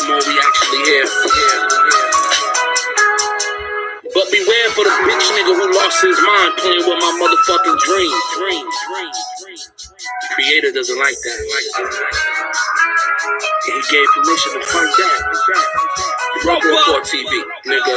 more we actually here. But beware for the bitch nigga who lost his mind playing with my motherfucking dream. The creator doesn't like that. And he gave permission to fight that. Report TV, nigga.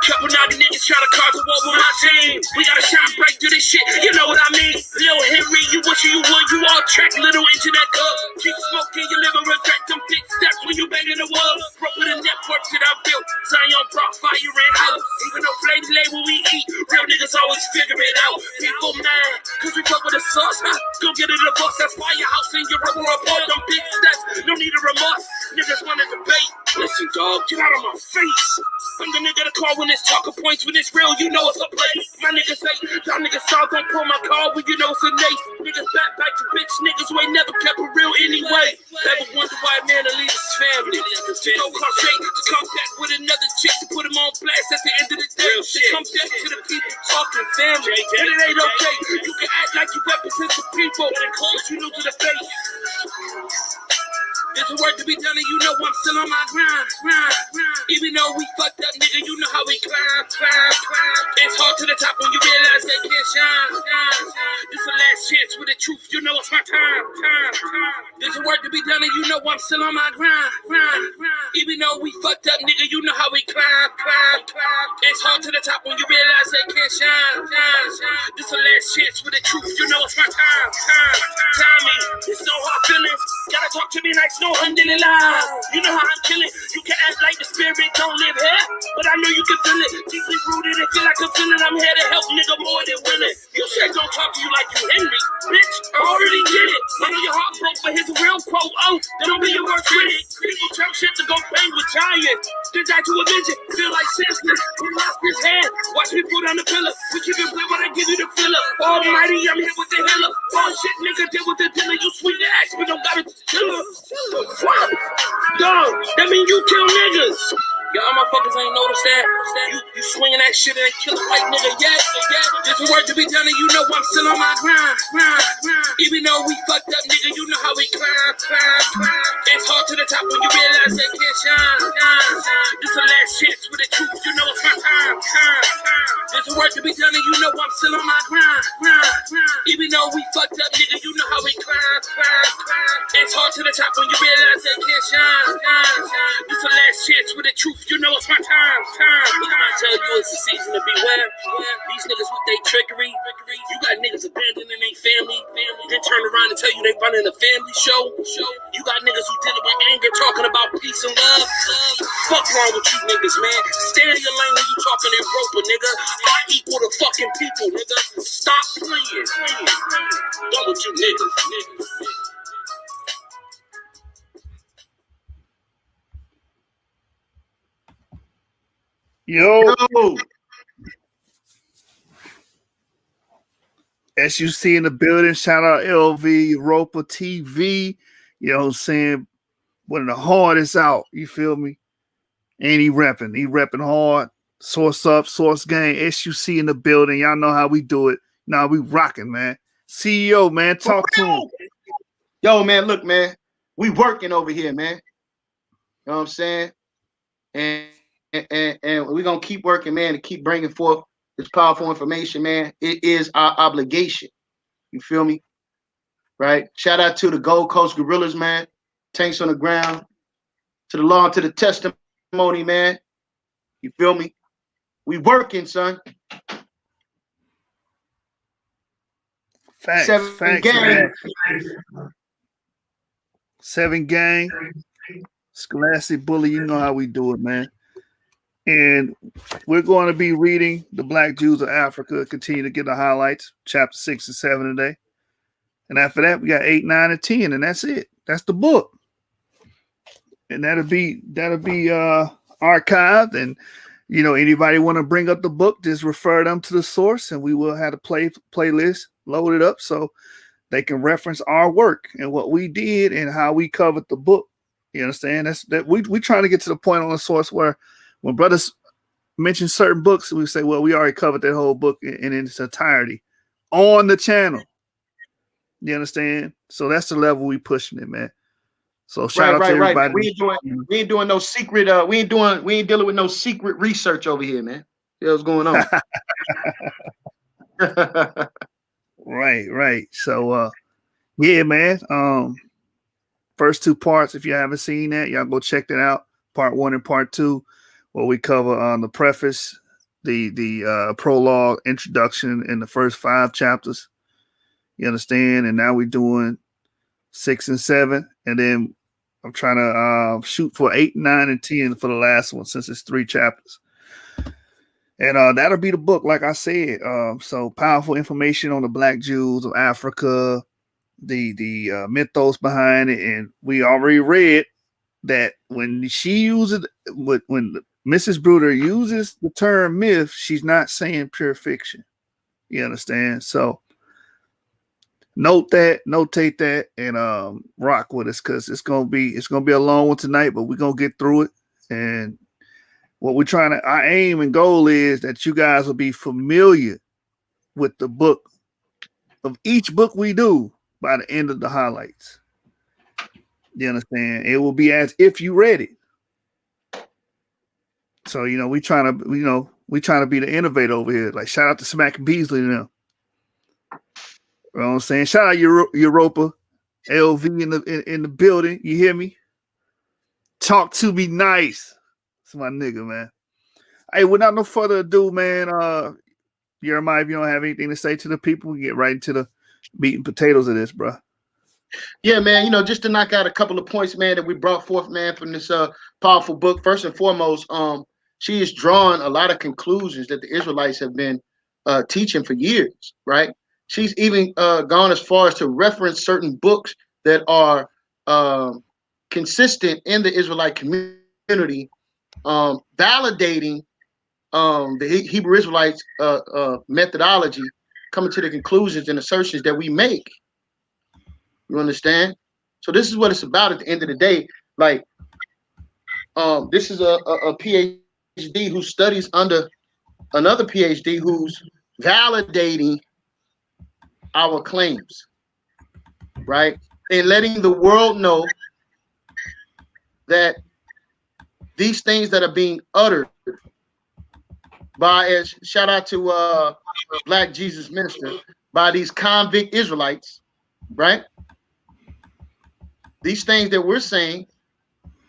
Couple naughty niggas try to cause a war with my team. We gotta shine bright through this shit, you know what I mean? Lil Henry, you wish you would, you all track little into that dub. Keep smoking your liver, regret them big steps when you banging the wall. Broke with the networks that I built, Zion brought fire in house. Even though flames lay where we eat, real niggas always figure it out. People mad, cause we fuck with the sauce, huh? Go get a divorce, that's firehouse in your rubber report. Them big steps, no need a remorse. Niggas wanna debate, listen dog, get out of my face. I'm the nigga to call when it's talking points. When it's real, you know it's a play. My niggas say, y'all niggas saw don't pull my call when you know it's a nace. Niggas back to bitch niggas who ain't never kept it real anyway. Ever wonder why a man to leave his family? To go crochet, to come back with another chick, to put him on blast at the end of the day. To come back to the people talking family. And it ain't okay. You can act like you represent the people, but you new to the face. There's a work to be done and you know I'm still on my grind. Even though we fucked up, nigga, you know how we climb. It's hard to the top when you realize they can't shine. This the last chance with the truth, you know it's my time. There's a work to be done and you know I'm still on my grind. Even though we fucked up, nigga, you know how we climb. It's hard to the top when you realize they can't shine. This the last chance with the truth, you know it's my time. Timing, it's no hard feelings. Gotta talk to me nice. No alhamdulillah. You know how I'm killing. You can act like the spirit don't live here, but I know you can feel it. Deeply rooted and feel like I'm feeling. I'm here to help nigga more than willing. You said don't talk to you like you Henry. Bitch, I already did it. I know your heart broke, but here's a real quote. Oh, then don't be your worst critic. People talk shit to go bang with giants. Then die to avenge it. Feel like senseless. He lost his hand. Watch me pull down the pillar. We keep it play when I give you the filler. Almighty, I'm here with the healer. Bullshit nigga deal with the dealer. You sweet the axe, but don't got it to killer. Dog, that mean you kill niggas. Y'all motherfuckers ain't noticed that. You swinging that shit and ain't kill a white nigga yet. There's a work to be done and you know I'm still on my grind. Even though we fucked up, nigga, you know how we climb. It's hard to the top when you realize they can't shine. This the last chance with the truth, you know it's my time. There's a work to be done and you know I'm still on my grind. Even though we fucked up, nigga, you know how we climb. It's hard to the top when you realize they can't shine. This the last chance with the truth. You know it's my time. I tell you it's a season to beware. These niggas with their trickery. You got niggas abandoning their family. Then turn around and tell you they running a family show. You got niggas who dealing with anger, talking about peace and love. Fuck wrong with you niggas, man. Stay in your lane when you talking in roper, nigga. I equal the fucking people, nigga. Stop playing. Done with you niggas. Yo. SUC in the building. Shout out LV, Europa TV. You know what I'm saying? One of the hardest out. You feel me? And he repping hard. Source up, source gang. SUC in the building. Y'all know how we do it. Now we rocking, man. CEO, man. Talk to him. Yo, man, look, man. We working over here, man. You know what I'm saying? And we're going to keep working, man, and keep bringing forth this powerful information, man. It is our obligation. You feel me? Right? Shout out to the Gold Coast Gorillas, man. Tanks on the ground. To the law, to the testimony, man. You feel me? We working, son. Facts, Seven gang. Seven gang. Scholastic Bully, you know how we do it, man. And we're going to be reading The Black Jews of Africa. Continue to get the highlights, chapter 6 and 7 today. And after that, we got 8, 9, and 10, and that's it. That's the book. And that'll be archived. And you know, anybody want to bring up the book, just refer them to the source, and we will have a playlist loaded up so they can reference our work and what we did and how we covered the book. You understand? We trying to get to the point on the source where when brothers mention certain books, we say, well, we already covered that whole book in its entirety on the channel. You understand? So that's the level we pushing it, man. So shout out to Right. everybody. We ain't doing no secret. We ain't dealing with no secret research over here, man. What's going on? Right. So yeah, man. First two parts, if you haven't seen that, y'all go check that out. Part 1 and part 2, where we cover the preface, the prologue, introduction, and the first 5 chapters. You understand? And now we're doing 6 and 7, and then I'm trying to shoot for 8, 9, and 10 for the last one, since it's 3 chapters. And that'll be the book, like I said. So powerful information on the Black Jews of Africa, the mythos behind it, and we already read that when Mrs. Bruder uses the term myth, she's not saying pure fiction. You understand? So notate that, and rock with us, because it's gonna be a long one tonight, but we're gonna get through it. And what we're our aim and goal is that you guys will be familiar with the book of each book we do by the end of the highlights. You understand? It will be as if you read it. So, we trying to be the innovator over here. Like, shout out to Smack Beasley now. You know what I'm saying? Shout out Europa, LV in the building. You hear me? Talk to me nice. It's my nigga, man. Hey, without no further ado, man, Jeremiah, if you don't have anything to say to the people, we get right into the meat and potatoes of this, bro. Yeah, man, just to knock out a couple of points, man, that we brought forth, man, from this powerful book. First and foremost, she has drawn a lot of conclusions that the Israelites have been teaching for years, right? She's even gone as far as to reference certain books that are consistent in the Israelite community, validating the Hebrew Israelites methodology, coming to the conclusions and assertions that we make. You understand? So this is what it's about at the end of the day. Like, this is a PhD who studies under another PhD who's validating our claims, right? And letting the world know that these things that are being uttered by, as shout out to Black Jesus Minister, by these convict Israelites, right? These things that we're saying,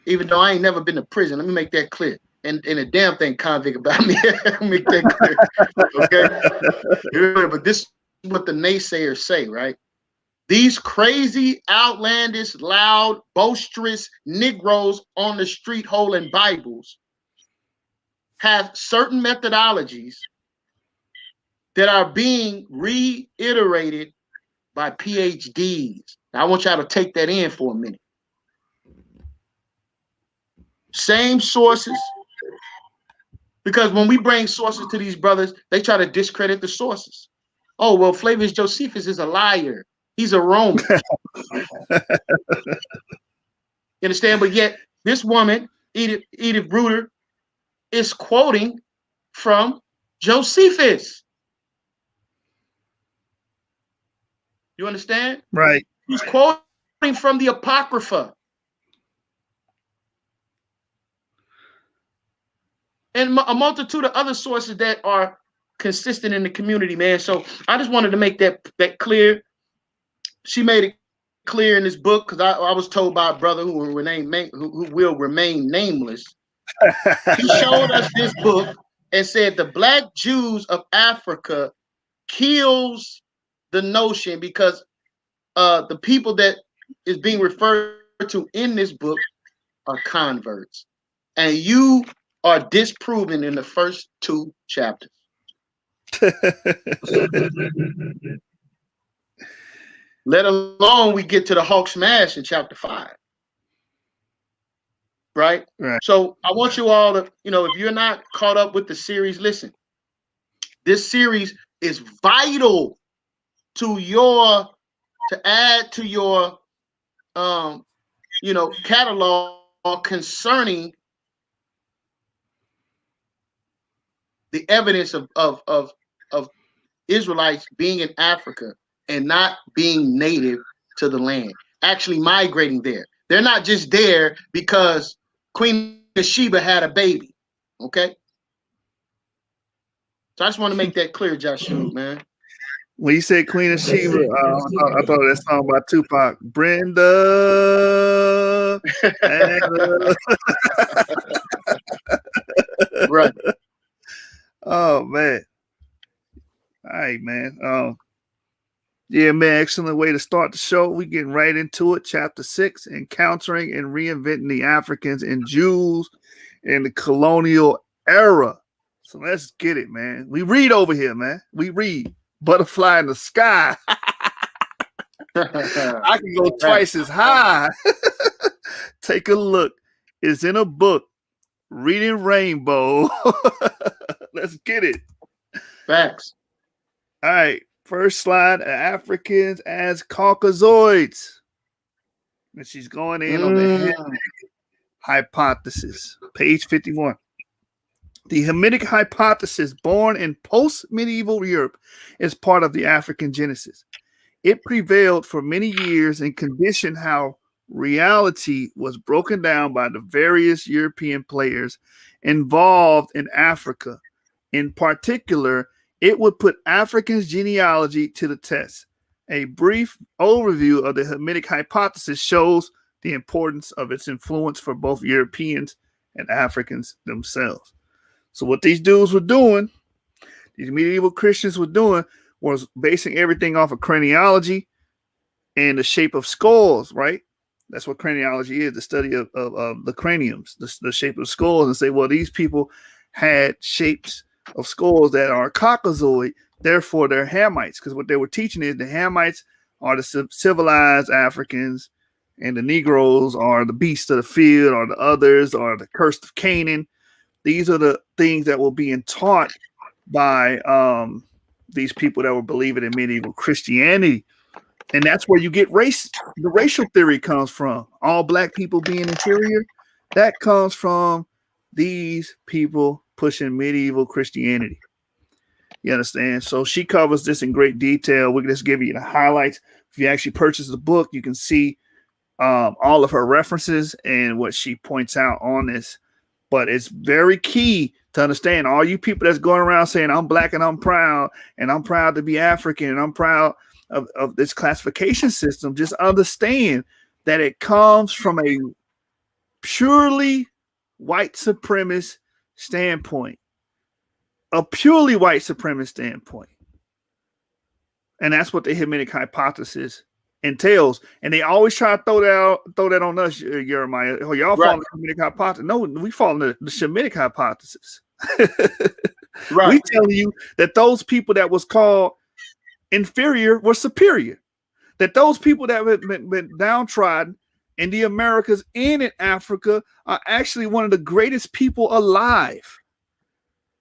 even though I ain't never been to prison, let me make that clear. And a damn thing convict about me. Make that clear. Okay. But this is what the naysayers say, right? These crazy, outlandish, loud, boisterous Negroes on the street holding Bibles have certain methodologies that are being reiterated by PhDs. Now, I want y'all to take that in for a minute. Same sources, because when we bring sources to these brothers, they try to discredit the sources. Oh, well, Flavius Josephus is a liar. He's a Roman. You understand? But yet this woman, Edith Bruder, is quoting from Josephus. You understand? Right. He's quoting from the Apocrypha. And a multitude of other sources that are consistent in the community, man. So I just wanted to make that clear. She made it clear in this book, because I was told by a brother who will remain nameless. He showed us this book and said the Black Jews of Africa kills the notion, because the people that is being referred to in this book are converts. And you are disproven in the first 2 chapters. Let alone we get to the Hulk smash in chapter 5. Right? So I want you all to, if you're not caught up with the series, listen. This series is vital to add to your catalog concerning the evidence of Israelites being in Africa and not being native to the land, actually migrating there. They're not just there because Queen of Sheba had a baby. Okay. So I just want to make that clear, Joshua, man. When you said Queen of Sheba, I thought of that song by Tupac. Brenda. Right. Oh man. All right, man. Yeah, man, excellent way to start the show. We getting right into it. Chapter 6, Encountering and Reinventing the Africans and Jews in the Colonial Era. So let's get it, man. We read over here, man. We read. Butterfly in the Sky. I can go twice as high. Take a look. It's in a book. Reading Rainbow. Let's get it. Facts. All right. First slide, Africans as Caucasoids. And she's going in on the hypothesis. Page 51. The Hamitic hypothesis, born in post-medieval Europe, is part of the African Genesis. It prevailed for many years and conditioned how reality was broken down by the various European players involved in Africa. In particular, it would put Africans' genealogy to the test. A brief overview of the Hamitic hypothesis shows the importance of its influence for both Europeans and Africans themselves. So what these dudes were doing, these medieval Christians were doing, was basing everything off of craniology and the shape of skulls, right? That's what craniology is, the study of the craniums, the shape of skulls, and say, well, these people had shapes of skulls that are Caucasoid, therefore they're Hamites, because what they were teaching is the Hamites are the civilized Africans, and the Negroes are the beasts of the field, or the others are the cursed of Canaan. These are the things that were being taught by these people that were believing in medieval Christianity. And that's where you get the racial theory comes from. All black people being inferior, that comes from these people pushing medieval Christianity. You understand? So she covers this in great detail. We can just give you the highlights. If you actually purchase the book, you can see all of her references and what she points out on this. But it's very key to understand all you people that's going around saying, I'm black and I'm proud to be African and I'm proud of this classification system. Just understand that it comes from a purely white supremacist standpoint. A purely white supremacist standpoint. And that's what the Hamitic hypothesis entails. And they always try to throw that on us, Jeremiah. Oh, y'all Right. follow the Hamitic hypothesis. No, we follow the Shemitic hypothesis. Right. We telling you that those people that was called inferior were superior. That those people that have been downtrodden in the Americas and in Africa are actually one of the greatest people alive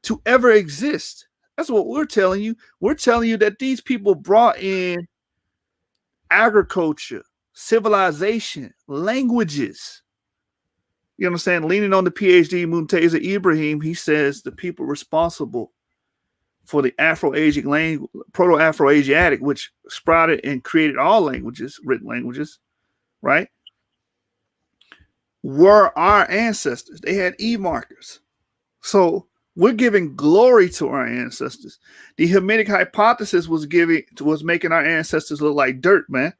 to ever exist. That's what we're telling you. We're telling you that these people brought in agriculture, civilization, languages. You understand? Leaning on the PhD Munteza Ibrahim, he says the people responsible for the Afro-Asiatic language, Proto-Afro-Asiatic, which sprouted and created all languages, written languages, right? Were our ancestors. They had E markers. So we're giving glory to our ancestors. The Hamitic hypothesis was making our ancestors look like dirt, man.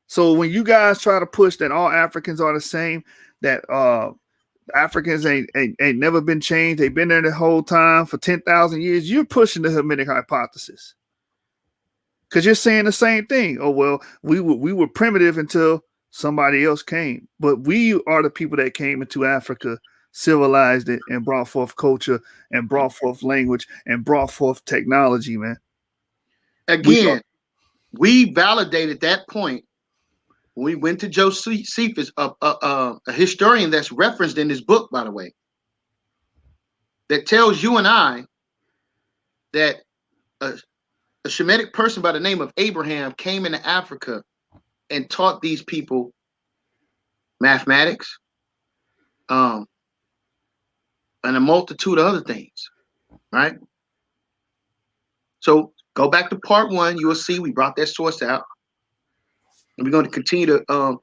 So when you guys try to push that all Africans are the same, that Africans ain't never been changed, they've been there the whole time for 10,000 years, you're pushing the Hamitic hypothesis. Because you're saying the same thing. Oh, well, we were primitive until somebody else came. But we are the people that came into Africa, civilized it, and brought forth culture, and brought forth language, and brought forth technology, man. Again, we validated that point when we went to Josephus, a historian that's referenced in this book, by the way, that tells you and I that a Shemitic person by the name of Abraham came into Africa and taught these people mathematics, and a multitude of other things, right? So go back to part 1. You will see we brought that source out. And we're going to continue to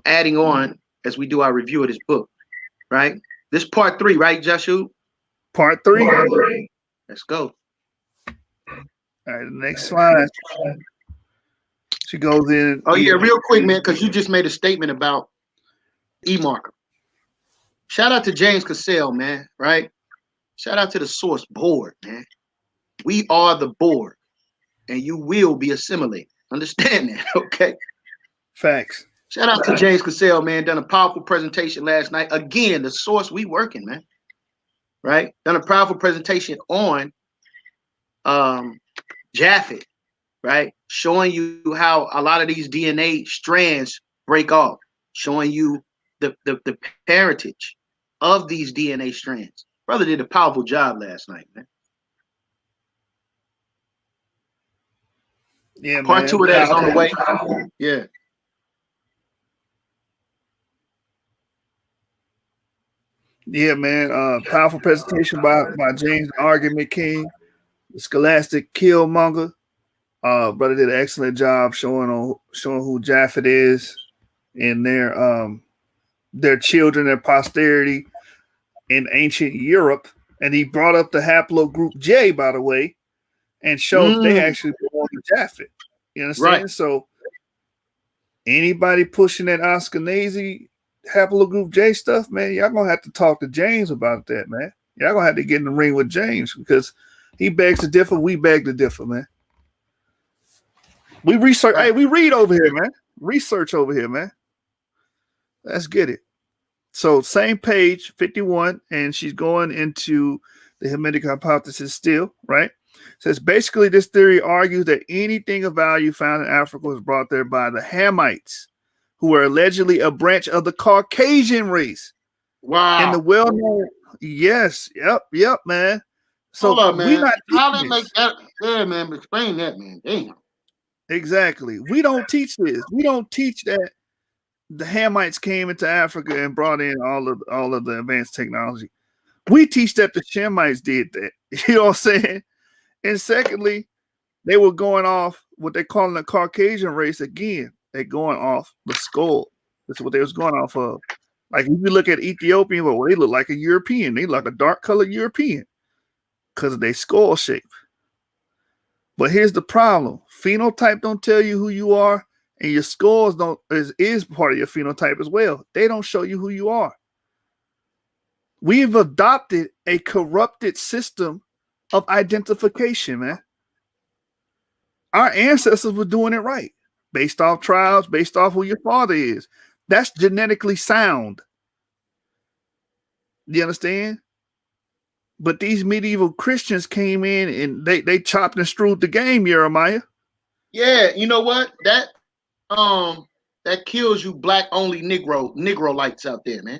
adding on as we do our review of this book, right? This part 3, right, Joshua? Part 3. Let's go. All right, the next slide. She goes in. Oh, yeah, real quick, man, because you just made a statement about E-marker. Shout out to James Cassell, man, right? Shout out to the source board, man. We are the board, and you will be assimilated. Understand that, okay? Facts. Shout out to James Cassell, man. Done a powerful presentation last night. Again, the source we working, man. Right? Done a powerful presentation on Japhet, right? Showing you how a lot of these DNA strands break off, showing you the parentage of these DNA strands. Brother did a powerful job last night, man. Yeah, Part 2 of that is on the way. Yeah. Yeah, man. Powerful presentation by James Argument King, the Scholastic Killmonger. Brother did an excellent job showing who Japhet is and their children, their posterity in ancient Europe. And he brought up the haplogroup J, by the way, and showed that they actually belong to Japhet. You understand? Right. So anybody pushing that Ashkenazi haplogroup J stuff, man, y'all gonna have to talk to James about that, man. Y'all gonna have to get in the ring with James because he begs to differ, we beg to differ, man. We research, hey, we read over here, man. Research over here, man. Let's get it. So same page, 51, and she's going into the Hamitic hypothesis still, right? Says basically this theory argues that anything of value found in Africa was brought there by the Hamites, who were allegedly a branch of the Caucasian race. Wow. And the well-known, yes, yep, man. So hold up, man. We not how they make that? Yeah, man. Explain that, man. Damn. Exactly. We don't teach this. We don't teach that the Hamites came into Africa and brought in all of the advanced technology. We teach that the Shemites did that. You know what I'm saying? And secondly, they were going off what they call the Caucasian race again. They're going off the skull. That's what they was going off of. Like if you look at Ethiopian, well, they look like a European. They look like a dark colored European because of their skull shape. But here's the problem: phenotype don't tell you who you are, and your skulls don't is part of your phenotype as well. They don't show you who you are. We've adopted a corrupted system of identification, man. Our ancestors were doing it right, based off tribes, based off who your father is. That's genetically sound. Do you understand? But these medieval Christians came in and they chopped and screwed the game, Jeremiah. Yeah, you know what? That kills you black only Negro lights out there, man.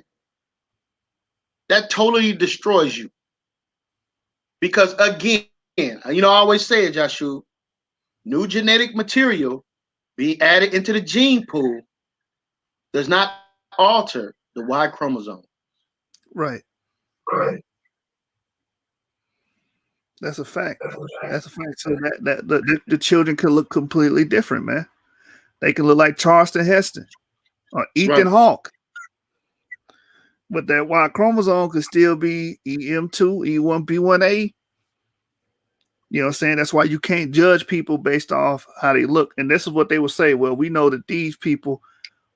That totally destroys you. Because again, you know, I always say it, Joshua, new genetic material being added into the gene pool does not alter the Y chromosome. Right. That's a fact. That's a fact. So that the children can look completely different, man. They can look like Charleston Heston or Ethan Hawke. But that Y chromosome could still be EM2, E1B1A. You know what I'm saying? That's why you can't judge people based off how they look. And this is what they will say. Well, we know that these people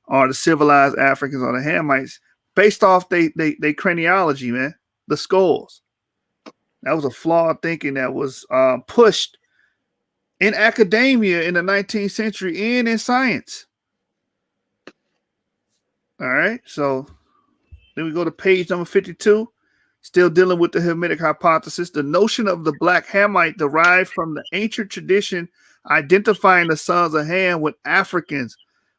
are the civilized Africans or the Hamites based off they craniology, man, the skulls. That was a flawed thinking that was pushed in academia in the 19th century and in science. All right, so then we go to page number 52, still dealing with the Hamitic hypothesis. The notion of the black Hamite derived from the ancient tradition identifying the sons of Ham with Africans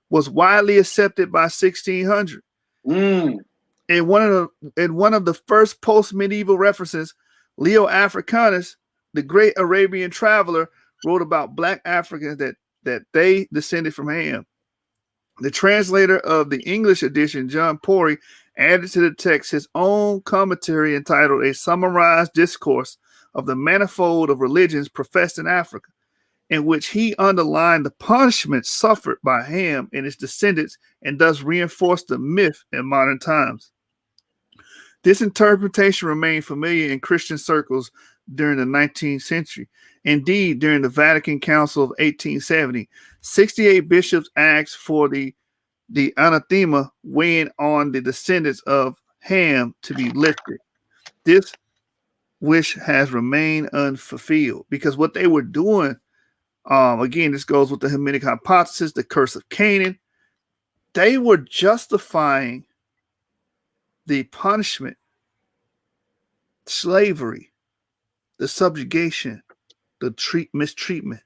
was widely accepted by 1600. In one of the first post-medieval references, Leo Africanus, the great Arabian traveler, wrote about black Africans that they descended from Ham. The translator of the English edition, John Pori, added to the text his own commentary entitled A Summarized Discourse of the Manifold of Religions Professed in Africa. in which he underlined the punishment suffered by Ham and his descendants and thus reinforced the myth in modern times. This interpretation remained familiar in Christian circles during the 19th century. Indeed, during the Vatican Council of 1870, 68 bishops asked for the anathema weighing on the descendants of Ham to be lifted. This wish has remained unfulfilled because what they were doing, again, this goes with the Hamitic hypothesis, the curse of Canaan. They were justifying the punishment, slavery, the subjugation, the mistreatment.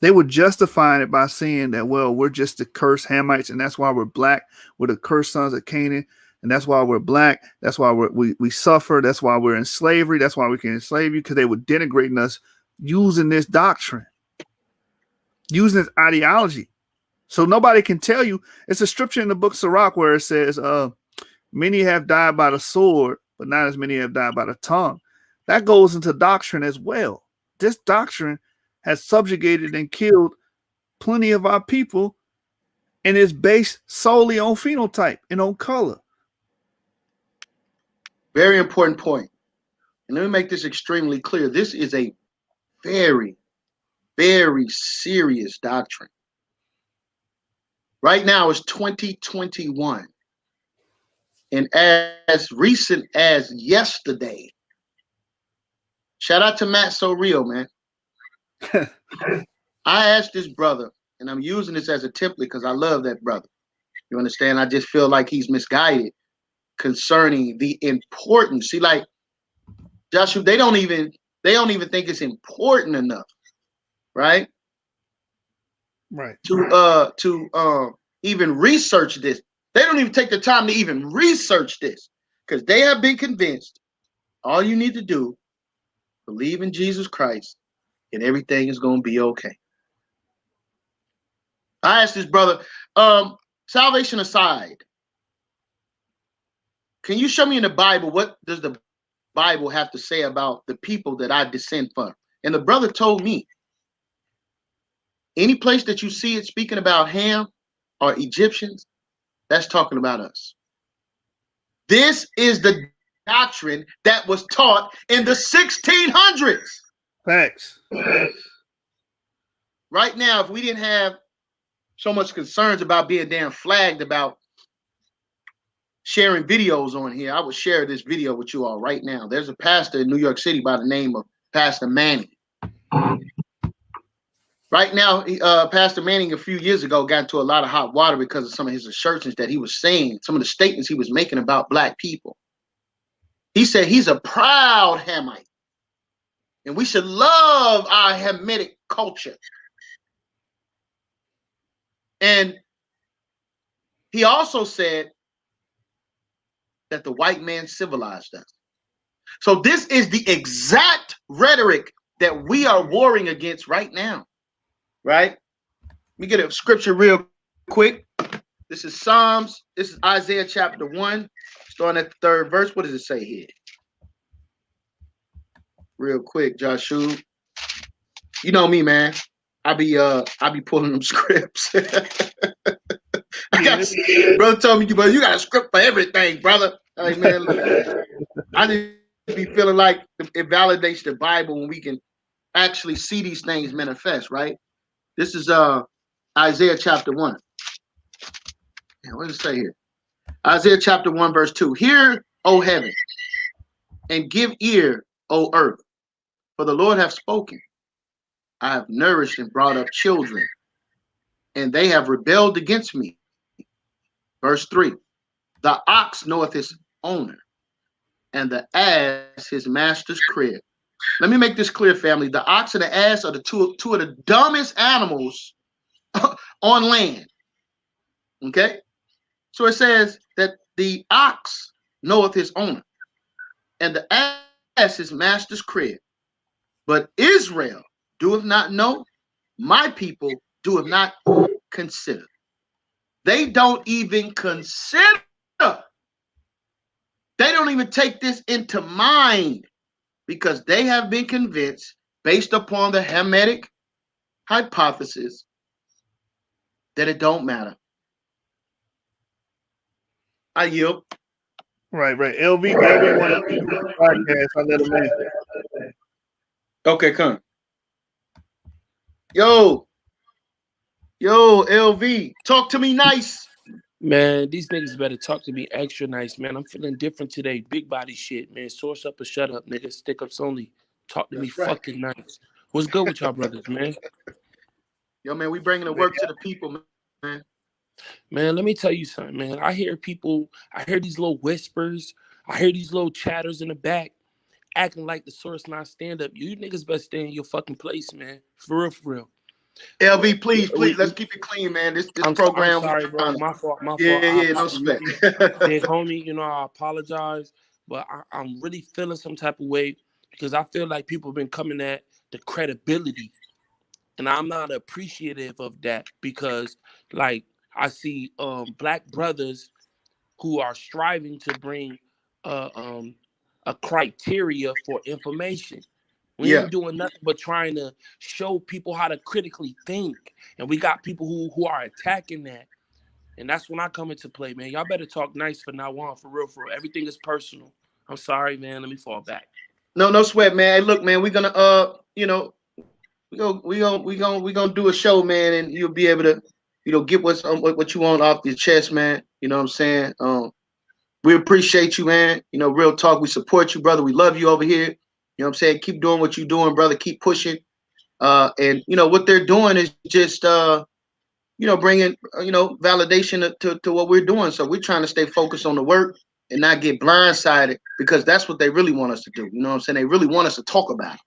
They were justifying it by saying that, well, we're just the cursed Hamites, and that's why we're black. We're the cursed sons of Canaan, and that's why we're black. That's why we suffer. That's why we're in slavery. That's why we can enslave you, because they were denigrating us using this doctrine, using this ideology. So nobody can tell you. It's a scripture in the book of Sirach where it says, many have died by the sword, but not as many have died by the tongue. That goes into doctrine as well. This doctrine has subjugated and killed plenty of our people, and is based solely on phenotype and on color. Very important point. And let me make this extremely clear. This is a very, very serious doctrine. Right now it's 2021. And as recent as yesterday, shout out to Matt So Real, man. I asked this brother, and I'm using this as a template because I love that brother. You understand? I just feel like he's misguided concerning the importance. See, like Joshua, they don't even think it's important enough, right? Right. To even research this. They don't even take the time to even research this because they have been convinced all you need to do, believe in Jesus Christ, and everything is going to be okay. I asked this brother, salvation aside, can you show me in the Bible, what does the Bible have to say about the people that I descend from? And the brother told me, any place that you see it speaking about Ham or Egyptians, that's talking about us. This is the doctrine that was taught in the 1600s. Facts. Right now, if we didn't have so much concerns about being damn flagged about sharing videos on here, I would share this video with you all right now. There's a pastor in New York City by the name of Pastor Manning. Right now, Pastor Manning a few years ago got into a lot of hot water because of some of his assertions that he was saying, some of the statements he was making about black people. He said he's a proud Hamite, and we should love our Hamitic culture. And he also said that the white man civilized us. So this is the exact rhetoric that we are warring against right now, right? Let me get a scripture real quick. This is Psalms. This is Isaiah chapter 1, starting at the 3rd verse. What does it say here? Real quick, Joshua. You know me, man. I be pulling them scripts. Brother told me, but you got a script for everything, brother. Like, man, look, I just be feeling like it validates the Bible when we can actually see these things manifest, right? This is Isaiah chapter 1. What does it say here? Isaiah chapter 1, verse 2. Hear, O heaven, and give ear, O earth, for the Lord hath spoken. I have nourished and brought up children, and they have rebelled against me. Verse 3. The ox knoweth his owner, and the ass his master's crib. Let me make this clear, family. The ox and the ass are the two of the dumbest animals on land. Okay? So it says that the ox knoweth his owner, and the ass his master's crib. But Israel doeth not know, my people doeth not consider. They don't even consider. They don't even take this into mind because they have been convinced, based upon the Hamitic hypothesis that it don't matter. I yield. Right. LV wanted to do the podcast. I let him in. Okay, come. Yo, LV, talk to me nice. Man, these niggas better talk to me extra nice, man. I'm feeling different today. Big body shit, man. Source up or shut up, nigga. Stick ups only. Talk to me fucking nice. What's good with y'all brothers, man? Yo, man, we bringing the work to the people, man. Man, let me tell you something, man. I hear these little whispers. I hear these little chatters in the back acting like the source not stand up. You niggas better stay in your fucking place, man. For real. LV, please, let's keep it clean, man. This program. I'm sorry, bro. My fault. Yeah, no sweat. Big homie, I apologize, but I'm really feeling some type of way because I feel like people have been coming at the credibility, and I'm not appreciative of that because, like, I see black brothers who are striving to bring a criteria for information. We ain't doing nothing but trying to show people how to critically think. And we got people who are attacking that. And that's when I come into play, man. Y'all better talk nice from now on, for real. Everything is personal. I'm sorry, man. Let me fall back. No sweat, man. Hey, look, man, we're gonna we gonna do a show, man, and you'll be able to, get what you want off your chest, man. You know what I'm saying? We appreciate you, man. Real talk. We support you, brother. We love you over here. You know what I'm saying? Keep doing what you're doing, brother. Keep pushing. And what they're doing is just bringing validation to what we're doing. So we're trying to stay focused on the work and not get blindsided because that's what they really want us to do. You know what I'm saying? They really want us to talk about it,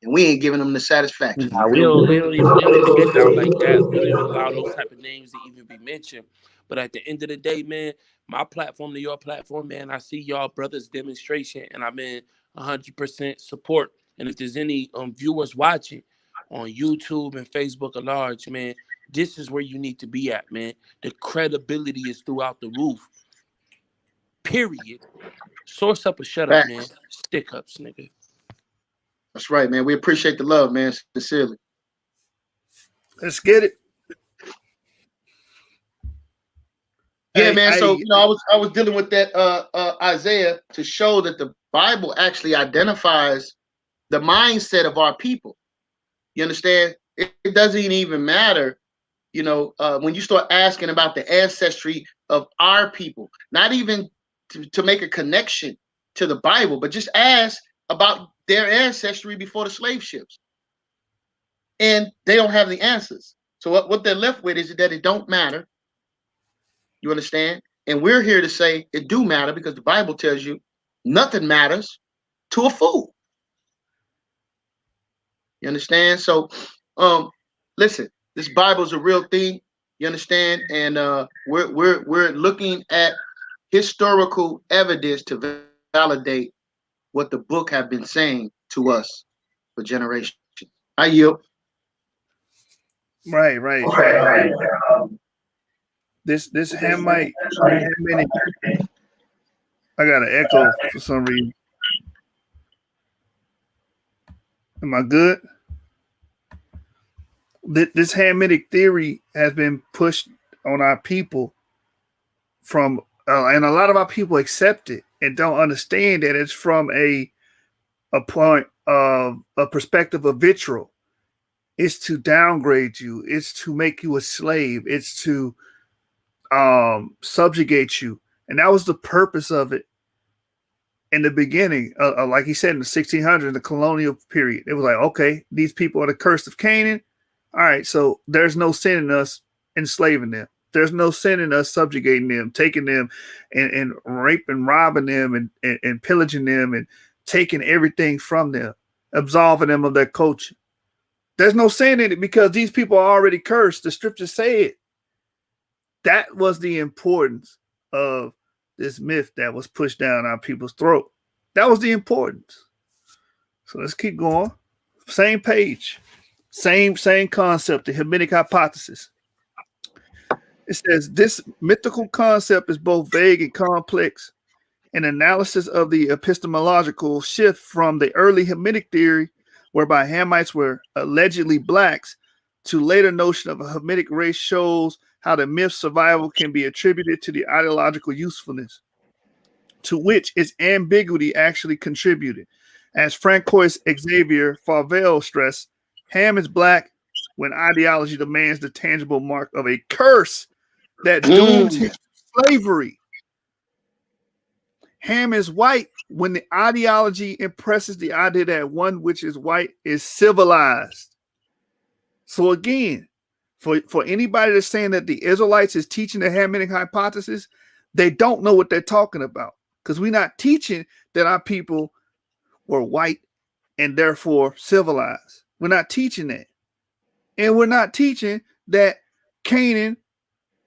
and we ain't giving them the satisfaction. Nah, we don't even get down like that. We don't even allow those type of names to even be mentioned. But at the end of the day, man, my platform to your platform, man, I see y'all brothers demonstration, and I'm in 100% support. And if there's any viewers watching on YouTube and Facebook at large, man, this is where you need to be at, man. The credibility is throughout the roof. Period. Source up or shut up, man. Stick ups, nigga. That's right, man. We appreciate the love, man. Sincerely. Let's get it. Yeah, man. So I was dealing with that Isaiah to show that the Bible actually identifies the mindset of our people. You understand? It doesn't even matter, when you start asking about the ancestry of our people, not even to make a connection to the Bible, but just ask about their ancestry before the slave ships. And they don't have the answers. So what they're left with is that it don't matter. You understand? And we're here to say it do matter because the Bible tells you nothing matters to a fool. You understand? So, listen, this Bible is a real thing. You understand? And we're looking at historical evidence to validate what the book have been saying to us for generations. I yield. Right. This Hamite, I got an echo for some reason. Am I good? This Hamitic theory has been pushed on our people from, and a lot of our people accept it and don't understand that it's from a point of a perspective of vitriol. It's to downgrade you. It's to make you a slave. It's to subjugate you. And that was the purpose of it in the beginning. Like he said, in the 1600s, the colonial period, it was like, okay, these people are the curse of Canaan. All right, so there's no sin in us enslaving them. There's no sin in us subjugating them, taking them and raping, robbing them and pillaging them and taking everything from them, absolving them of their culture. There's no sin in it because these people are already cursed. The scriptures say it. That was the importance of this myth that was pushed down our people's throat. That was the importance. So let's keep going. Same page. Same concept, the Hamitic hypothesis. It says this mythical concept is both vague and complex. An analysis of the epistemological shift from the early Hamitic theory, whereby Hamites were allegedly blacks, to later notion of a Hamitic race shows how the myth's survival can be attributed to the ideological usefulness, to which its ambiguity actually contributed. As Francois Xavier Fauvel stressed, Ham is black when ideology demands the tangible mark of a curse that dooms him to slavery. Ham is white when the ideology impresses the idea that one which is white is civilized. So again, for anybody that's saying that the Israelites is teaching the Hamitic hypothesis, they don't know what they're talking about, because we're not teaching that our people were white and therefore civilized. We're not teaching that. And we're not teaching that Canaan,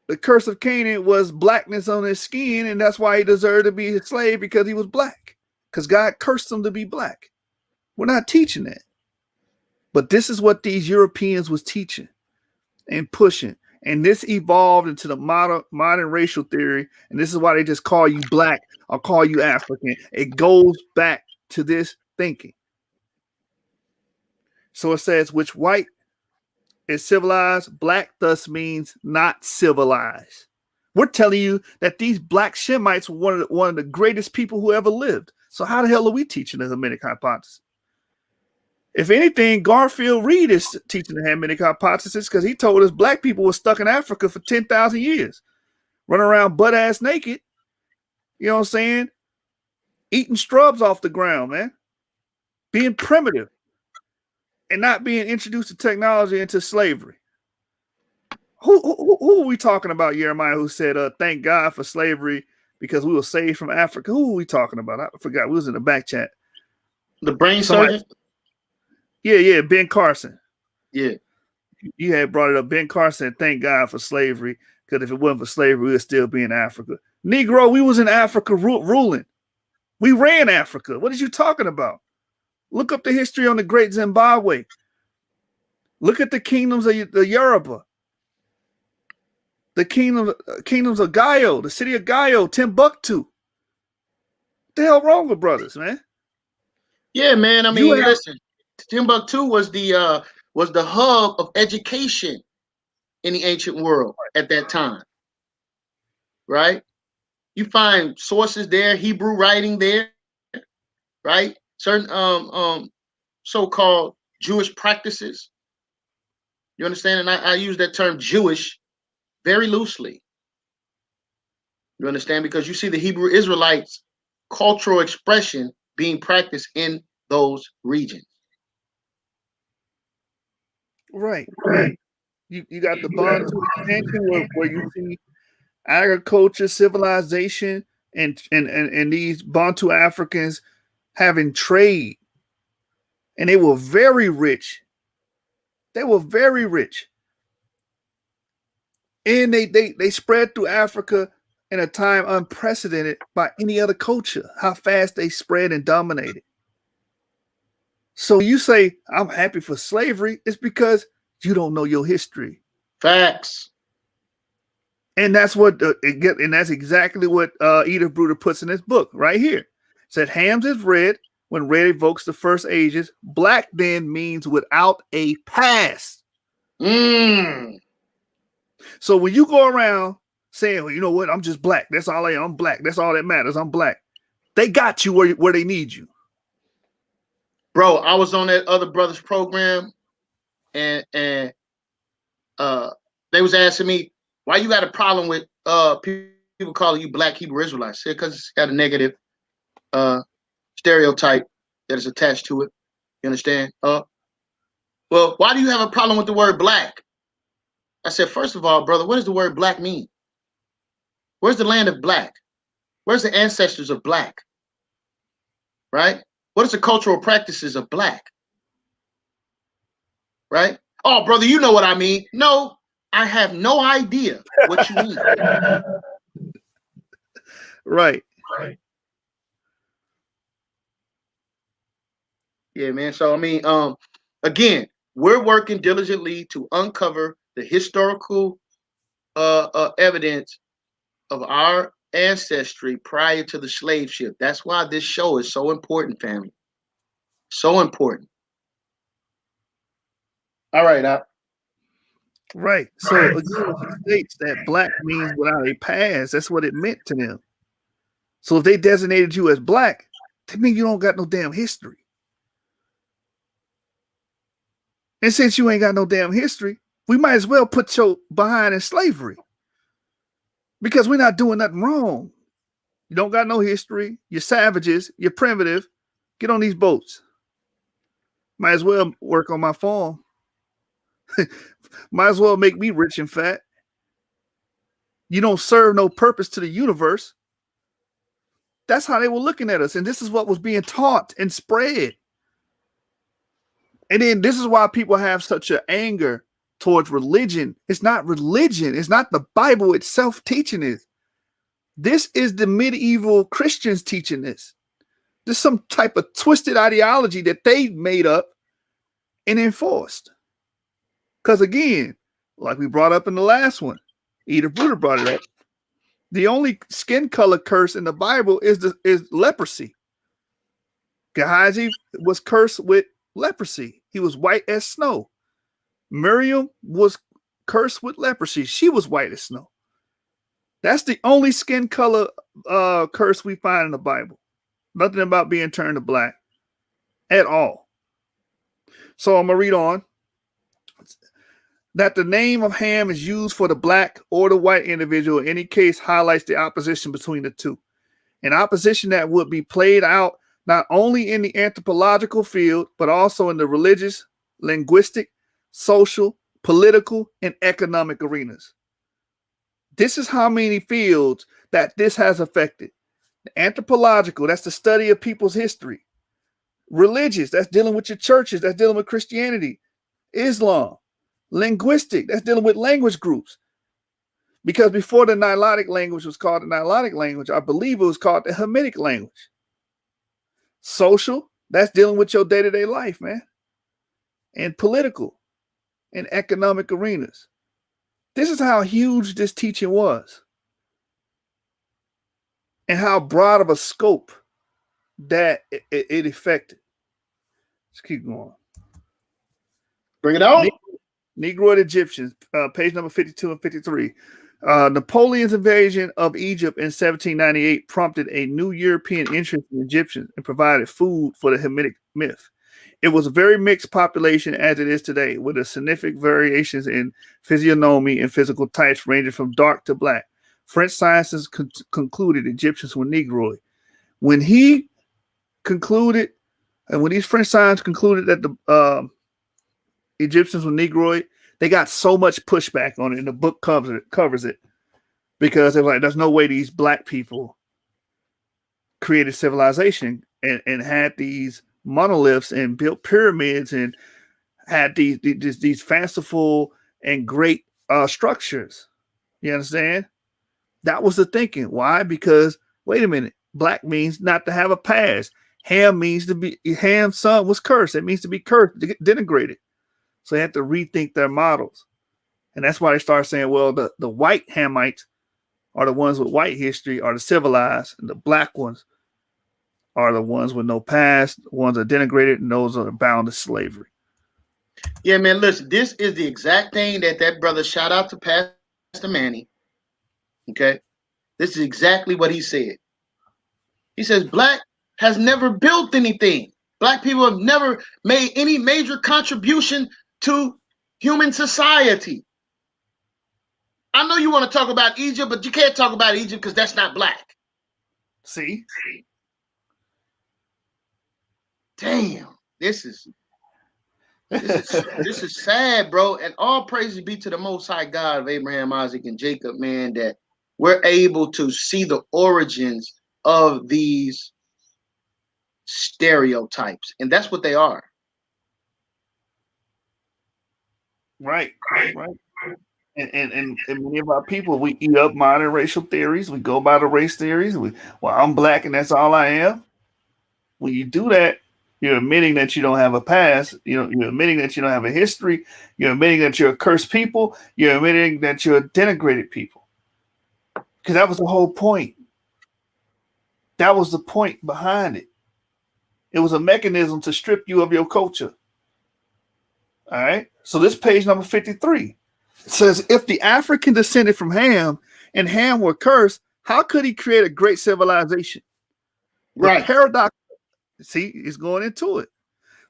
the curse of Canaan, was blackness on his skin, and that's why he deserved to be a slave, because he was black, because God cursed him to be black. We're not teaching that. But this is what these Europeans was teaching and pushing. And this evolved into the modern racial theory. And this is why they just call you black or call you African. It goes back to this thinking. So it says, which white is civilized, black thus means not civilized. We're telling you that these black Shemites were one of the greatest people who ever lived. So how the hell are we teaching the Hamitic hypothesis? If anything, Garfield Reed is teaching the Hamitic hypothesis, because he told us black people were stuck in Africa for 10,000 years, running around butt-ass naked, you know what I'm saying, eating scrubs off the ground, man, being primitive, and not being introduced to technology into slavery. Who are we talking about, Jeremiah, who said, thank God for slavery because we were saved from Africa? Who are we talking about? I forgot. We was in the back chat. The brain surgeon? Yeah, Ben Carson. Yeah. You had brought it up. Ben Carson, thank God for slavery, because if it wasn't for slavery, we would still be in Africa. Negro, we was in Africa ruling. We ran Africa. What are you talking about? Look up the history on the Great Zimbabwe. Look at the kingdoms of the Yoruba. The kingdoms of Gayo, the city of Gayo, Timbuktu. What the hell wrong with brothers, man? Yeah, man. I mean, listen, Timbuktu was the hub of education in the ancient world at that time. Right? You find sources there, Hebrew writing there, right? Certain so-called Jewish practices. You understand? And I use that term Jewish very loosely. You understand? Because you see the Hebrew Israelites' cultural expression being practiced in those regions. Right. You got the Bantu expansion where you see agriculture, civilization, and these Bantu Africans having trade. And they were very rich. They were very rich. And they spread through Africa in a time unprecedented by any other culture, how fast they spread and dominated. So you say, I'm happy for slavery, it's because you don't know your history. Facts. And that's what and that's exactly what Edith Bruder puts in his book right here. It said, Hams is red when red evokes the first ages. Black then means without a past. So when you go around saying, well, you know what, I'm just black. That's all I am. I'm black. That's all that matters. I'm black. They got you where they need you. Bro, I was on that other brother's program, and they was asking me, why you got a problem with people calling you Black Hebrew Israelites? Because it's got a negative stereotype that is attached to it. You understand? Well, why do you have a problem with the word black? I said, first of all, brother, what does the word black mean? Where's the land of black? Where's the ancestors of black? Right? What is the cultural practices of black? Right? Oh, brother, you know what I mean. No, I have no idea what you mean. Right. Yeah, man. So, I mean, again, we're working diligently to uncover the historical evidence of our ancestry prior to the slave ship. That's why this show is so important, family. So important. All right, Right. So again, he states that black means without a past. That's what it meant to them. So if they designated you as black, that means you don't got no damn history. And since you ain't got no damn history, we might as well put your behind in slavery because we're not doing nothing wrong. You don't got no history. You're savages. You're primitive. Get on these boats. Might as well work on my farm. Might as well make me rich and fat. You don't serve no purpose to the universe. That's how they were looking at us. And this is what was being taught and spread. And then this is why people have such an anger towards religion. It's not religion. It's not the Bible itself teaching this. This is the medieval Christians teaching this. This is some type of twisted ideology that they made up and enforced. Because again, like we brought up in the last one, Edith Bruder brought it up. The only skin color curse in the Bible is leprosy. Gehazi was cursed with leprosy. He was white as snow. Miriam was cursed with leprosy. She was white as snow. That's the only skin color curse we find in the Bible. Nothing about being turned to black at all. So I'm going to read on. That the name of Ham is used for the black or the white individual in any case highlights the opposition between the two. An opposition that would be played out not only in the anthropological field, but also in the religious, linguistic, social, political, and economic arenas. This is how many fields that this has affected. The anthropological, that's the study of people's history. Religious, that's dealing with your churches, that's dealing with Christianity. Islam. Linguistic, that's dealing with language groups. Because before the Nilotic language was called the Nilotic language, I believe it was called the Hamitic language. Social, that's dealing with your day-to-day life, man. And political and economic arenas. This is how huge this teaching was. And how broad of a scope that it affected. Let's keep going. Bring it on. Negroid Egyptians, page number 52 and 53. Napoleon's invasion of Egypt in 1798 prompted a new European interest in Egyptians and provided food for the Hamitic myth. It was a very mixed population as it is today, with a significant variations in physiognomy and physical types ranging from dark to black. French scientists concluded Egyptians were Negroid. When he concluded, and when these French scientists concluded that the Egyptians were Negroid, they got so much pushback on it, and the book covers it because they're like, there's no way these black people created civilization and had these monoliths and built pyramids and had these fanciful and great structures. You understand? That was the thinking. Why? Because wait a minute, black means not to have a past. Ham means to be, Ham's son was cursed. It means to be cursed, denigrated. So they had to rethink their models. And that's why they started saying, well, the white Hamites are the ones with white history, are the civilized, and the black ones are the ones with no past, the ones that are denigrated, and those are bound to slavery. Yeah, man, listen, this is the exact thing that brother, shout out to Pastor Manny. Okay? This is exactly what he said. He says, black has never built anything. Black people have never made any major contribution to human society. I know you want to talk about Egypt, but you can't talk about Egypt because that's not black. See? Damn, this is sad, bro. And all praises be to the Most High God of Abraham, Isaac, and Jacob, man, that we're able to see the origins of these stereotypes, and that's what they are. Right. And many of our people, we eat up modern racial theories. We go by the race theories. I'm black and that's all I am. When you do that, you're admitting that you don't have a past. You're admitting that you don't have a history. You're admitting that you're a cursed people. You're admitting that you're a denigrated people. Because that was the whole point. That was the point behind it. It was a mechanism to strip you of your culture. All right. So this page number 53. It says, if the African descended from Ham and Ham were cursed, how could he create a great civilization? The Right. paradox, see, he's going into it.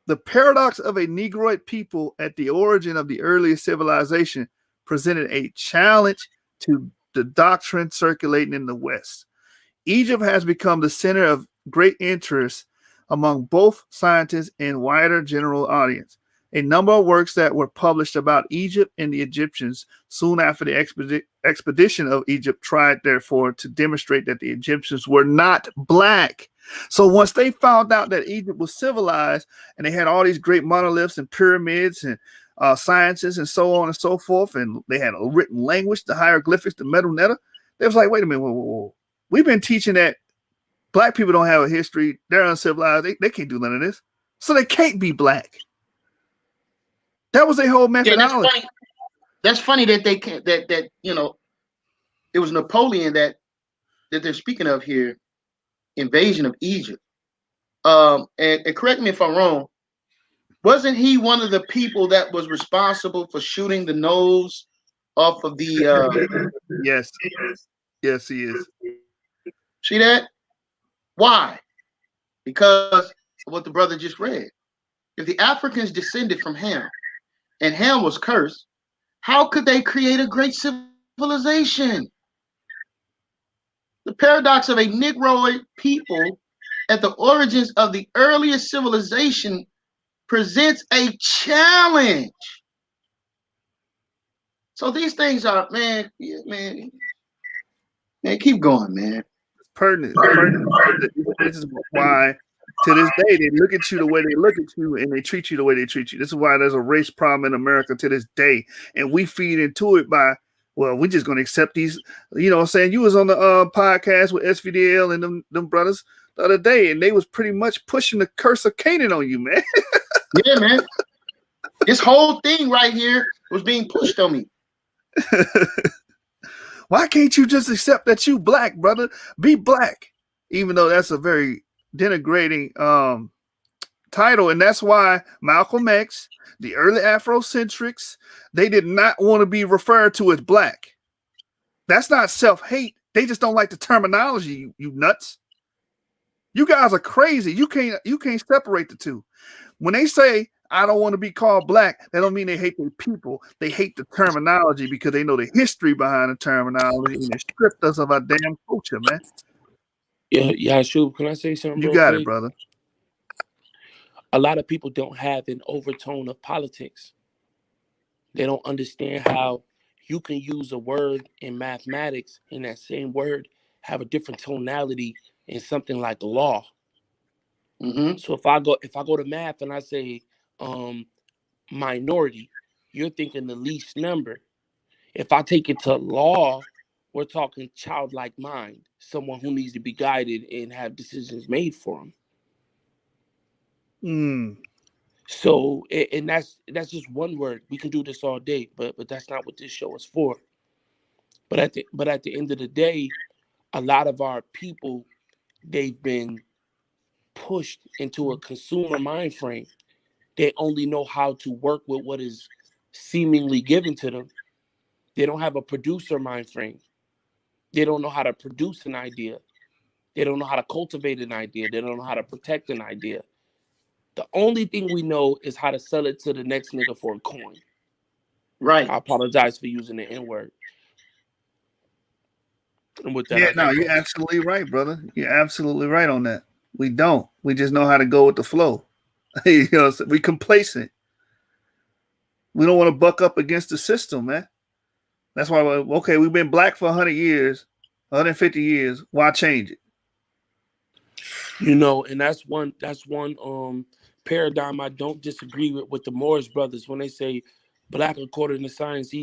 The paradox of a Negroid people at the origin of the earliest civilization presented a challenge to the doctrine circulating in the West. Egypt has become the center of great interest among both scientists and wider general audience. A number of works that were published about Egypt and the Egyptians soon after the expedition of Egypt tried, therefore, to demonstrate that the Egyptians were not black. So once they found out that Egypt was civilized and they had all these great monoliths and pyramids and sciences and so on and so forth, and they had a written language, the hieroglyphics, the metal netta, they was like, wait a minute, whoa. We've been teaching that black people don't have a history. They're uncivilized. They can't do none of this. So they can't be black. That was their whole methodology. Yeah, that's funny. That's funny that they can't. That it was Napoleon that they're speaking of here, invasion of Egypt. And correct me if I'm wrong. Wasn't he one of the people that was responsible for shooting the nose off of the? Yes, he is. See that? Why? Because of what the brother just read. If the Africans descended from Ham, and Ham was cursed, how could they create a great civilization? The paradox of a Negroid people at the origins of the earliest civilization presents a challenge. So these things are, man, keep going, man. It's pertinent. This is why, to this day, they look at you the way they look at you and they treat you the way they treat you. This is why there's a race problem in America to this day. And we feed into it by, well, we're just going to accept these. You know what I'm saying? You was on the podcast with SVDL and them brothers the other day, and they was pretty much pushing the curse of Canaan on you, man. Yeah, man. This whole thing right here was being pushed on me. Why can't you just accept that you black, brother? Be black. Even though that's a very denigrating title. And that's why Malcolm X, the early Afrocentrics, they did not want to be referred to as black. That's not self-hate. They just don't like the terminology, you nuts. You guys are crazy. You can't separate the two. When they say I don't want to be called black, that don't mean they hate their people. They hate the terminology because they know the history behind the terminology and it stripped us of our damn culture, man. Yeah, sure. Can I say something? You real got quick? it, brother. A lot of people don't have an overtone of politics. They don't understand how you can use a word in mathematics and that same word have a different tonality in something like law. Mm-hmm. So if I go to math and I say minority, you're thinking the least number. If I take it to law, we're talking childlike mind, someone who needs to be guided and have decisions made for them. So, and that's just one word. We can do this all day, but that's not what this show is for. But at the end of the day, a lot of our people, they've been pushed into a consumer mind frame. They only know how to work with what is seemingly given to them. They don't have a producer mind frame. They don't know how to produce an idea. They don't know how to cultivate an idea. They don't know how to protect an idea. The only thing we know is how to sell it to the next nigga for a coin. Right. I apologize for using the N-word. And with that, you're absolutely right, brother. You're absolutely right on that. We don't. We just know how to go with the flow. You know, we complacent. We don't want to buck up against the system, man. That's why, okay, we've been black for 100 years, 150 years. Why change it? You know, and that's one paradigm I don't disagree with the Morris brothers when they say black according to science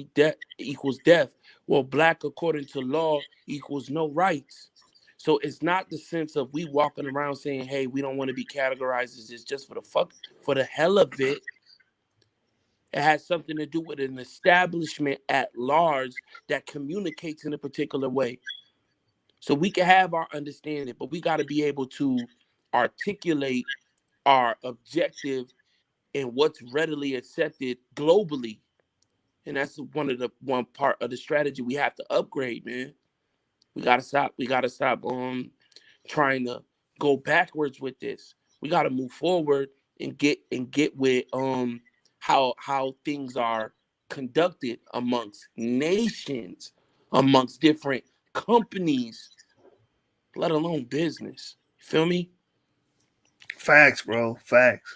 equals death. Well, black according to law equals no rights. So it's not the sense of we walking around saying, hey, we don't want to be categorized as this just for the hell of it. It has something to do with an establishment at large that communicates in a particular way. So we can have our understanding, but we got to be able to articulate our objective and what's readily accepted globally. And that's one part of the strategy we have to upgrade, man. We gotta stop. We gotta stop trying to go backwards with this. We gotta move forward and get with how things are conducted amongst nations, amongst different companies, let alone business. You feel me? Facts, bro. Facts.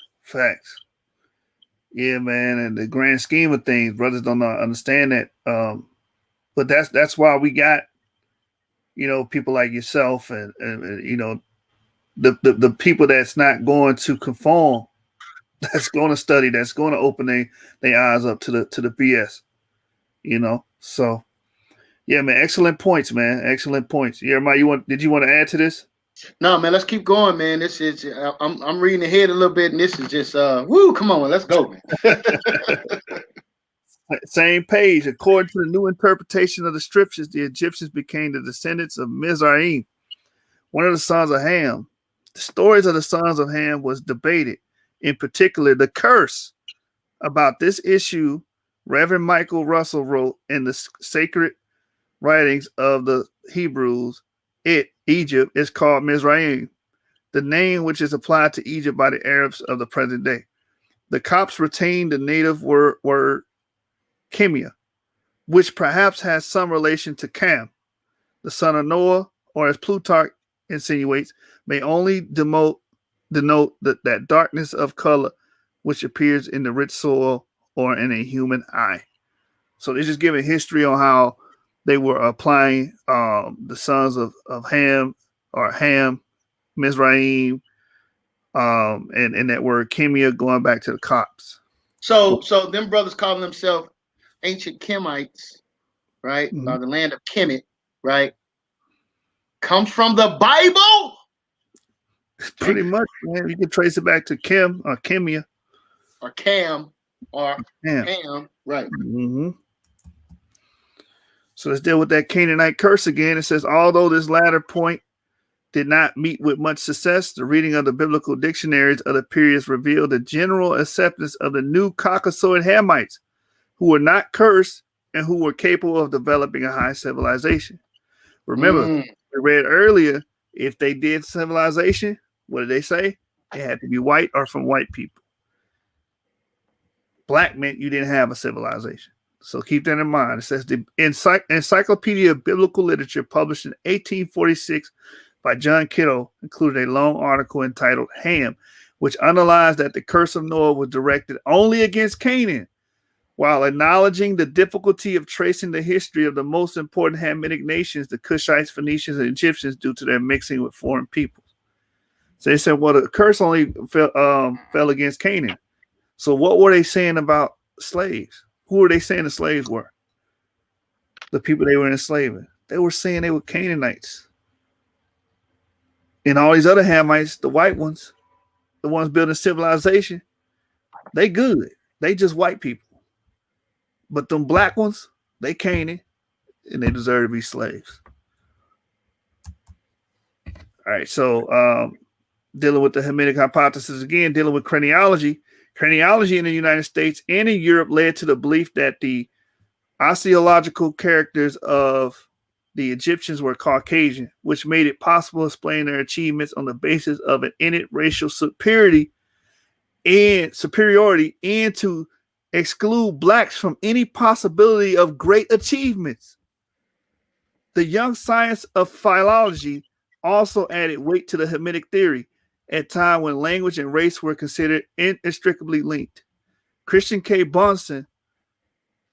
Yeah, man. And the grand scheme of things, brothers don't understand that. But that's why we got, people like yourself and the people that's not going to conform, that's going to study, that's going to open their eyes up to the BS. So yeah, man. Excellent points, man. Excellent points. Jeremiah, did you want to add to this? No, man, let's keep going, man. This is I'm reading ahead a little bit, and this is just woo, come on, let's go, man. Same page. According to the new interpretation of the scriptures, the Egyptians became the descendants of Mizraim, one of the sons of Ham. The stories of the sons of Ham was debated. In particular, the curse. About this issue, Reverend Michael Russell wrote in the sacred writings of the Hebrews, Egypt is called Mizraim, the name which is applied to Egypt by the Arabs of the present day. The Copts retained the native word Chemia, which perhaps has some relation to Cam, the son of Noah, or as Plutarch insinuates, may only denote that darkness of color which appears in the rich soil or in a human eye. So they're just giving history on how they were applying the sons of Ham or Ham, Mizraim, and that word Chemia going back to the Copts. So them brothers calling themselves ancient Kemites, right? Mm-hmm. The land of Kemet, right? Comes from the Bible. Pretty much, man. You can trace it back to Chem or Chemia. Or Cam or Ham, right. Mm-hmm. So let's deal with that Canaanite curse again. It says, although this latter point did not meet with much success, the reading of the biblical dictionaries of the periods revealed the general acceptance of the new Caucasoid Hamites, who were not cursed and who were capable of developing a high civilization. Remember, we read earlier, if they did civilization, what did they say? It had to be white or from white people. Black meant you didn't have a civilization. So keep that in mind. It says the Encyclopedia of Biblical Literature, published in 1846 by John Kittle, included a long article entitled Ham, which underlies that the curse of Noah was directed only against Canaan, while acknowledging the difficulty of tracing the history of the most important Hamitic nations, the Cushites, Phoenicians, and Egyptians, due to their mixing with foreign peoples. So they said, well, the curse only fell against Canaan. So what were they saying about slaves? Who were they saying the slaves were? The people they were enslaving. They were saying they were Canaanites. And all these other Hamites, the white ones, the ones building civilization, they good. They just white people. But them black ones, they Canaan, and they deserve to be slaves. All right, so dealing with the Hamitic hypothesis again, dealing with craniology. Craniology in the United States and in Europe led to the belief that the osteological characters of the Egyptians were Caucasian, which made it possible to explain their achievements on the basis of an innate racial superiority and to exclude blacks from any possibility of great achievements. The young science of philology also added weight to the Hamitic theory at a time when language and race were considered inextricably linked. Christian K. Bunsen,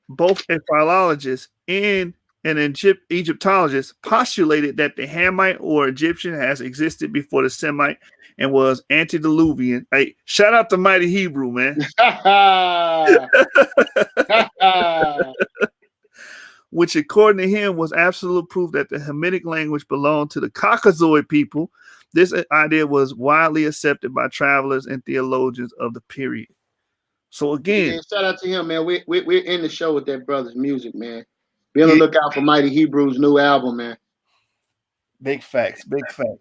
both a philologist and an Egyptologist, postulated that the Hamite or Egyptian has existed before the Semite and was antediluvian. Hey, shout out to Mighty Hebrew, man. Which, according to him, was absolute proof that the Hamitic language belonged to the Caucasoid people. This idea was widely accepted by travelers and theologians of the period. So again, shout out to him, man. We're in the show with that brother's music, man. Be on the lookout for Mighty Hebrew's new album, man. Big facts.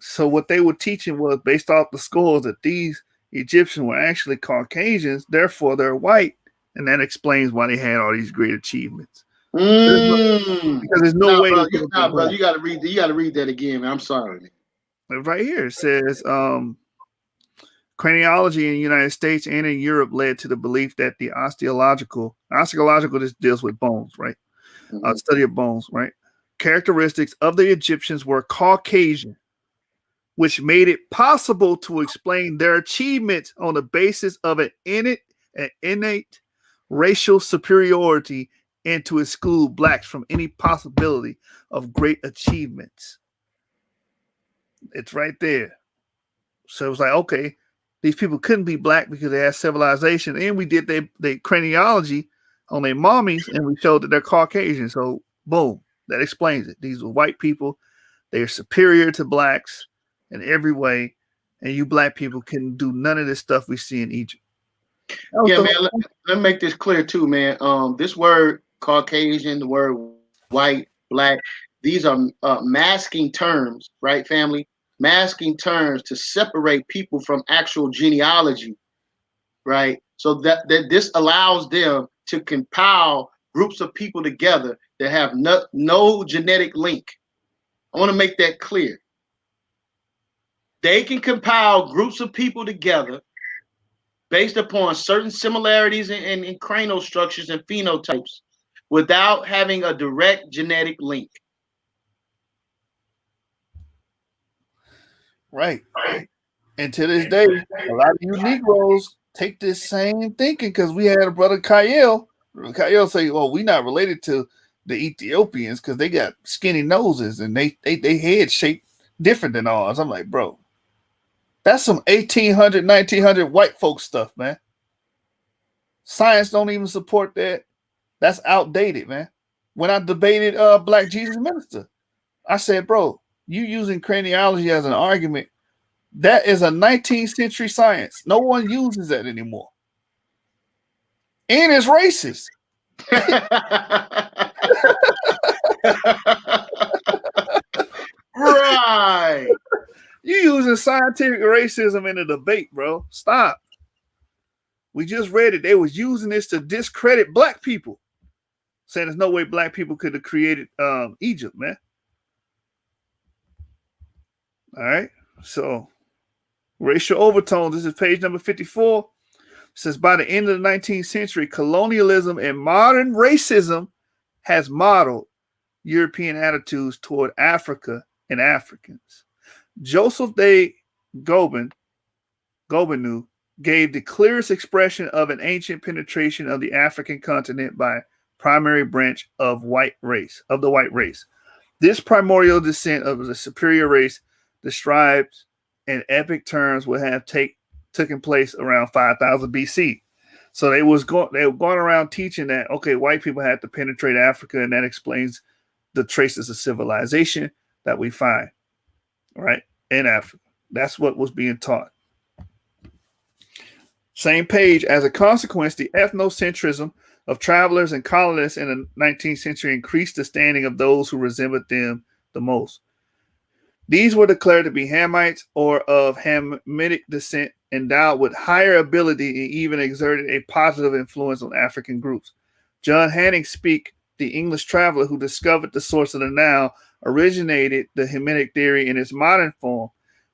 So what they were teaching was, based off the scores, that these Egyptians were actually Caucasians, therefore they're white, and that explains why they had all these great achievements. Because there's no way. Bro, you gotta read. You gotta read that again, man. I'm sorry, man. Right here it says, craniology in the United States and in Europe led to the belief that the osteological just deals with bones, right? Study of bones, right? Characteristics of the Egyptians were Caucasian, which made it possible to explain their achievements on the basis of an innate racial superiority and to exclude blacks from any possibility of great achievements. It's right there. So it was like, okay, these people couldn't be black because they had civilization. And we did their craniology on their mommies and we showed that they're Caucasian. So boom, that explains it. These were white people. They're superior to blacks in every way. And you black people couldn't do none of this stuff we see in Egypt. Yeah, man, let me make this clear too, man. This word Caucasian, the word white, black, these are masking terms, right, family? Masking terms to separate people from actual genealogy, right? So that this allows them to compile groups of people together that have no genetic link. I want to make that clear. They can compile groups of people together based upon certain similarities in cranial structures and phenotypes without having a direct genetic link. Right. And to this day, a lot of you Negroes take this same thinking because we had a brother Kyle. Kyle say, "Well, we not related to the Ethiopians because they got skinny noses and they head shaped different than ours." I'm like, bro, that's some 1800, 1900 white folk stuff, man. Science don't even support that. That's outdated, man. When I debated Black Jesus Minister, I said, bro, you using craniology as an argument, that is a 19th century science. No one uses that anymore. And it's racist. Right. You using scientific racism in a debate, bro. Stop. We just read it. They was using this to discredit black people. Saying there's no way black people could have created Egypt, man. All right. So racial overtones. This is page number 54. Says by the end of the 19th century, colonialism and modern racism has modeled European attitudes toward Africa and Africans. Joseph de Gobineau gave the clearest expression of an ancient penetration of the African continent by primary branch of the white race. This primordial descent of the superior race described in epic terms would have taken place around 5000 BC. So they were going around teaching that, okay, white people had to penetrate Africa, and that explains the traces of civilization that we find, right, in Africa. That's what was being taught. Same page. As a consequence, the ethnocentrism of travelers and colonists in the 19th century increased the standing of those who resembled them the most. These were declared to be Hamites or of Hamitic descent, endowed with higher ability and even exerted a positive influence on African groups. John Hanning Speke, the English traveler who discovered the source of the Nile, originated the Hamitic theory in its modern form.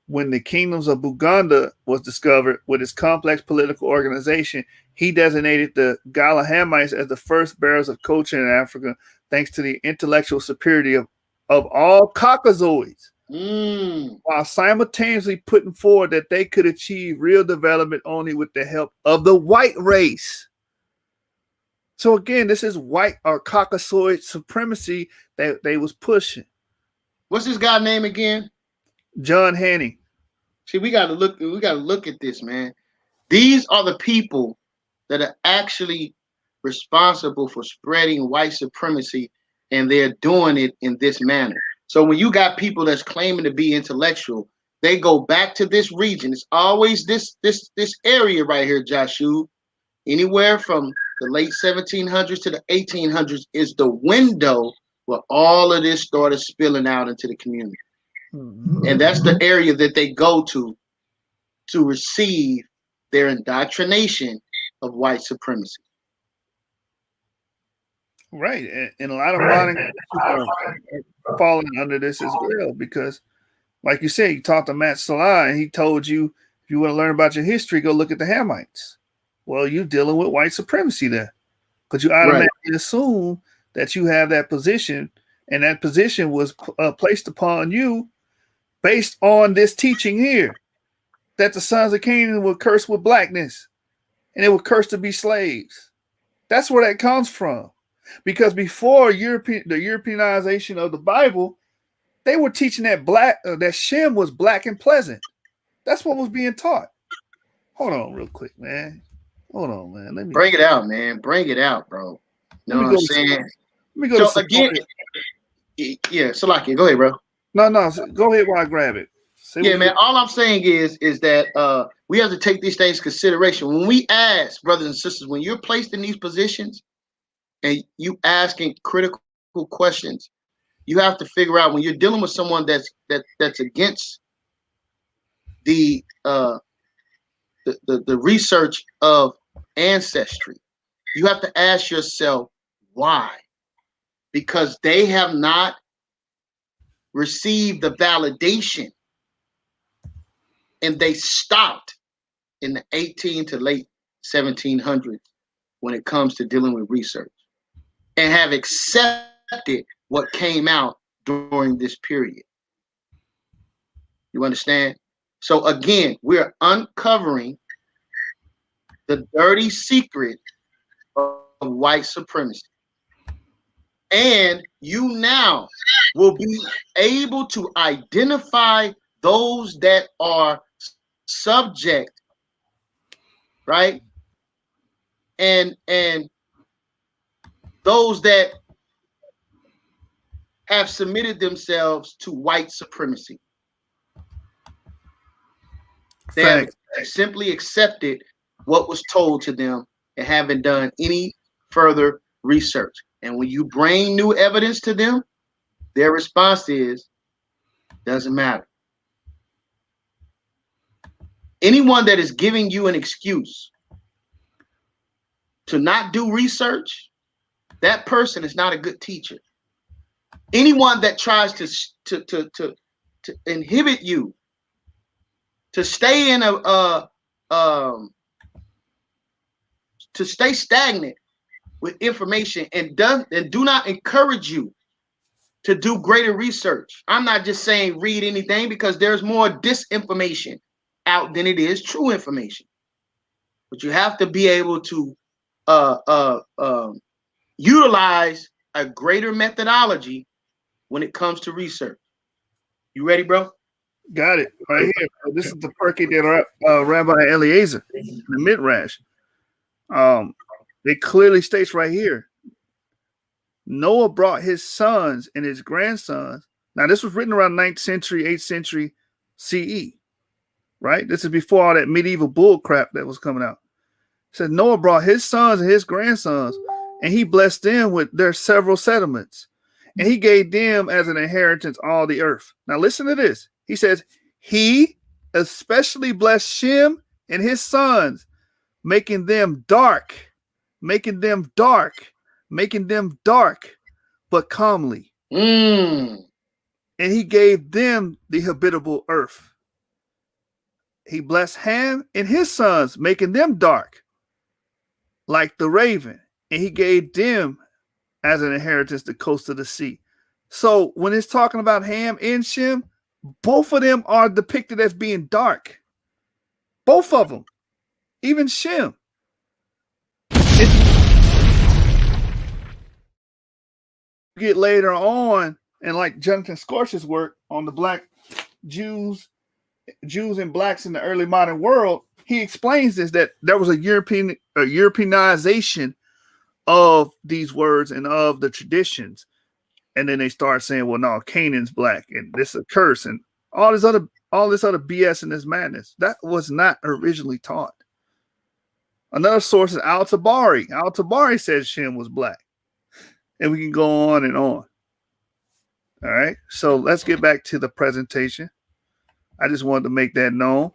When the kingdoms of Buganda was discovered with its complex political organization, he designated the Galahamites as the first bearers of culture in Africa, thanks to the intellectual superiority of all Caucasoids, while simultaneously putting forward that they could achieve real development only with the help of the white race. So again, this is white or Caucasoid supremacy that they was pushing. What's this guy's name again? John Hanning. See, we gotta look at this, man. These are the people that are actually responsible for spreading white supremacy, and they're doing it in this manner. So when you got people that's claiming to be intellectual, they go back to this region. It's always this area right here, Joshua. Anywhere from the late 1700s to the 1800s is the window where all of this started spilling out into the community. And that's the area that they go to receive their indoctrination of white supremacy. Right. And a lot of modern are falling under this as well because, like you said, you talked to Matt Salah and he told you if you want to learn about your history, go look at the Hamites. Well, you're dealing with white supremacy there because you automatically assume that you have that position, and that position was placed upon you based on this teaching here that the sons of Canaan were cursed with blackness and they were cursed to be slaves. That's where that comes from. Because before the Europeanization of the Bible, they were teaching that Shem was black and pleasant. That's what was being taught. Hold on real quick, man. Hold on, man. Let me bring it out, man. Bring it out, bro. You know what I'm saying? Let me go so again, yeah, Salaki, go ahead, bro. No, go ahead while I grab it. Yeah, man. All I'm saying is that we have to take these things into consideration. When we ask, brothers and sisters, when you're placed in these positions and you asking critical questions, you have to figure out when you're dealing with someone that's against the research of ancestry, you have to ask yourself why. Because they have not received the validation, and they stopped in the 18 to late 1700s when it comes to dealing with research, and have accepted what came out during this period. You understand? So again, we're uncovering the dirty secret of white supremacy. And you now will be able to identify those that are subject, right? And those that have submitted themselves to white supremacy. They have simply accepted what was told to them and haven't done any further research. And when you bring new evidence to them, their response is, doesn't matter. Anyone that is giving you an excuse to not do research, that person is not a good teacher. Anyone that tries to inhibit you to stay in to stay stagnant with information and do not encourage you to do greater research. I'm not just saying read anything, because there's more disinformation out than it is true information. But you have to be able to utilize a greater methodology when it comes to research. You ready, bro? Got it right here. This is the perky that Rabbi Eliezer, the Midrash. It clearly states right here, Noah brought his sons and his grandsons. Now, this was written around 9th century, 8th century CE, right? This is before all that medieval bull crap that was coming out. It said Noah brought his sons and his grandsons, and he blessed them with their several settlements, and he gave them as an inheritance all the earth. Now, listen to this. He says, he especially blessed Shem and his sons, making them dark, but calmly. And he gave them the habitable earth. He blessed Ham and his sons, making them dark, like the raven. And he gave them as an inheritance the coast of the sea. So when it's talking about Ham and Shem, both of them are depicted as being dark. Both of them. Even Shem. Get later on, and like Jonathan Scorch's work on the black Jews and blacks in the early modern world, he explains this, that there was a Europeanization of these words and of the traditions. And then they start saying, well, no, Canaan's black and this is a curse and all this other BS and this madness. That was not originally taught. Another source is Al-Tabari. Al-Tabari says Shem was black. And we can go on and on. All right. So let's get back to the presentation. I just wanted to make that known.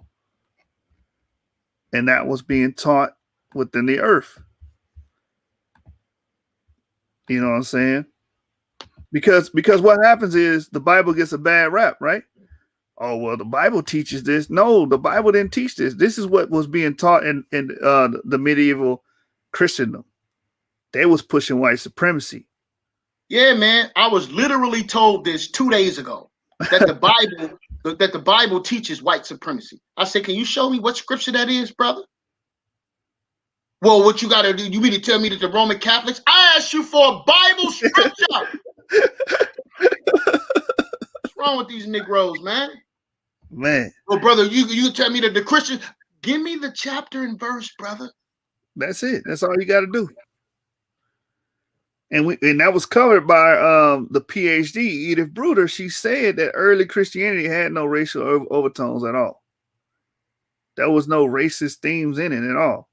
And that was being taught within the earth. You know what I'm saying? Because what happens is the Bible gets a bad rap, right? Oh well, the Bible teaches this. No, the Bible didn't teach this. This is what was being taught in the medieval Christendom. They was pushing white supremacy. Yeah, man. I was literally told this 2 days ago that the Bible teaches white supremacy. I said, can you show me what scripture that is, brother? Well, what you got to do? You mean to tell me that the Roman Catholics? I asked you for a Bible scripture. What's wrong with these Negroes, man? Man. Well, brother, you tell me that the Christians, give me the chapter and verse, brother. That's it. That's all you got to do. And that was covered by the PhD, Edith Bruder. She said that early Christianity had no racial overtones at all. There was no racist themes in it at all.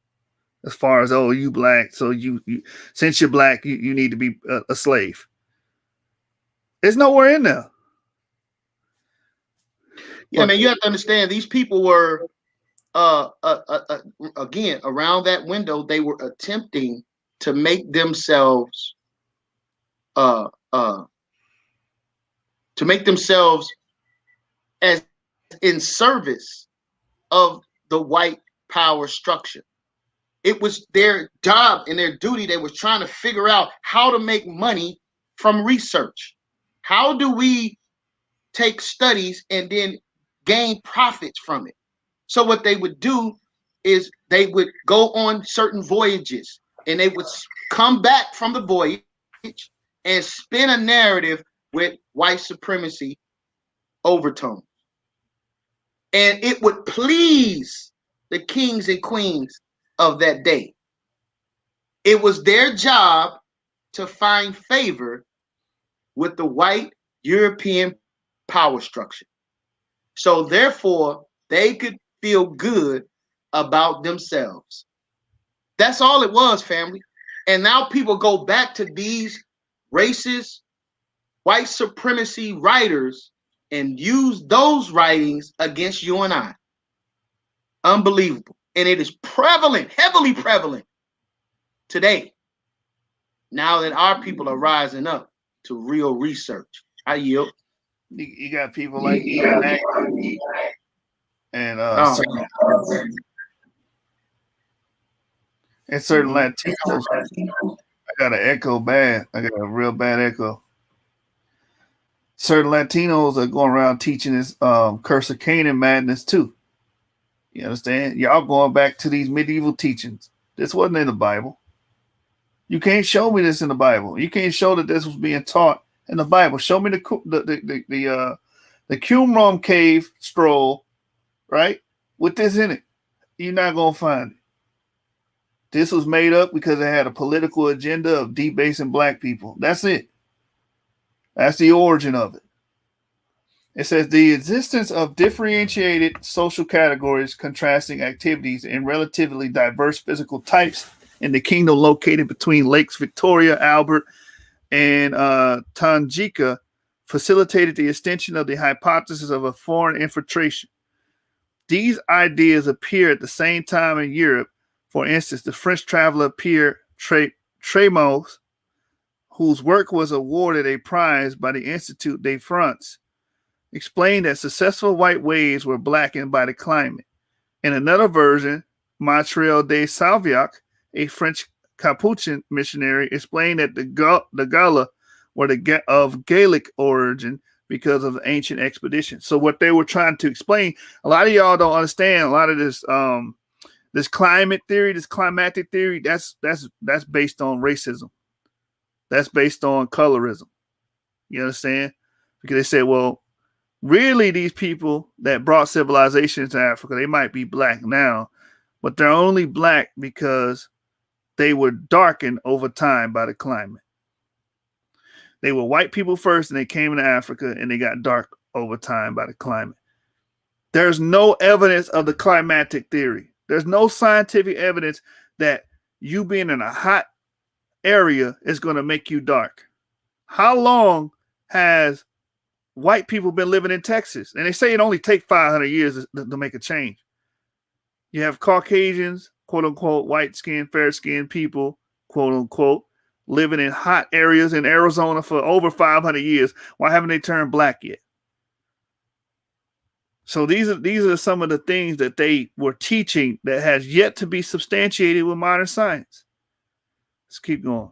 As far as, oh, you black, so you since you're black, you need to be a slave. There's nowhere in there. Yeah, man, you have to understand these people were again around that window. They were attempting to make themselves as in service of the white power structure. It was their job and their duty. They were trying to figure out how to make money from research. How do we take studies and then gain profits from it? So what they would do is they would go on certain voyages and they would come back from the voyage and spin a narrative with white supremacy overtones. And it would please the kings and queens of that day. It was their job to find favor with the white European power structure. So therefore, they could feel good about themselves. That's all it was, family. And now people go back to these racist, white supremacy writers and use those writings against you and I. Unbelievable. And it is prevalent, heavily prevalent today. Now that our people are rising up to real research. I yield. You got people like and certain Latinos. I got an echo bad. I got a real bad echo. Certain Latinos are going around teaching this curse of Canaan madness too. You understand? Y'all going back to these medieval teachings. This wasn't in the Bible. You can't show me this in the Bible. You can't show that this was being taught in the Bible. Show me the Qumran cave scroll, right? With this in it. You're not gonna find it. This was made up because it had a political agenda of debasing black people. That's it. That's the origin of it. It says the existence of differentiated social categories, contrasting activities, and relatively diverse physical types in the kingdom located between Lakes Victoria, Albert, and Tanganyika facilitated the extension of the hypothesis of a foreign infiltration. These ideas appear at the same time in Europe. For instance, the French traveler Pierre Trémaux, whose work was awarded a prize by the Institut de France, explained that successful white waves were blackened by the climate. In another version, Montreal de Salviac, a French Capuchin missionary, explained that the Gala were of Gaelic origin because of the ancient expedition. So what they were trying to explain, a lot of y'all don't understand a lot of this this climate theory, this climatic theory, that's based on racism. That's based on colorism. You understand? Because they say, well, really these people that brought civilization to Africa, they might be black now, but they're only black because they were darkened over time by the climate. They were white people first and they came into Africa and they got dark over time by the climate. There's no evidence of the climatic theory. There's no scientific evidence that you being in a hot area is going to make you dark. How long has white people been living in Texas? And they say it only takes 500 years to make a change. You have Caucasians, quote unquote, white skinned, fair skinned people, quote unquote, living in hot areas in Arizona for over 500 years. Why haven't they turned black yet? So these are some of the things that they were teaching that has yet to be substantiated with modern science. Let's keep going.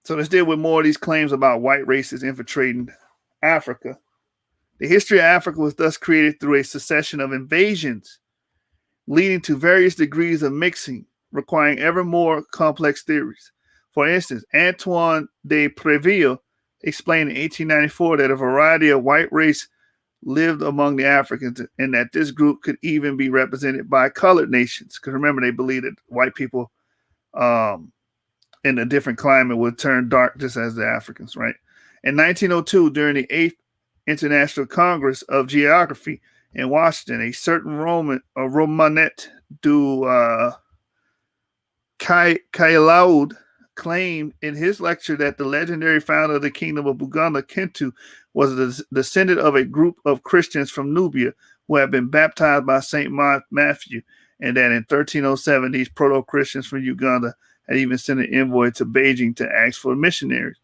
So let's deal with more of these claims about white races infiltrating Africa. The history of Africa was thus created through a succession of invasions, leading to various degrees of mixing, requiring ever more complex theories. For instance, Antoine de Préville explained in 1894 that a variety of white race lived among the Africans and that this group could even be represented by colored nations. Because remember, they believed that white people in a different climate would turn dark just as the Africans, right? In 1902, during the 8th International Congress of Geography in Washington, a certain Romanet du Kailaud claimed in his lecture that the legendary founder of the kingdom of Buganda, Kintu, was a descendant of a group of Christians from Nubia who had been baptized by St. Matthew, and that in 1307, these proto-Christians from Uganda had even sent an envoy to Beijing to ask for missionaries.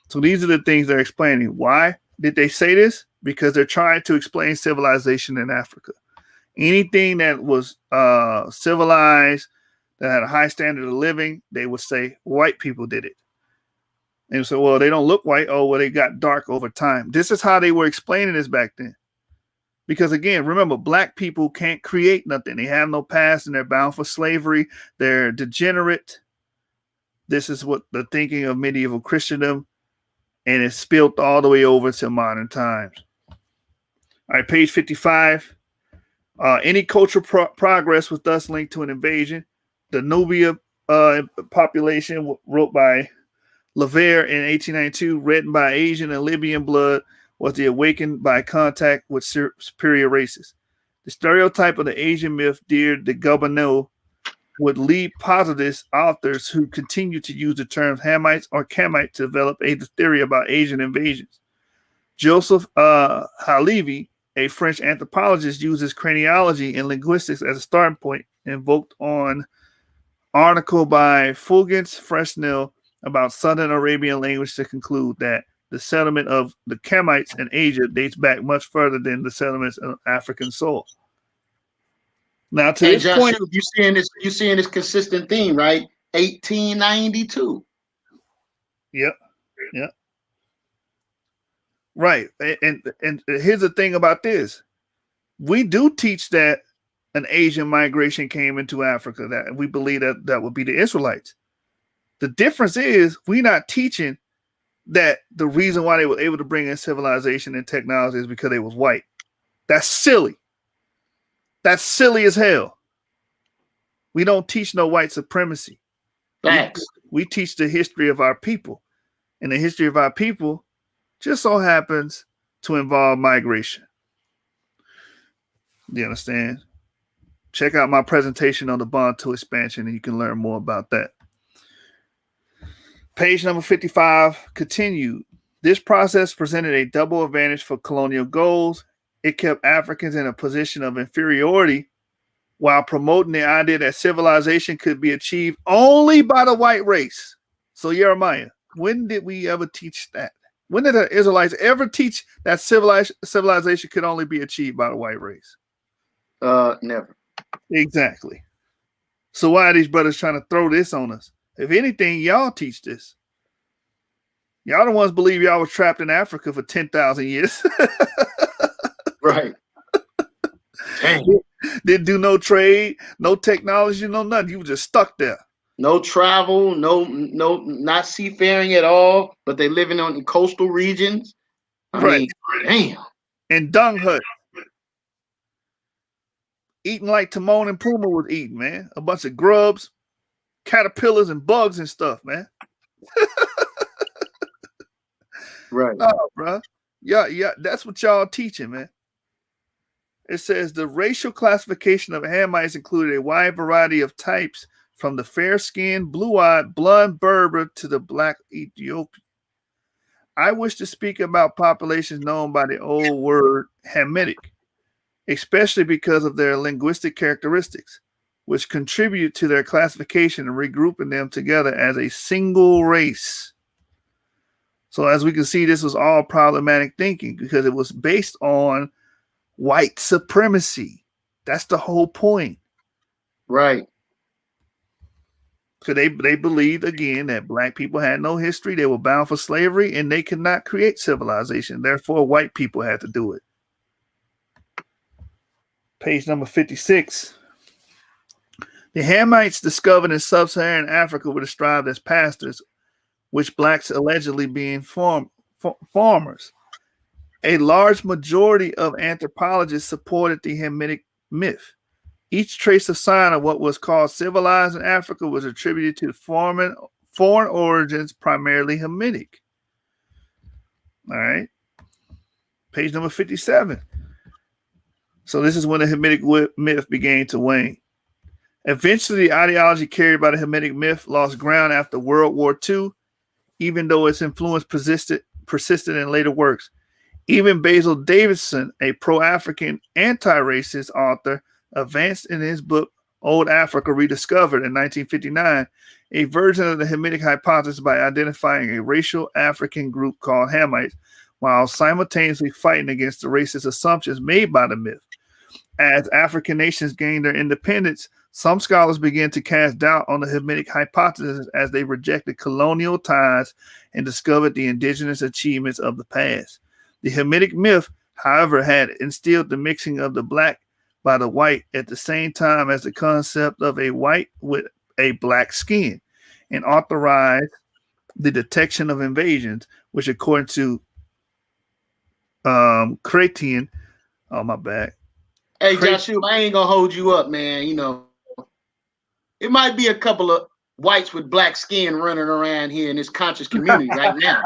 So these are the things they're explaining. Why did they say this? Because they're trying to explain civilization in Africa. Anything that was civilized, that had a high standard of living, they would say white people did it. And so, well, they don't look white. Oh, well, they got dark over time. This is how they were explaining this back then. Because again, remember, black people can't create nothing. They have no past and they're bound for slavery. They're degenerate. This is what the thinking of medieval Christendom, and it's spilled all the way over to modern times. All right, page 55. Any cultural progress was thus linked to an invasion. The Nubia population, wrote by Levere in 1892, written by Asian and Libyan blood, was the awakened by contact with superior races. The stereotype of the Asian myth, dear de Gobineau, would lead positivist authors who continue to use the terms Hamites or Camite to develop a theory about Asian invasions. Joseph Halevi, a French anthropologist, uses craniology and linguistics as a starting point, invoked on article by Fulgence Fresnel about Southern Arabian language to conclude that the settlement of the Kemites in Asia dates back much further than the settlements of African soil. Now, to this Josh, point, you seeing this consistent theme, right? 1892. Yep. Right. And here's the thing about this. We do teach that an Asian migration came into Africa, that we believe that would be the Israelites. The difference is we're not teaching that the reason why they were able to bring in civilization and technology is because they was white. That's silly. That's silly as hell. We don't teach no white supremacy. Facts. We teach the history of our people. And the history of our people just so happens to involve migration. Do you understand? Check out my presentation on the Bantu expansion and you can learn more about that. Page number 55 continued. This process presented a double advantage for colonial goals. It kept Africans in a position of inferiority while promoting the idea that civilization could be achieved only by the white race. So Jeremiah, when did we ever teach that? When did the Israelites ever teach that civilization could only be achieved by the white race? Never. Exactly. So why are these brothers trying to throw this on us? If anything, y'all teach this. Y'all the ones believe y'all was trapped in Africa for 10,000 years. Right. Dang. Didn't do no trade, no technology, no nothing. You were just stuck there. No travel, no, not seafaring at all, but they living on the coastal regions. I mean, damn. And dung hut. Eating like Timon and Pumbaa was eating, man. A bunch of grubs, caterpillars, and bugs and stuff, man. Right. Oh, bro. Yeah, that's what y'all teaching, man. It says the racial classification of Hamites included a wide variety of types, from the fair-skinned, blue-eyed, blonde Berber to the black Ethiopian. I wish to speak about populations known by the old word Hamitic, especially because of their linguistic characteristics. which contribute to their classification and regrouping them together as a single race. So as we can see, this was all problematic thinking because it was based on white supremacy. That's the whole point. Right. Because they believed, again, that black people had no history. They were bound for slavery, and they could not create civilization. Therefore, white people had to do it. Page number 56. The Hamites discovered in sub-Saharan Africa were described as pastors, which blacks allegedly being farmers. A large majority of anthropologists supported the Hamitic myth. Each trace of sign of what was called civilized in Africa was attributed to foreign origins, primarily Hamitic. All right. Page number 57. So this is when the Hamitic myth began to wane. Eventually, the ideology carried by the Hamitic myth lost ground after World War II, even though its influence persisted in later works. Even Basil Davidson, a pro-African anti-racist author, advanced in his book Old Africa Rediscovered in 1959 a version of the Hamitic hypothesis by identifying a racial African group called Hamites, while simultaneously fighting against the racist assumptions made by the myth. As African nations gained their independence, some scholars began to cast doubt on the Hamitic hypothesis as they rejected colonial ties and discovered the indigenous achievements of the past. The Hamitic myth, however, had instilled the mixing of the black by the white at the same time as the concept of a white with a black skin, and authorized the detection of invasions, which according to Chrétien, oh my bad. Hey, Joshua, I ain't gonna hold you up, man. You know, it might be a couple of whites with black skin running around here in this conscious community right now.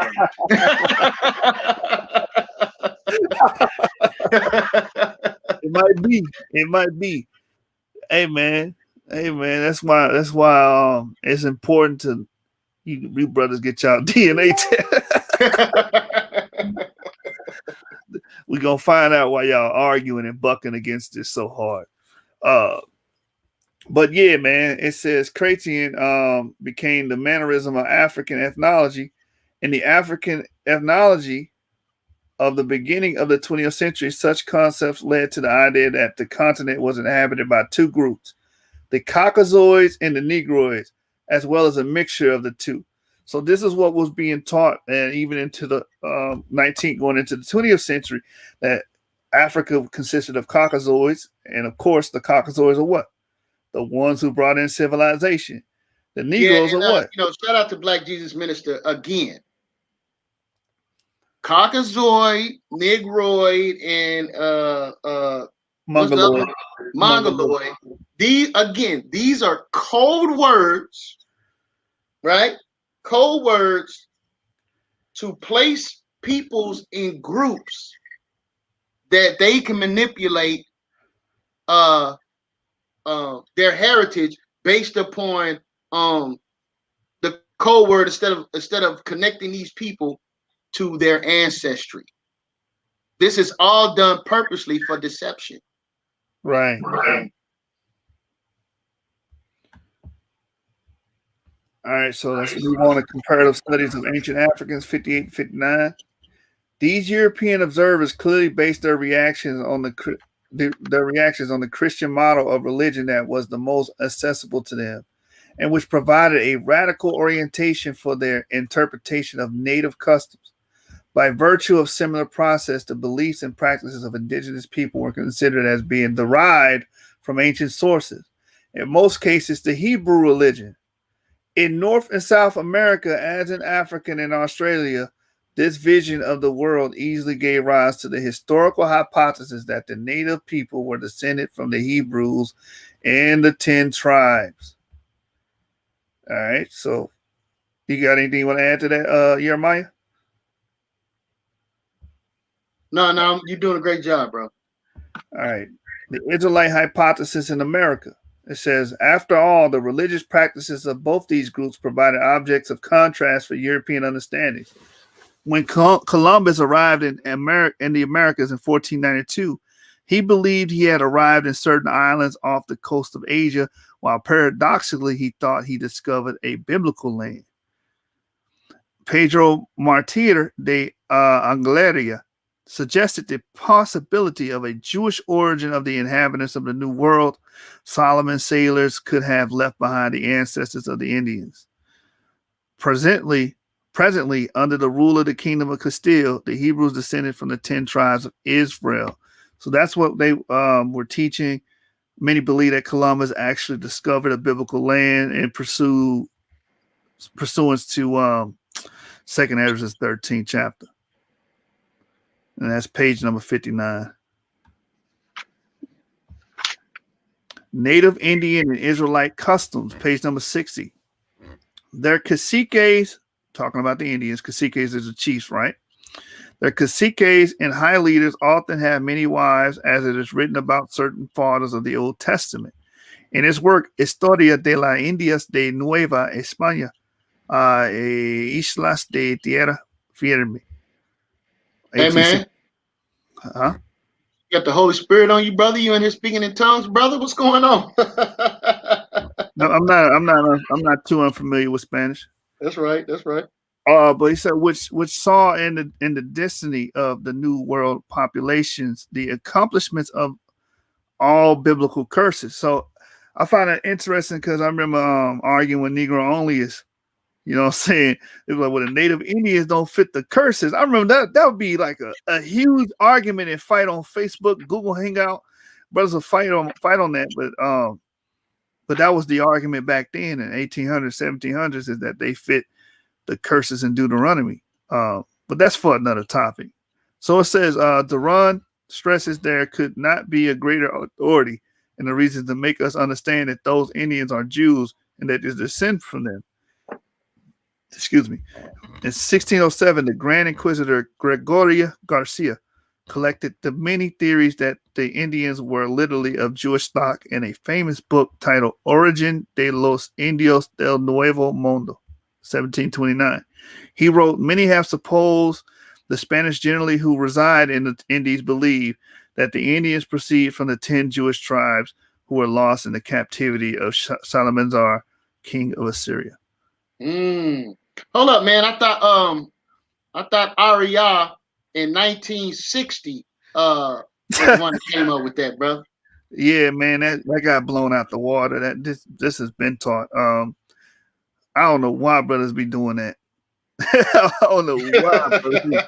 It might be. Hey man. That's why it's important to you brothers get y'all DNA test. We're gonna find out why y'all arguing and bucking against this so hard. But yeah, man, it says Chrétien became the mannerism of African ethnology, and the African ethnology of the beginning of the 20th century. Such concepts led to the idea that the continent was inhabited by two groups, the Caucasoids and the Negroids, as well as a mixture of the two. So this is what was being taught, and even into the 19th, going into the 20th century, that Africa consisted of Caucasoids, and of course, the Caucasoids are what? The ones who brought in civilization. The Negroes are what? You know, shout out to Black Jesus Minister again. Caucasoid, Negroid, and Mongoloid. These are code words, right? Code words to place peoples in groups that they can manipulate their heritage based upon the code word instead of connecting these people to their ancestry. This is all done purposely for deception. Right. All right, so let's move on to comparative studies of ancient Africans, 58 and 59. These European observers clearly based their reactions on the Christian model of religion that was the most accessible to them, and which provided a radical orientation for their interpretation of native customs. By virtue of similar process, the beliefs and practices of indigenous people were considered as being derived from ancient sources, in most cases the Hebrew religion. In North and South America, as in Africa and Australia, this vision of the world easily gave rise to the historical hypothesis that the native people were descended from the Hebrews and the 10 tribes. All right, so you got anything you want to add to that, Jeremiah? No, you're doing a great job, bro. All right. The Israelite hypothesis in America. It says, after all, the religious practices of both these groups provided objects of contrast for European understanding. When Columbus arrived in the Americas in 1492, he believed he had arrived in certain islands off the coast of Asia while paradoxically he thought he discovered a biblical land. Pedro Martir de Angleria suggested the possibility of a Jewish origin of the inhabitants of the New World. Solomon's sailors could have left behind the ancestors of the Indians. Presently, under the rule of the kingdom of Castile, the Hebrews descended from the 10 tribes of Israel. So that's what they were teaching. Many believe that Columbus actually discovered a biblical land and pursuance to 2nd Ezra's 13th chapter. And that's page number 59. Native Indian and Israelite customs, page number 60. Their caciques, talking about the Indians, caciques is the chiefs, right? Their caciques and high leaders often have many wives, as it is written about certain fathers of the Old Testament. In his work, Historia de las Indias de Nueva España, Islas de Tierra Firme. Hey, man. Huh? You got the Holy Spirit on you, brother? You in here speaking in tongues, brother? What's going on? No, I'm not too unfamiliar with Spanish. That's right. But he said, which saw in the destiny of the New World populations the accomplishments of all biblical curses. So I find it interesting because I remember arguing with Negro onlyists. You know what I'm saying? It was like, well, the Native Indians don't fit the curses. I remember that would be like a huge argument and fight on Facebook, Google Hangout. Brothers will fight on that, but that was the argument back then in 1800s, 1700s, is that they fit the curses in Deuteronomy. But that's for another topic. So it says, Duran stresses there could not be a greater authority and the reason to make us understand that those Indians are Jews and that is descent from them. Excuse me. In 1607, the Grand Inquisitor Gregorio Garcia collected the many theories that the Indians were literally of Jewish stock in a famous book titled Origen de los Indios del Nuevo Mundo, 1729. He wrote, many have supposed the Spanish generally who reside in the Indies believe that the Indians proceed from the 10 Jewish tribes who were lost in the captivity of Salmanasar, king of Assyria. Hold up, man. I thought Arya in 1960 was the one that came up with that, brother. Yeah, man, that got blown out the water. That this has been taught. I don't know why brothers be doing that. I don't know why.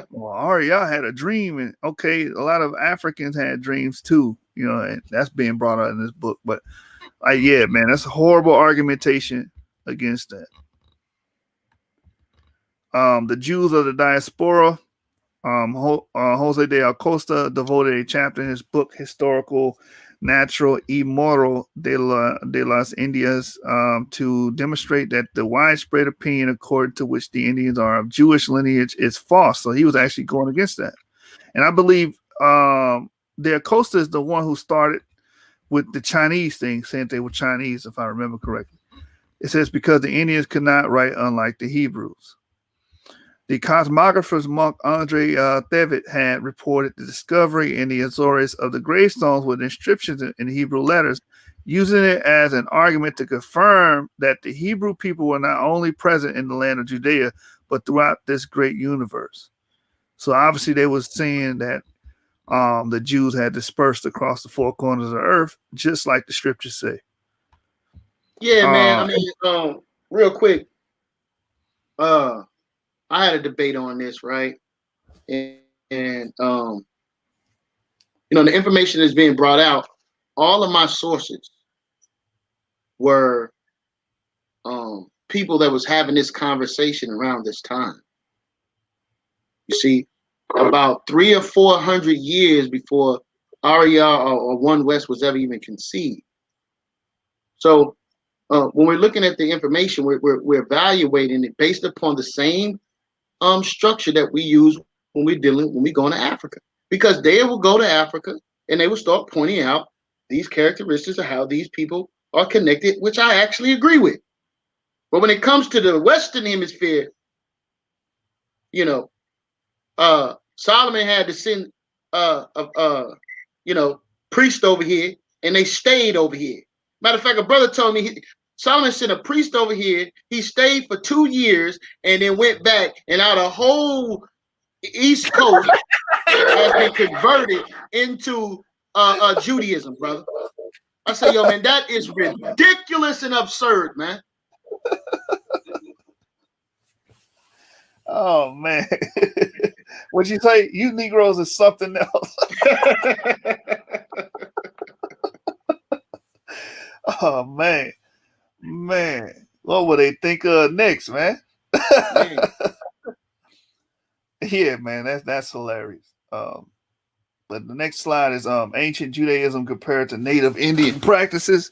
Well, Arya had a dream, and okay, a lot of Africans had dreams too. You know, and that's being brought out in this book. But yeah, man, that's a horrible argumentation against that. The Jews of the diaspora, Jose de Acosta devoted a chapter in his book Historical Natural y Moral de las Indias to demonstrate that the widespread opinion according to which the Indians are of Jewish lineage is false. So he was actually going against that. And I believe de Acosta is the one who started with the Chinese thing, saying they were Chinese, if I remember correctly. It says because the Indians could not write unlike the Hebrews. The cosmographer's monk Andre Thevet had reported the discovery in the Azores of the gravestones with inscriptions in Hebrew letters, using it as an argument to confirm that the Hebrew people were not only present in the land of Judea, but throughout this great universe. So obviously they were saying that the Jews had dispersed across the four corners of the earth, just like the scriptures say. Yeah, man. I mean, real quick, I had a debate on this, right? And you know, the information that's being brought out, all of my sources were people that was having this conversation around this time. You see, about 300 or 400 years before Arya or One West was ever even conceived. So when we're looking at the information, we're evaluating it based upon the same structure that we use when we go to Africa, because they will go to Africa and they will start pointing out these characteristics of how these people are connected, which I actually agree with. But when it comes to the Western Hemisphere, you know, Solomon had to send priest over here, and they stayed over here. Matter of fact, a brother told me Solomon sent a priest over here. He stayed for 2 years and then went back, and now the whole East Coast has been converted into Judaism, brother. I say, yo, man, that is ridiculous and absurd, man. Oh man, what'd you say? You Negroes is something else. Oh man, what will they think of next, man? Man. Yeah, man, that's hilarious. But the next slide is ancient Judaism compared to native Indian practices.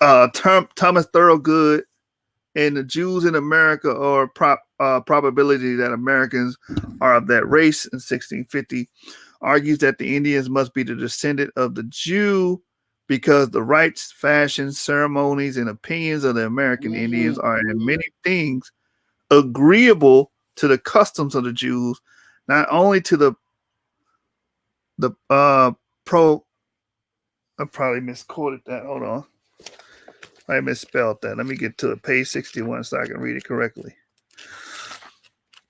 Thomas Thorogood and the Jews in America are probability that Americans are of that race in 1650 argues that the Indians must be the descendant of the Jew because the rites, fashions, ceremonies, and opinions of the American Indians are in many things agreeable to the customs of the Jews, not only to the I probably misquoted that. Hold on. I misspelled that. Let me get to it. Page 61 so I can read it correctly.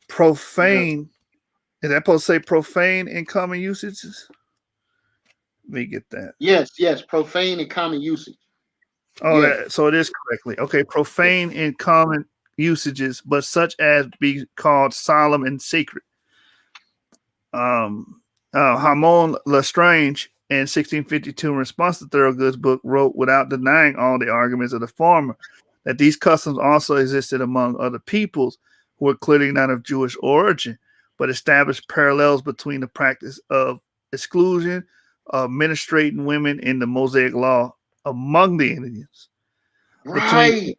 Profane. Is that supposed to say profane in common usages? Let me get that. Yes, profane and common usage. Oh, yes. So it is correctly. Okay, profane in common usages, but such as be called solemn and sacred. Hamon Lestrange in 1652, in response to Thorogood's book, wrote, without denying all the arguments of the former, that these customs also existed among other peoples who were clearly not of Jewish origin, but established parallels between the practice of exclusion of ministrating women in the Mosaic law among the Indians. Right.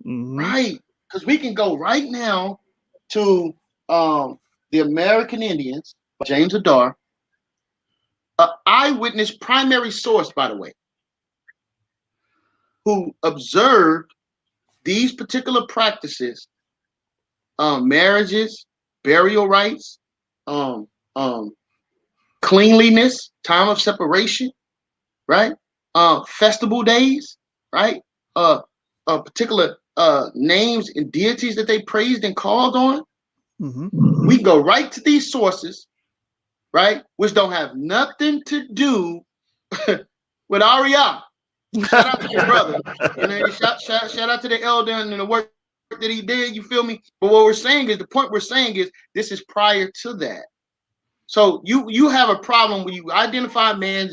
Right. Because we can go right now to the American Indians, James Adair, an eyewitness primary source, by the way, who observed these particular practices, marriages, burial rites, cleanliness, time of separation, right? Festival days, right? Particular names and deities that they praised and called on. Mm-hmm. We go right to these sources, right? Which don't have nothing to do with Aria. Shout out to your brother. You know, shout out to the elder and the work that he did. You feel me? But what we're saying is, the point we're saying is, this is prior to that. So you have a problem when you identify a man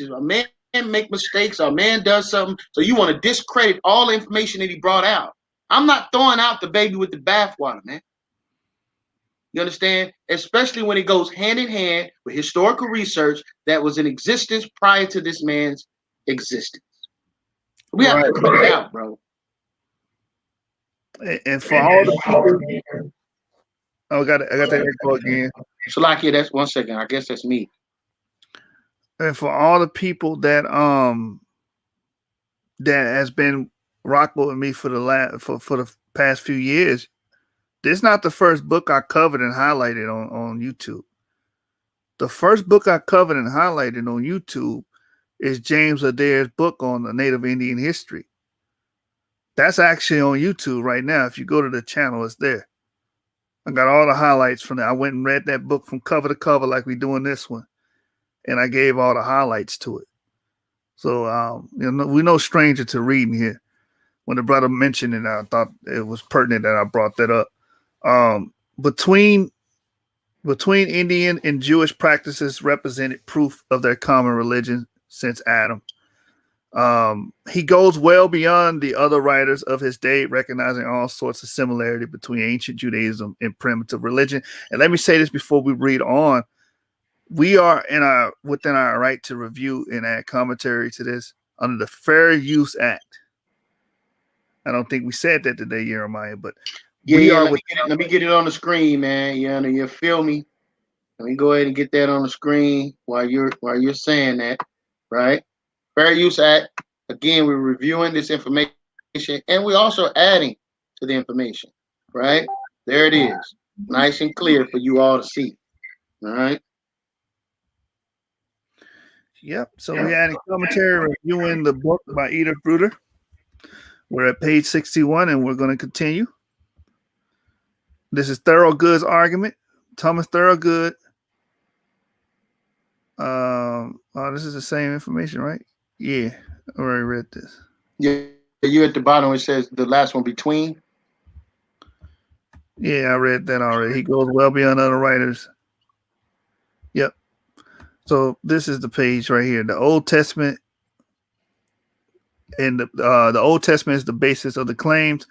make mistakes or a man does something, so you want to discredit all the information that he brought out. I'm not throwing out the baby with the bathwater, man. You understand? Especially when it goes hand in hand with historical research that was in existence prior to this man's existence. We have to cut it out, bro. And for all the people, I got that echo again. So, like, yeah, that's 1 second. I guess that's me. And for all the people that has been rocking with me for the past few years, this is not the first book I covered and highlighted on YouTube. The first book I covered and highlighted on YouTube is James Adair's book on the Native Indian history. That's actually on YouTube right now. If you go to the channel, it's there. I got all the highlights from that. I went and read that book from cover to cover like we doing this one. And I gave all the highlights to it. So, we're no stranger to reading here. When the brother mentioned it, I thought it was pertinent that I brought that up. Between Indian and Jewish practices represented proof of their common religion since Adam. He goes well beyond the other writers of his day, recognizing all sorts of similarity between ancient Judaism and primitive religion. And let me say this before we read on. We are within our right to review and add commentary to this under the Fair Use Act. I don't think we said that today, Jeremiah, but let me get it on the screen, man. You feel me? Let me go ahead and get that on the screen while you're saying that, right? Fair Use Act. Again, we're reviewing this information and we're also adding to the information, right? There it is, nice and clear for you all to see. All right. Yep. So we had a commentary reviewing the book by Edith Bruder. We're at page 61, and we're going to continue. This is Thorogood's argument. Thomas Thorogood. Oh, this is the same information, right? Yeah, I already read this. Yeah, you at the bottom. It says the last one between. Yeah, I read that already. He goes well beyond other writers. Yep. So this is the page right here. The Old Testament, and the Old Testament is the basis of the claims.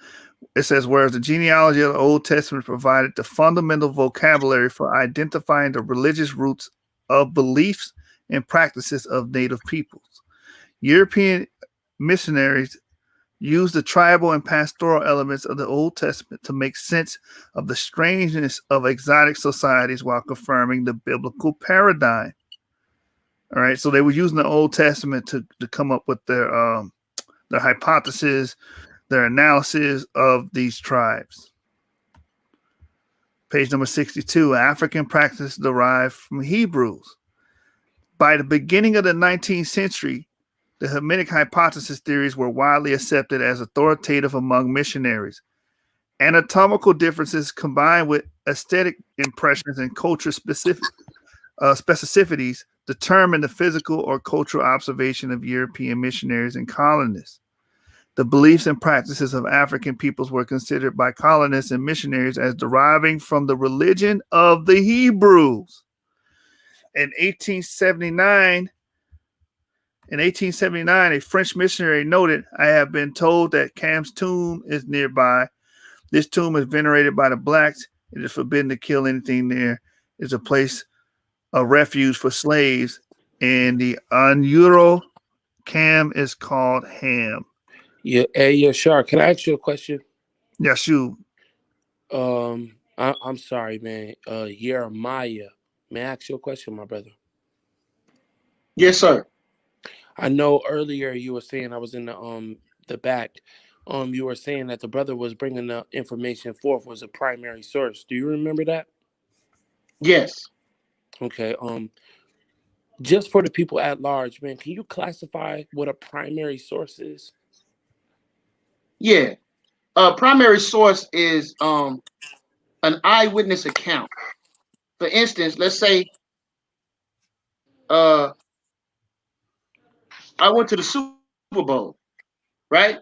It says, whereas the genealogy of the Old Testament provided the fundamental vocabulary for identifying the religious roots of beliefs and practices of native peoples, European missionaries used the tribal and pastoral elements of the Old Testament to make sense of the strangeness of exotic societies while confirming the biblical paradigm. All right, so they were using the Old Testament to come up with their hypothesis, their analysis of these tribes. Page number 62, African practice derived from Hebrews. By the beginning of the 19th century, the Hamitic hypothesis theories were widely accepted as authoritative among missionaries. Anatomical differences combined with aesthetic impressions and culture specificities determined the physical or cultural observation of European missionaries and colonists. The beliefs and practices of African peoples were considered by colonists and missionaries as deriving from the religion of the Hebrews. In 1879, a French missionary noted, "I have been told that Cam's tomb is nearby. This tomb is venerated by the blacks. It is forbidden to kill anything there. It's a place of refuge for slaves, and the Anuro Cam is called Ham." Yeah, hey, Shark, can I ask you a question? Yeah, shoot. I'm sorry, man. Jeremiah, may I ask you a question, my brother? Yes, sir. I know earlier you were saying, I was in the back. You were saying that the brother was bringing the information forth was a primary source. Do you remember that? Yes. Okay. Just for the people at large, man, can you classify what a primary source is? Yeah. Primary source is an eyewitness account. For instance, let's say I went to the Super Bowl, right?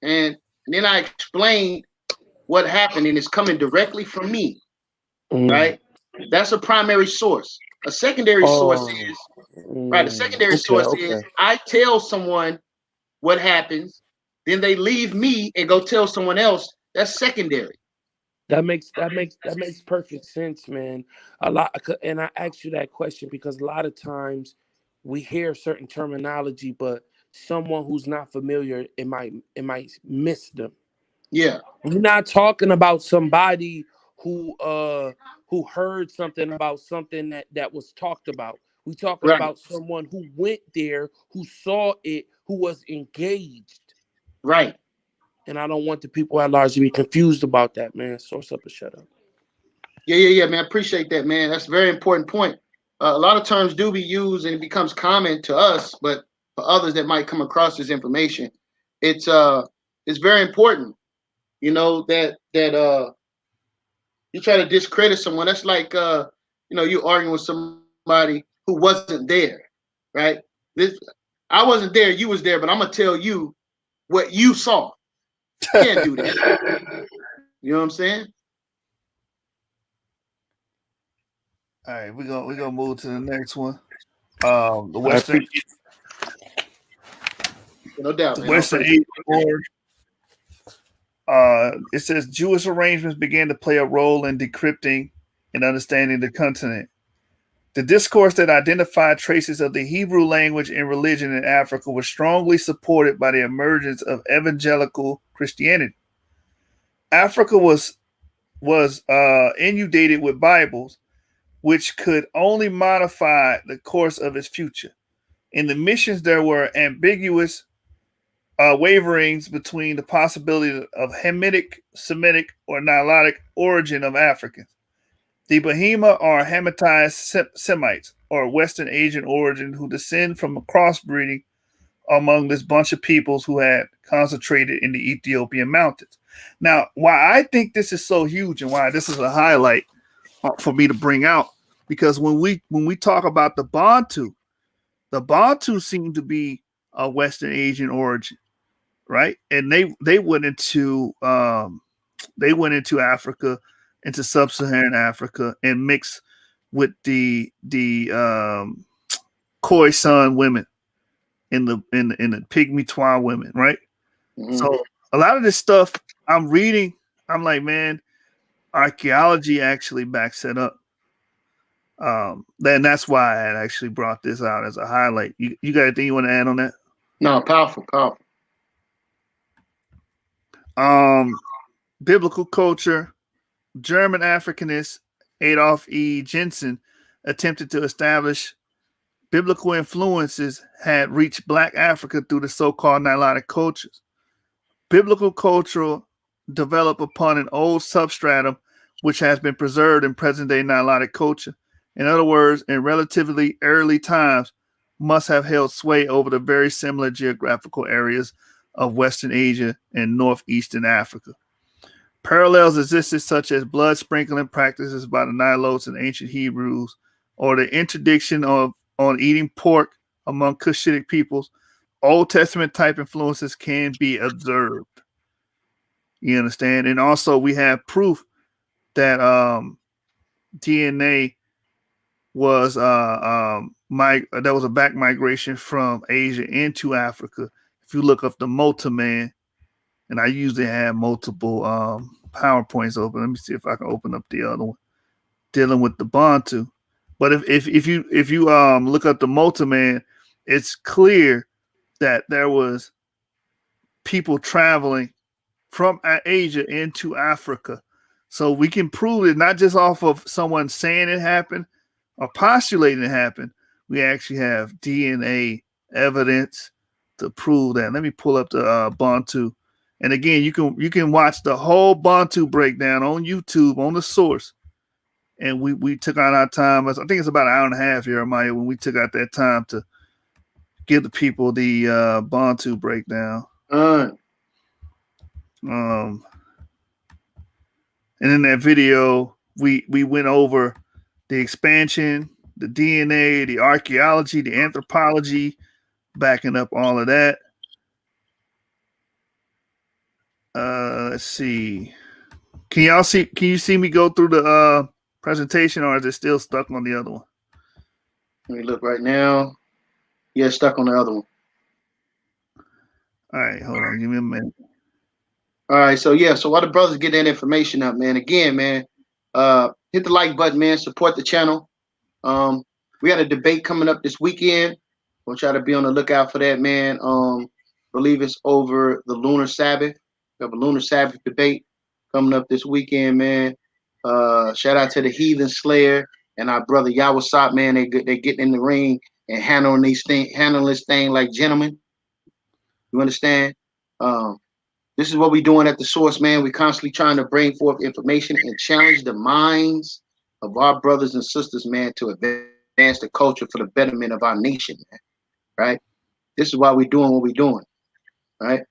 And then I explained what happened, and it's coming directly from me, right? That's a primary source. A secondary source is right. A secondary source is I tell someone what happens, then they leave me and go tell someone else. That's secondary. That makes perfect sense, man. And I asked you that question because a lot of times we hear certain terminology, but someone who's not familiar, it might miss them. Yeah. We're not talking about somebody who heard something about something that was talked about. We're talking about someone who went there, who saw it, who was engaged. Right. And I don't want the people at large to be confused about that, man. Source up and shut up. Yeah, man. I appreciate that, man. That's a very important point. A lot of terms do be used and it becomes common to us, but for others that might come across this information, it's very important. You know, that you try to discredit someone. That's like you arguing with somebody who wasn't there, right? I wasn't there, you was there, but I'm gonna tell you what you saw. You can't do that. You know what I'm saying? All right, we're gonna move to the next one. The Western, no doubt, the Western Age Board. It says Jewish arrangements began to play a role in decrypting and understanding the continent. The discourse that identified traces of the Hebrew language and religion in Africa was strongly supported by the emergence of evangelical Christianity. Africa was inundated with Bibles, which could only modify the course of its future. In the missions, there were ambiguous waverings between the possibility of Hamitic, Semitic, or Nilotic origin of Africans. The Bahima are Hamitized Semites, or Western Asian origin who descend from a crossbreeding among this bunch of peoples who had concentrated in the Ethiopian mountains. Now, why I think this is so huge and why this is a highlight for me to bring out, because when we talk about the Bantu seem to be a Western Asian origin, right? And they went into Africa, into sub-Saharan Africa, and mixed with the Khoisan women in the Pygmy Twa women, right? Mm-hmm. So a lot of this stuff I'm reading, I'm like, man, archaeology actually backs it up. Then that's why I had actually brought this out as a highlight. You got anything you want to add on that? No, powerful. Biblical culture. German Africanist Adolf E. Jensen attempted to establish biblical influences had reached Black Africa through the so-called Nilotic cultures. Biblical culture developed upon an old substratum which has been preserved in present-day Nilotic culture. In other words, in relatively early times, must have held sway over the very similar geographical areas of Western Asia and Northeastern Africa. Parallels existed such as blood sprinkling practices by the Nilotes and ancient Hebrews, or the interdiction on eating pork among Cushitic peoples. Old Testament type influences can be observed. You understand? And also we have proof that DNA was there was a back migration from Asia into Africa. If you look up the Mota Man, and I usually have multiple PowerPoints open. Let me see if I can open up the other one dealing with the Bantu. But if you look up the Mota Man, it's clear that there was people traveling from Asia into Africa. So we can prove it not just off of someone saying it happened or postulating it happened. We actually have DNA evidence to prove that. Let me pull up the Bantu. And again, you can watch the whole Bantu breakdown on YouTube on the source. And we took out our time. I think it's about an hour and a half here, Maya, when we took out that time to give the people the Bantu breakdown. And in that video, we went over the expansion, the DNA, the archaeology, the anthropology, backing up all of that. Let's see. Can you see me go through the presentation, or is it still stuck on the other one? Let me look right now. Yeah, stuck on the other one. All right, hold on. Give me a minute. All right, so while the brothers get that information up, man, again, man, hit the like button, man. Support the channel. We got a debate coming up this weekend. We'll try to be on the lookout for that, man. Believe it's over the Lunar Sabbath. We have a Lunar Sabbath debate coming up this weekend, man. Shout out to the Heathen Slayer and our brother Yawasop, man. They getting in the ring and handling this thing like gentlemen. You understand? This is what we're doing at the source, man. We're constantly trying to bring forth information and challenge the minds of our brothers and sisters, man, to advance the culture for the betterment of our nation, man. Right? This is why we're doing what we're doing. Right?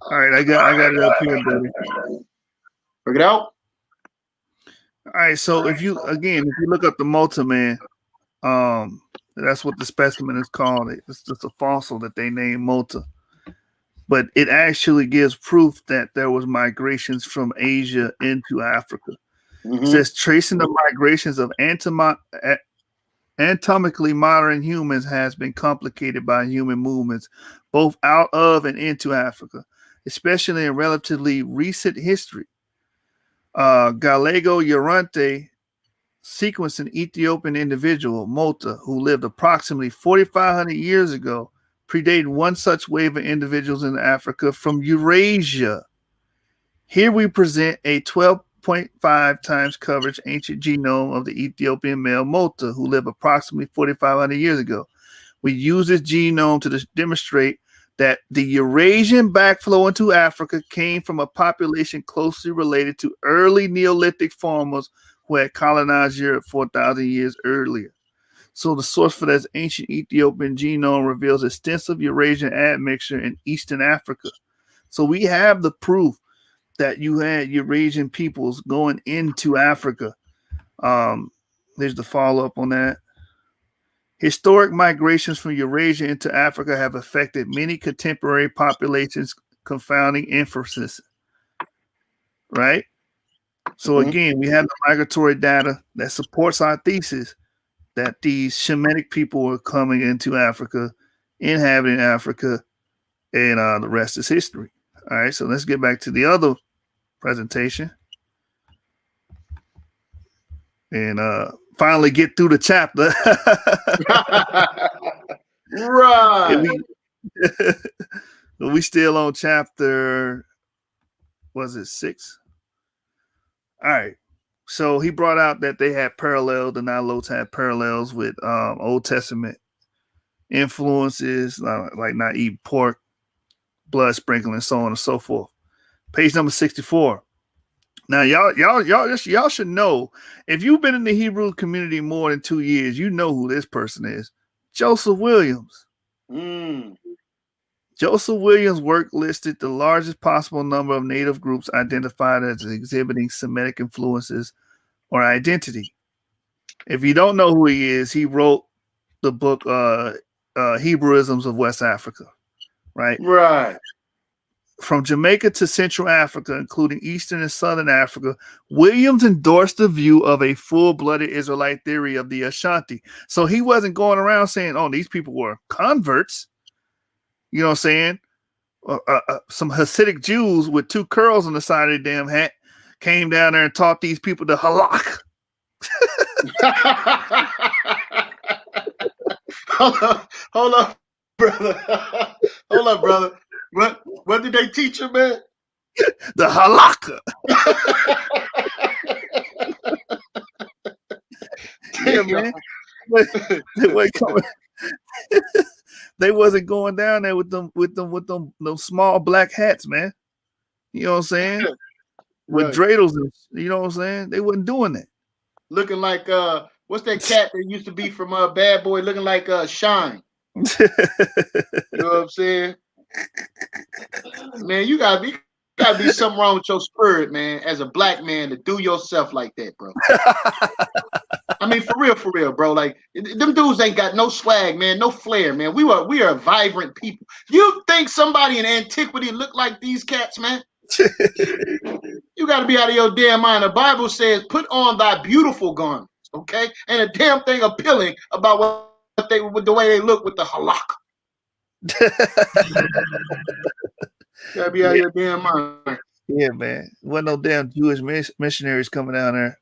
All right, I got it up here, buddy. Work it out. All right, so if you look up the Mota Man, that's what the specimen is called. It's just a fossil that they named Mota. But it actually gives proof that there was migrations from Asia into Africa. Mm-hmm. It says tracing the migrations of anatomically modern humans has been complicated by human movements, both out of and into Africa, especially in relatively recent history. Gallego Llorente sequenced an Ethiopian individual, Mota, who lived approximately 4,500 years ago, predating one such wave of individuals in Africa from Eurasia. Here we present a 12.5 times coverage ancient genome of the Ethiopian male Mota, who lived approximately 4,500 years ago. We use this genome to demonstrate that the Eurasian backflow into Africa came from a population closely related to early Neolithic farmers who had colonized Europe 4,000 years earlier. So the source for this ancient Ethiopian genome reveals extensive Eurasian admixture in Eastern Africa. So we have the proof that you had Eurasian peoples going into Africa. There's the follow-up on that. Historic migrations from Eurasia into Africa have affected many contemporary populations, confounding inferences. Right? So again, we have the migratory data that supports our thesis that these Shemitic people were coming into Africa, inhabiting Africa, and the rest is history. All right, so let's get back to the other presentation and finally get through the chapter. Right. We still on chapter, was it 6? All right. So he brought out that they had parallels, the Nilotes had parallels with Old Testament influences, like not eating pork, blood sprinkling, so on and so forth. Page number 64. Now, y'all should know, if you've been in the Hebrew community more than 2 years, you know who this person is. Joseph Williams. Joseph Williams' work listed the largest possible number of native groups identified as exhibiting Semitic influences or identity. If you don't know who he is, he wrote the book Hebrewisms of West Africa, right? Right. From Jamaica to Central Africa, including Eastern and Southern Africa, Williams endorsed the view of a full-blooded Israelite theory of the Ashanti. So he wasn't going around saying, oh, these people were converts. You know what I'm saying? Some Hasidic Jews with 2 curls on the side of their damn hat came down there and taught these people the halak. Hold up, brother. Hold up, brother. What did they teach you, man? The halakha. Yeah, man. They wasn't going down there with them small black hats, man. You know what I'm saying? With Right. dreidels, you know what I'm saying? They wasn't doing that. Looking like what's that cat that used to be from Bad Boy? Looking like Shine. You know what I'm saying? Man, you gotta be something wrong with your spirit, man. As a black man, to do yourself like that, bro. I mean, for real, bro. Like them dudes ain't got no swag, man, no flair, man. We are vibrant people. You think somebody in antiquity looked like these cats, man? You got to be out of your damn mind. The Bible says, "Put on thy beautiful garments," okay? And a damn thing appealing about with the way they look with the halak. Gotta be out of your damn mind. Yeah, man. Wasn't no damn Jewish missionaries coming down there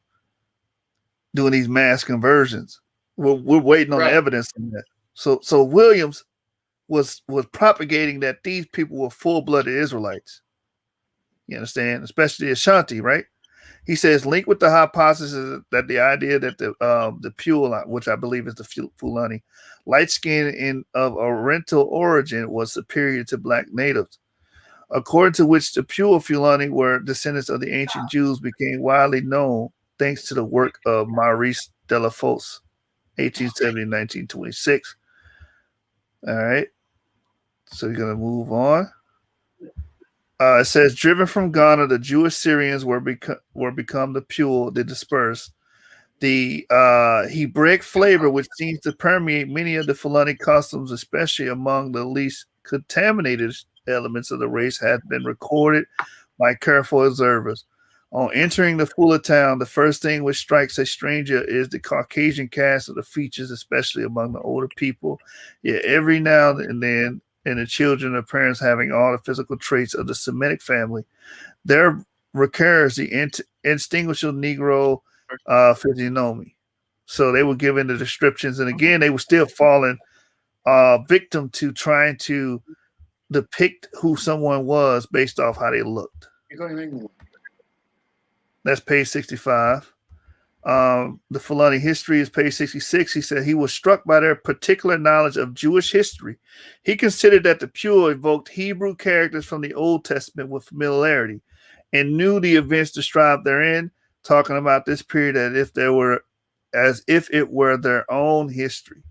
doing these mass conversions. We're waiting on the evidence on that. So Williams was propagating that these people were full-blooded Israelites. You understand? Especially Ashanti, right? He says, linked with the hypothesis that the idea that the Pule, which I believe is the Fulani, light skin and of Oriental origin was superior to black natives. According to which the Pule Fulani were descendants of the ancient Jews became widely known thanks to the work of Maurice Delafosse, 1870-1926. All right. So you're going to move on. It says, driven from Ghana, the Jewish Syrians were become the Pule, the dispersed. The Hebraic flavor, which seems to permeate many of the Fulani customs, especially among the least contaminated elements of the race, has been recorded by careful observers. On entering the Fula town, the first thing which strikes a stranger is the Caucasian cast of the features, especially among the older people. Yet every now and then, in the children of parents having all the physical traits of the Semitic family, there recurs the indistinguishable Negro physiognomy. So they were given the descriptions, and again, they were still falling victim to trying to depict who someone was based off how they looked. That's page 65. The Fulani history is page 66. He said he was struck by their particular knowledge of Jewish history. He considered that the Pule evoked Hebrew characters from the Old Testament with familiarity and knew the events described therein, talking about this period as if it were their own history.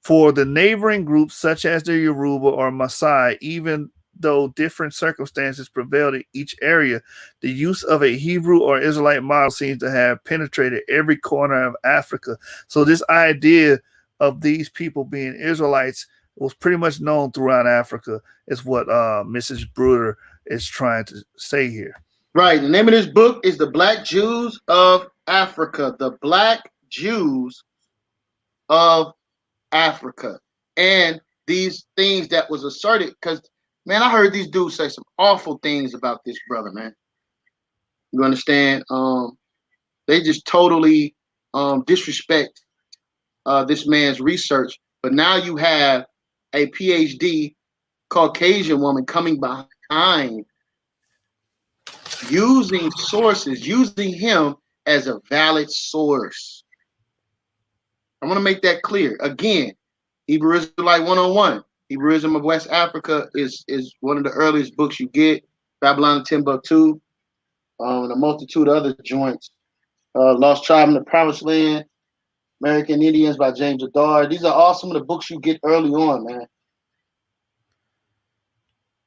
For the neighboring groups, such as the Yoruba or Maasai, even though different circumstances prevailed in each area, the use of a Hebrew or Israelite model seems to have penetrated every corner of Africa. So this idea of these people being Israelites was pretty much known throughout Africa, is what Mrs. Bruder is trying to say here. Right. The name of this book is The Black Jews of Africa. The Black Jews of Africa. And these things that was asserted, because, man, I heard these dudes say some awful things about this brother, man. You understand? They just totally disrespect this man's research. But now you have a PhD Caucasian woman coming behind, using sources, using him as a valid source. I want to make that clear. Again, Hebrew Israelite 101. Hebrewism of West Africa is one of the earliest books you get. Babylon and Timbuktu, and a multitude of other joints. Lost Tribe in the Promised Land, American Indians by James Adair. These are all some of the books you get early on, man.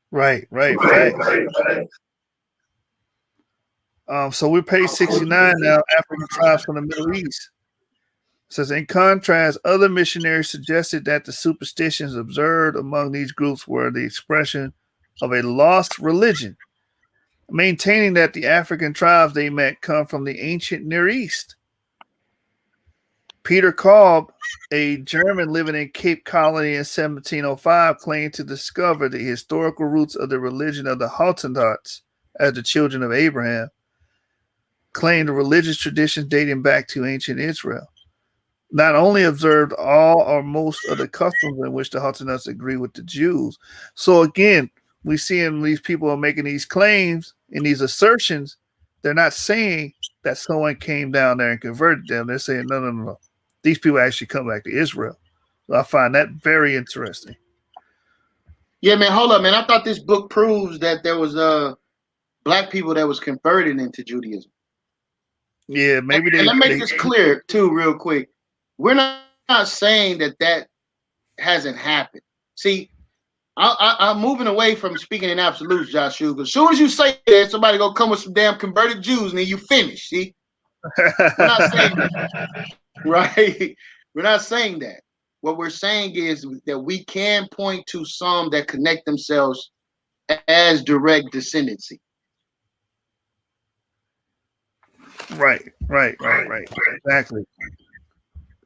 Right. So we're page 69 now, African tribes from the Middle East. It says, in contrast, other missionaries suggested that the superstitions observed among these groups were the expression of a lost religion, maintaining that the African tribes they met come from the ancient Near East. Peter Kolb, a German living in Cape Colony in 1705, claimed to discover the historical roots of the religion of the Hottentots as the children of Abraham, claimed the religious traditions dating back to ancient Israel. Not only observed all or most of the customs in which the Hottentots agree with the Jews. So again, we see these people are making these claims and these assertions. They're not saying that someone came down there and converted them. They're saying, no. These people actually come back to Israel. So I find that very interesting. Yeah, man, hold up, man. I thought this book proves that there was black people that was converted into Judaism. Yeah, maybe and let me make this clear, too, real quick. We're not saying that hasn't happened. See, I'm moving away from speaking in absolutes, Joshua. As soon as you say that, somebody gonna come with some damn converted Jews, and then you finish. See, we're not saying that, right? We're not saying that. What we're saying is that we can point to some that connect themselves as direct descendancy. Right. Exactly.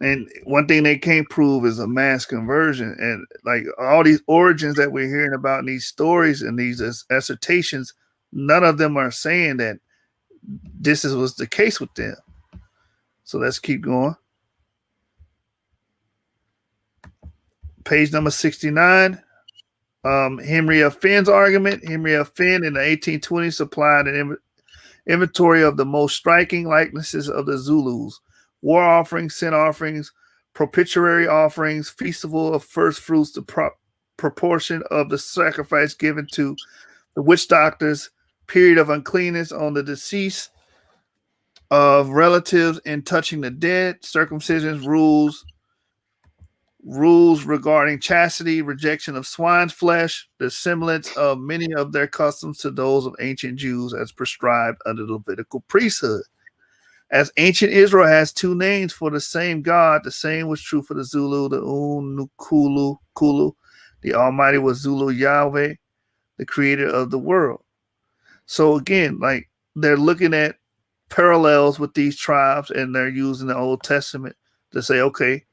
And one thing they can't prove is a mass conversion. And like all these origins that we're hearing about in these stories and these assertions, none of them are saying that this was the case with them. So let's keep going. Page number 69. Henry F. Finn's argument. Henry F. Finn in the 1820s supplied an inventory of the most striking likenesses of the Zulus: war offerings, sin offerings, propitiatory offerings, festival of first fruits, the proportion of the sacrifice given to the witch doctors, period of uncleanness on the decease of relatives in touching the dead, circumcisions, rules regarding chastity, rejection of swine's flesh, the semblance of many of their customs to those of ancient Jews as prescribed under the Levitical priesthood. As ancient Israel has two names for the same God, the same was true for the Zulu, the Kulu. The Almighty was Zulu Yahweh, the creator of the world. So again, like they're looking at parallels with these tribes, and they're using the Old Testament to say, okay,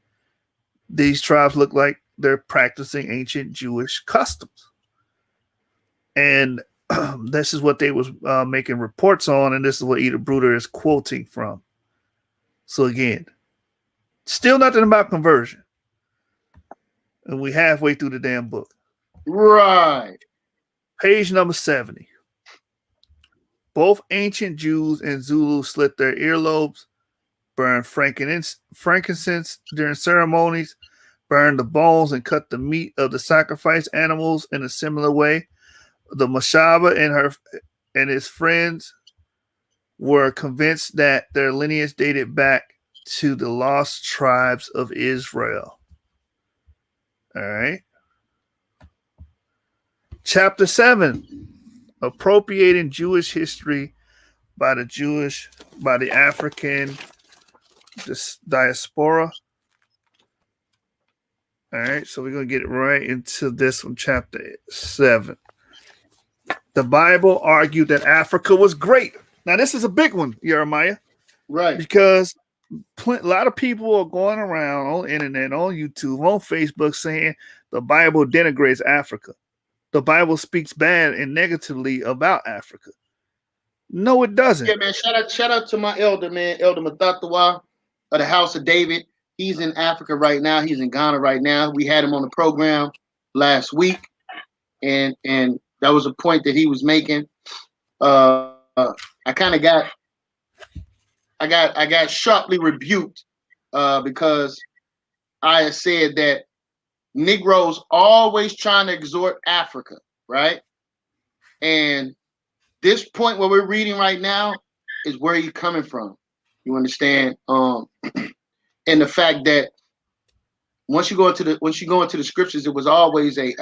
these tribes look like they're practicing ancient Jewish customs. And this is what they was making reports on, and this is what Edith Bruder is quoting from. So again, still nothing about conversion. And we halfway through the damn book. Right. Page number 70. Both ancient Jews and Zulus slit their earlobes, burned frankincense during ceremonies, burned the bones and cut the meat of the sacrifice animals in a similar way. The Mashaba and his friends were convinced that their lineage dated back to the lost tribes of Israel. All right. Chapter 7, appropriating Jewish history by the African diaspora. All right, so we're going to get right into this one, chapter 7. The Bible argued that Africa was great. Now, this is a big one, Jeremiah. Right. Because a lot of people are going around on the internet, on YouTube, on Facebook saying the Bible denigrates Africa. The Bible speaks bad and negatively about Africa. No, it doesn't. Yeah, man. Shout out to my elder, man, Elder Matatawa of the House of David. He's in Africa right now. He's in Ghana right now. We had him on the program last week, and that was a point that he was making. I got sharply rebuked because I had said that Negroes always trying to exhort Africa, right? And this point where we're reading right now is where you're coming from. You understand? And the fact that once you go into the scriptures, it was always a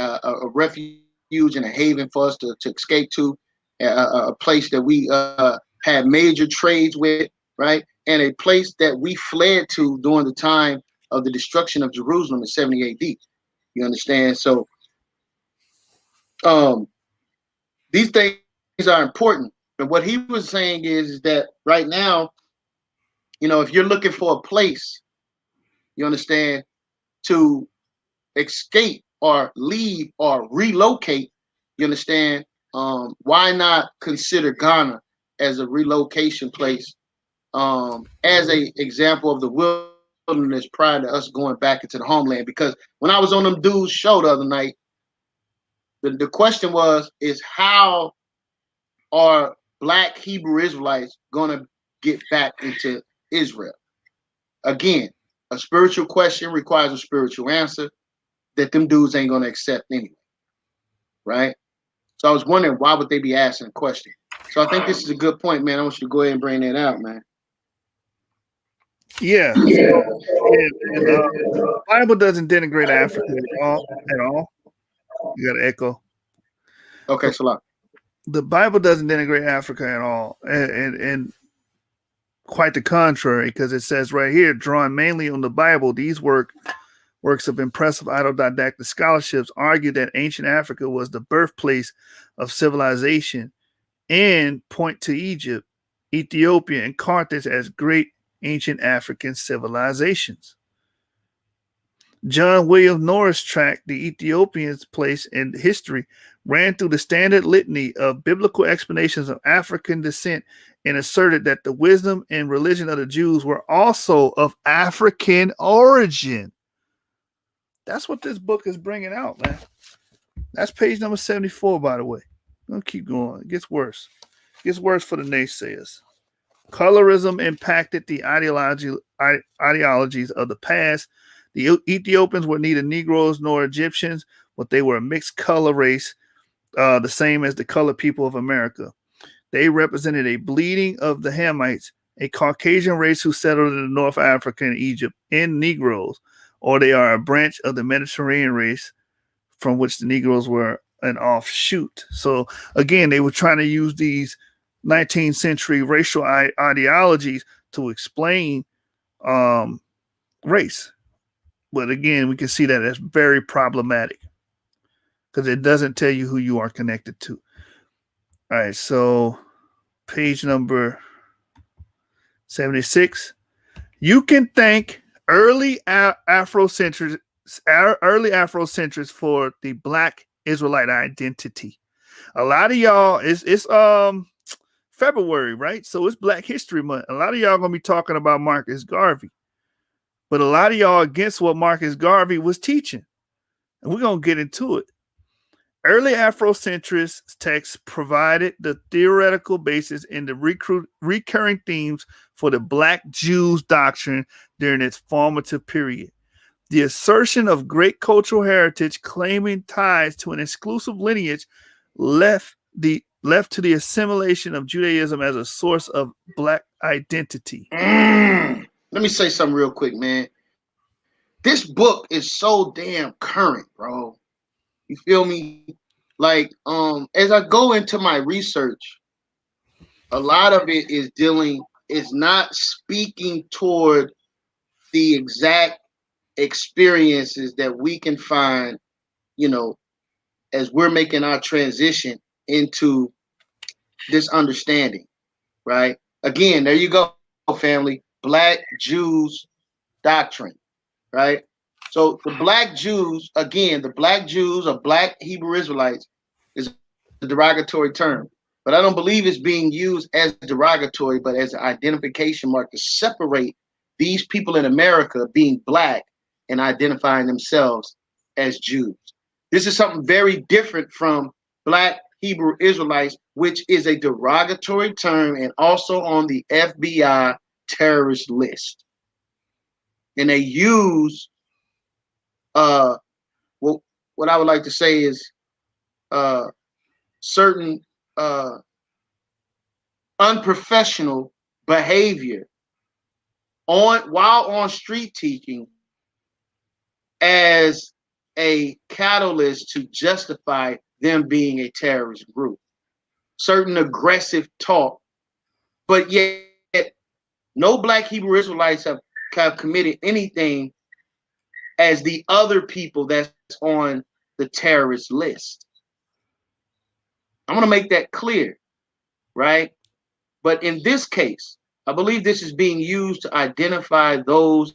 refuge and a haven for us to escape to, a place that we had major trades with, right? And a place that we fled to during the time of the destruction of Jerusalem in 70 AD. You understand? So these things are important. And what he was saying is that right now, if you're looking for a place, you understand, to escape or leave or relocate, you understand, why not consider Ghana as a relocation place, as a example of the wilderness prior to us going back into the homeland? Because when I was on them dudes' show the other night, the question is how are Black Hebrew Israelites going to get back into Israel? Again, a spiritual question requires a spiritual answer that them dudes ain't going to accept anyway, right? So I was wondering, why would they be asking a question? So I think this is a good point, man. I want you to go ahead and bring that out, man. Yeah. The Bible doesn't denigrate Africa at all. You got an echo. Okay, so the Bible doesn't denigrate Africa at all, and quite the contrary, because it says right here, drawing mainly on the Bible, these works of impressive autodidactic scholarships argue that ancient Africa was the birthplace of civilization and point to Egypt, Ethiopia, and Carthage as great ancient African civilizations. John William Norris tracked the Ethiopians' place in history, ran through the standard litany of biblical explanations of African descent, and asserted that the wisdom and religion of the Jews were also of African origin. That's what this book is bringing out, man. That's page number 74, by the way. I'll keep going. It gets worse. It gets worse for the naysayers. Colorism impacted the ideologies of the past. The Ethiopians were neither Negroes nor Egyptians, but they were a mixed color race, the same as the colored people of America. They represented a bleeding of the Hamites, a Caucasian race who settled in North Africa and Egypt, and Negroes, or they are a branch of the Mediterranean race from which the Negroes were an offshoot. So again, they were trying to use these 19th century racial ideologies to explain race. But again, we can see that it's very problematic because it doesn't tell you who you are connected to. All right, so page number 76. You can thank early Afrocentrists for the Black Israelite identity. A lot of y'all, it's February, right? So it's Black History Month. A lot of y'all gonna be talking about Marcus Garvey, but a lot of y'all against what Marcus Garvey was teaching, and we're gonna get into it. Early Afrocentrist texts provided the theoretical basis in the recurring themes for the Black Jews doctrine during its formative period. The assertion of great cultural heritage claiming ties to an exclusive lineage left the left to the assimilation of Judaism as a source of black identity. Let me say something real quick, man. This book is so damn current, bro. You feel me? Like, as I go into my research, a lot of it is not speaking toward the exact experiences that we can find, as we're making our transition into this understanding, right? Again, there you go, family. Black Jews doctrine, right? So the black Jews, again, the black Jews or black Hebrew Israelites is a derogatory term. But I don't believe it's being used as derogatory, but as an identification mark to separate these people in America being black and identifying themselves as Jews. This is something very different from black Hebrew Israelites, which is a derogatory term and also on the FBI terrorist list. And they use what I would like to say is certain unprofessional behavior while on street teaching as a catalyst to justify them being a terrorist group. Certain aggressive talk, but yet no black Hebrew Israelites have committed anything as the other people that's on the terrorist list. I want to make that clear, right? But in this case, I believe this is being used to identify those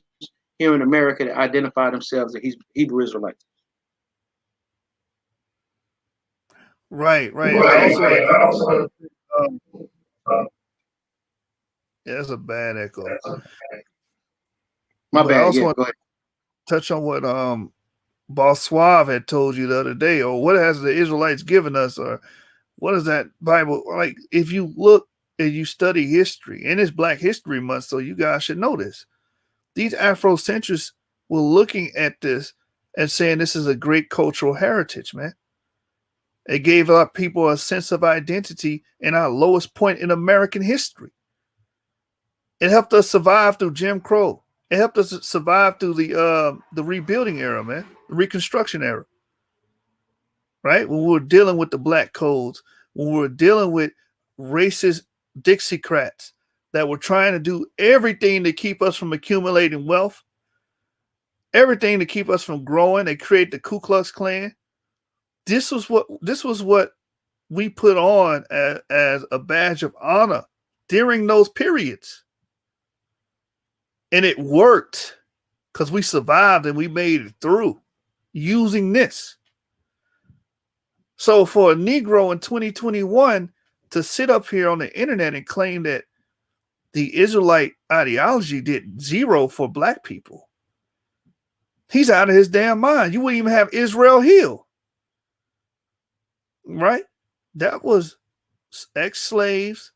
here in America that identify themselves as Hebrew Israelites. Right. Also, that's a bad echo. My but bad. I also Yeah, want go ahead. to touch on what Boss Suave had told you the other day, or what has the Israelites given us, or what is that Bible? Like, if you look and you study history, and it's Black History Month, so you guys should know this. These Afrocentrists were looking at this and saying this is a great cultural heritage, man. It gave our people a sense of identity in our lowest point in American history. It helped us survive through Jim Crow. It helped us survive through the rebuilding era, man, the Reconstruction era. Right? When we were dealing with the black codes, when we were dealing with racist Dixiecrats that were trying to do everything to keep us from accumulating wealth, everything to keep us from growing. They created the Ku Klux Klan. This was what we put on as a badge of honor during those periods. And it worked because we survived and we made it through using this. So for a Negro in 2021 to sit up here on the internet and claim that the Israelite ideology did zero for black people, he's out of his damn mind. You wouldn't even have Israel Hill. Right? That was ex-slaves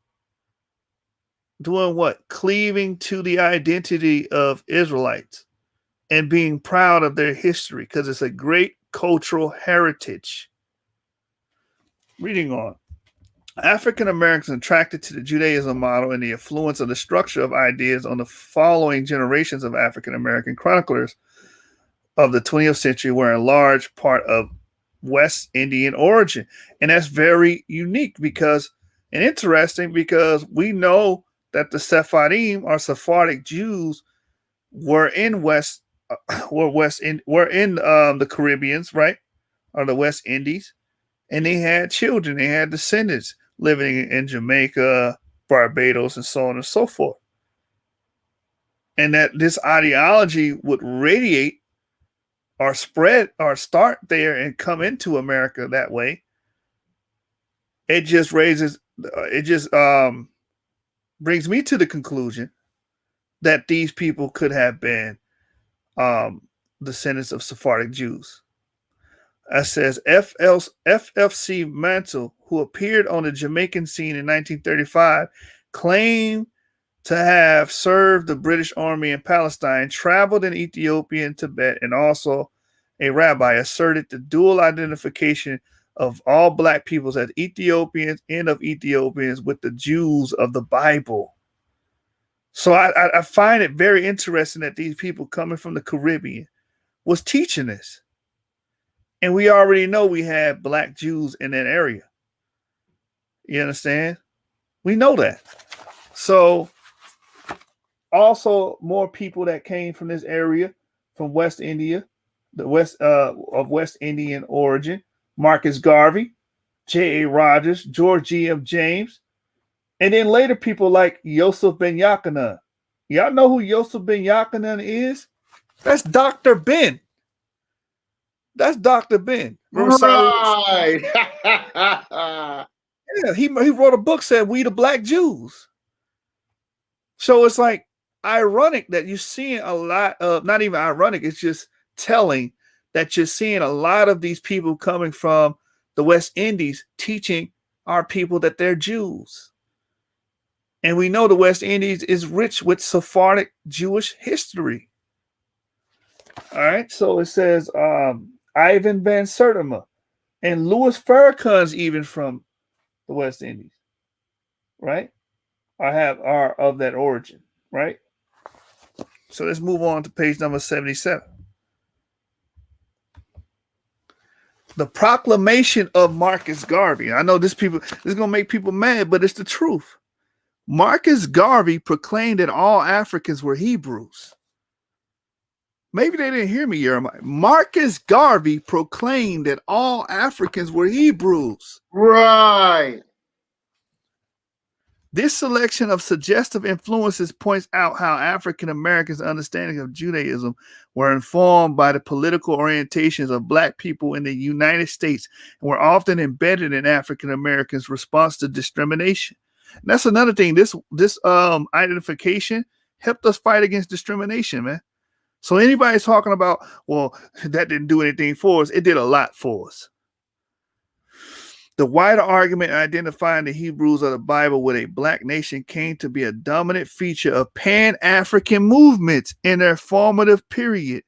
doing what? Cleaving to the identity of Israelites and being proud of their history because it's a great cultural heritage. Reading on. African Americans attracted to the Judaism model and the influence of the structure of ideas on the following generations of African American chroniclers of the 20th century were in large part of West Indian origin. And that's very unique and interesting because we know that the Sephardim or Sephardic Jews were in the Caribbeans, right? Or the West Indies. And they had children, they had descendants living in Jamaica, Barbados, and so on and so forth. And that this ideology would radiate or spread or start there and come into America that way. It just brings me to the conclusion that these people could have been descendants of Sephardic Jews. It says FFC Mantle, who appeared on the Jamaican scene in 1935, claimed to have served the British Army in Palestine, traveled in Ethiopia and Tibet, and also a rabbi asserted the dual identification of all black peoples as Ethiopians and of Ethiopians with the Jews of the Bible. So I find it very interesting that these people coming from the Caribbean was teaching this. And we already know we had black Jews in that area. You understand? We know that. So also more people that came from this area, from West India, the West of West Indian origin, Marcus Garvey, J.A. Rogers, George G.M. James, and then later people like Yosef Ben Yochanan. Y'all know who Yosef Ben Yochanan is? That's Dr. Ben. That's Dr. Ben. Right. Yeah, he wrote a book said "We the Black Jews." So it's like ironic that you're seeing a lot of, not even ironic, it's just telling that you're seeing a lot of these people coming from the West Indies teaching our people that they're Jews. And we know the West Indies is rich with Sephardic Jewish history. All right, so it says Ivan Van Sertima and Louis Farrakhan's even from the West Indies, right? Are of that origin, right? So let's move on to page number 77. The proclamation of Marcus Garvey. I know this is gonna make people mad, but it's the truth. Marcus Garvey proclaimed that all Africans were Hebrews. Maybe they didn't hear me, Jeremiah. Marcus Garvey proclaimed that all Africans were Hebrews. Right. This selection of suggestive influences points out how African Americans' understanding of Judaism were informed by the political orientations of Black people in the United States and were often embedded in African Americans' response to discrimination. And that's another thing. This identification helped us fight against discrimination, man. So anybody's talking about, well, that didn't do anything for us. It did a lot for us. The wider argument identifying the Hebrews of the Bible with a Black nation came to be a dominant feature of Pan-African movements in their formative period.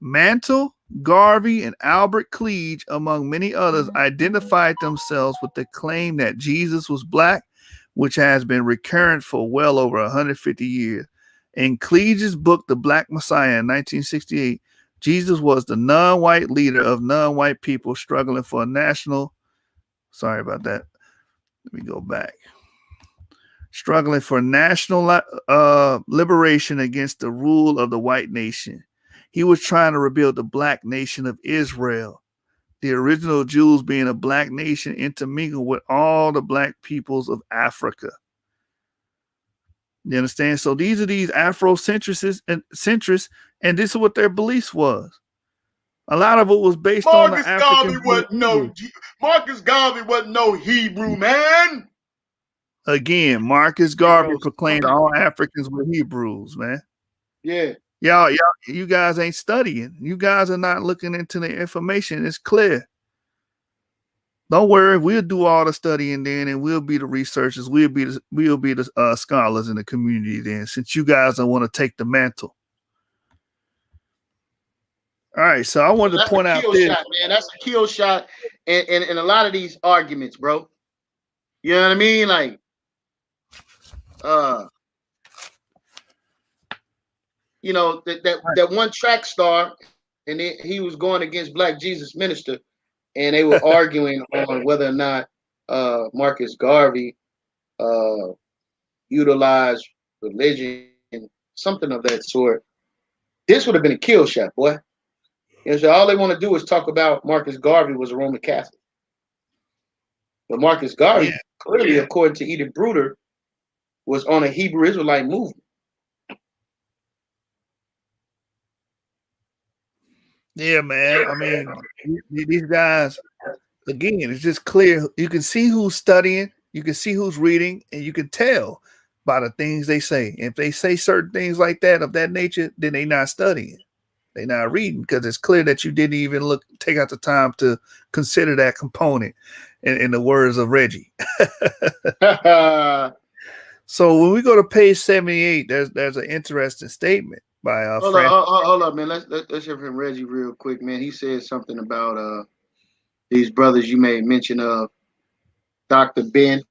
Mantle, Garvey, and Albert Cleage, among many others, identified themselves with the claim that Jesus was Black, which has been recurrent for well over 150 years. In Cleage's book, The Black Messiah, in 1968, Jesus was the non-white leader of non-white people struggling for a national. Sorry about that. Let me go back. Struggling for national liberation against the rule of the white nation. He was trying to rebuild the Black nation of Israel. The original Jews being a Black nation intermingled with all the Black peoples of Africa. You understand? So these are these Afrocentrists and centrists, and this is what their beliefs was. A lot of it was based on the African. Marcus Garvey wasn't no Hebrew, man. Again, Marcus Garvey proclaimed all Africans were Hebrews, man. Yeah. Y'all, you guys ain't studying. You guys are not looking into the information. It's clear. Don't worry, we'll do all the studying then, and we'll be the researchers. We'll be the scholars in the community then, since you guys don't want to take the mantle. All right, so I wanted to point out this. Shot, man. That's a kill shot in a lot of these arguments, bro. You know what I mean? Like, you know, that one track star, and he was going against Black Jesus Minister, and they were arguing on whether or not Marcus Garvey utilized religion, something of that sort. This would have been a kill shot, boy. And so all they want to do is talk about Marcus Garvey was a Roman Catholic. But Marcus Garvey, clearly, according to Edith Bruder, was on a Hebrew Israelite movement. Yeah, man. I mean, these guys, again, it's just clear. You can see who's studying, you can see who's reading, and you can tell by the things they say. If they say certain things like that, of that nature, then they're not studying. They're not reading, because it's clear that you didn't even take out the time to consider that component in the words of Reggie. So when we go to page 78, there's an interesting statement by hold up, man. Let's hear from Reggie real quick, man. He said something about these brothers you made mention of, Dr. Ben.